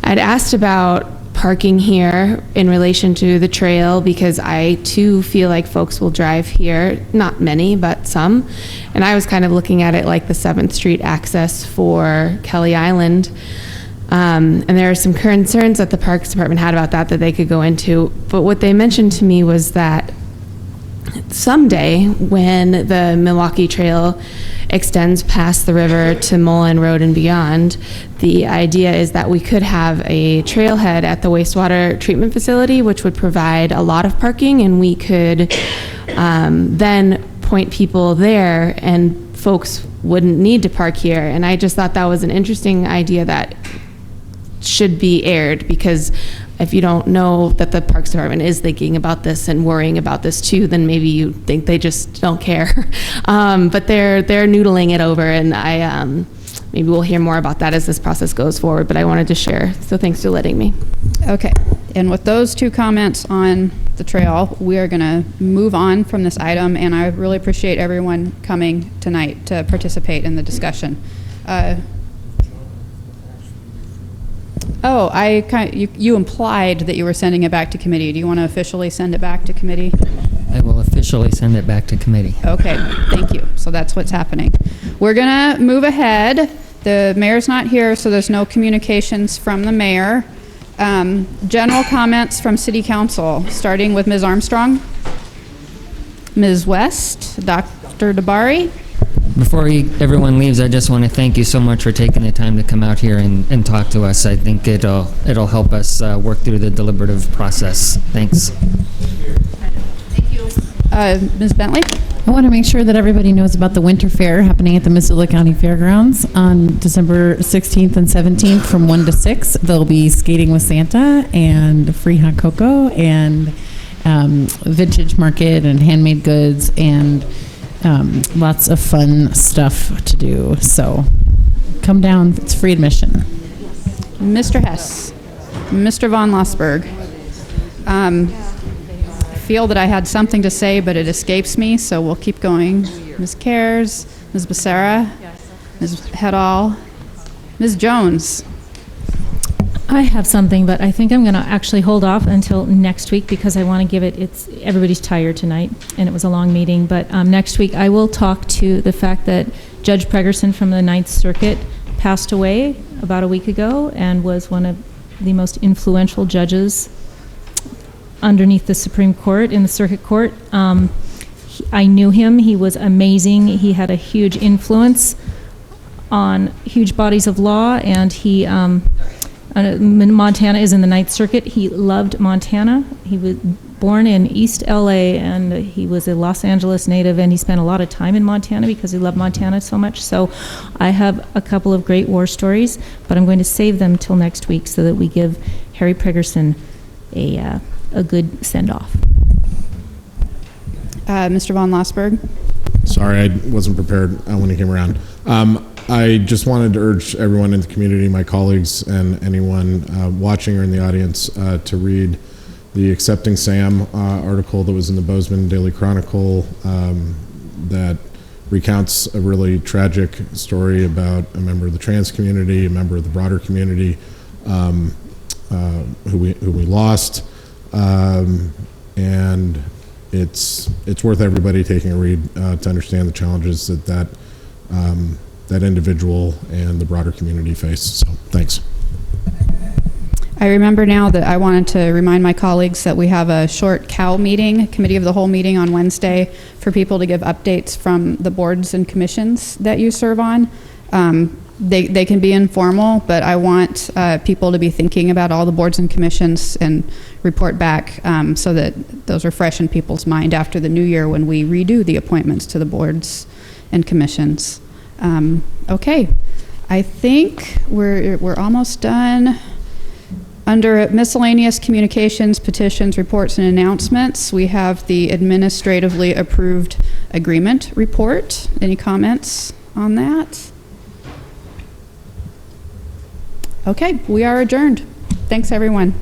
I'd asked about parking here in relation to the trail, because I too feel like folks will drive here, not many, but some. And I was kind of looking at it like the 7th Street access for Kelly Island. And there are some concerns that the Parks Department had about that they could go into. But what they mentioned to me was that someday, when the Milwaukee Trail extends past the river to Mullen Road and beyond, the idea is that we could have a trailhead at the wastewater treatment facility, which would provide a lot of parking, and we could then point people there, and folks wouldn't need to park here. And I just thought that was an interesting idea that should be aired, because if you don't know that the Parks Department is thinking about this and worrying about this too, then maybe you think they just don't care. But they're noodling it over, and maybe we'll hear more about that as this process goes forward, but I wanted to share. So thanks for letting me. Okay, and with those two comments on the trail, we are going to move on from this item, and I really appreciate everyone coming tonight to participate in the discussion. You implied that you were sending it back to committee. Do you want to officially send it back to committee? I will officially send it back to committee. Okay, thank you. So that's what's happening. We're going to move ahead. The mayor's not here, so there's no communications from the mayor. General comments from city council, starting with Ms. Armstrong, Ms. West, Dr. Dabari. Before everyone leaves, I just want to thank you so much for taking the time to come out here and talk to us. I think it'll help us work through the deliberative process. Thanks. Thank you. Ms. Bentley? I want to make sure that everybody knows about the Winter Fair happening at the Missoula County Fairgrounds on December 16th and 17th from 1 to 6. There'll be skating with Santa and free hot cocoa and vintage market and handmade goods and lots of fun stuff to do. So come down. It's free admission. Mr. Hess, Mr. Von Lossberg. feel that I had something to say, but it escapes me, so we'll keep going. Ms. Cares, Ms. Becerra, Ms. Hedall, Ms. Jones. I have something, but I think I'm going to actually hold off until next week because I want to give it, everybody's tired tonight, and it was a long meeting, but next week I will talk to the fact that Judge Pregerson from the Ninth Circuit passed away about a week ago and was one of the most influential judges underneath the Supreme Court in the Circuit Court. I knew him. He was amazing. He had a huge influence on huge bodies of law, and he Montana is in the Ninth Circuit. He loved Montana. He was born in East LA, and he was a Los Angeles native, and he spent a lot of time in Montana because he loved Montana so much. So I have a couple of great war stories, but I'm going to save them till next week so that we give Harry Pregerson a good send-off. Mr. Von Lossberg. Sorry, I wasn't prepared when he came around. I just wanted to urge everyone in the community, my colleagues, and anyone watching or in the audience to read the Accepting Sam article that was in the Bozeman Daily Chronicle that recounts a really tragic story about a member of the trans community, a member of the broader community who we lost. And it's worth everybody taking a read to understand the challenges that individual and the broader community face. So thanks. I remember now that I wanted to remind my colleagues that we have a short COW meeting, Committee of the Whole meeting on Wednesday, for people to give updates from the boards and commissions that you serve on. They can be informal, but I want people to be thinking about all the boards and commissions and report back so that those are fresh in people's mind after the new year when we redo the appointments to the boards and commissions. Okay, I think we're almost done. Under miscellaneous communications, petitions, reports, and announcements, we have the administratively approved agreement report. Any comments on that? Okay, we are adjourned. Thanks, everyone.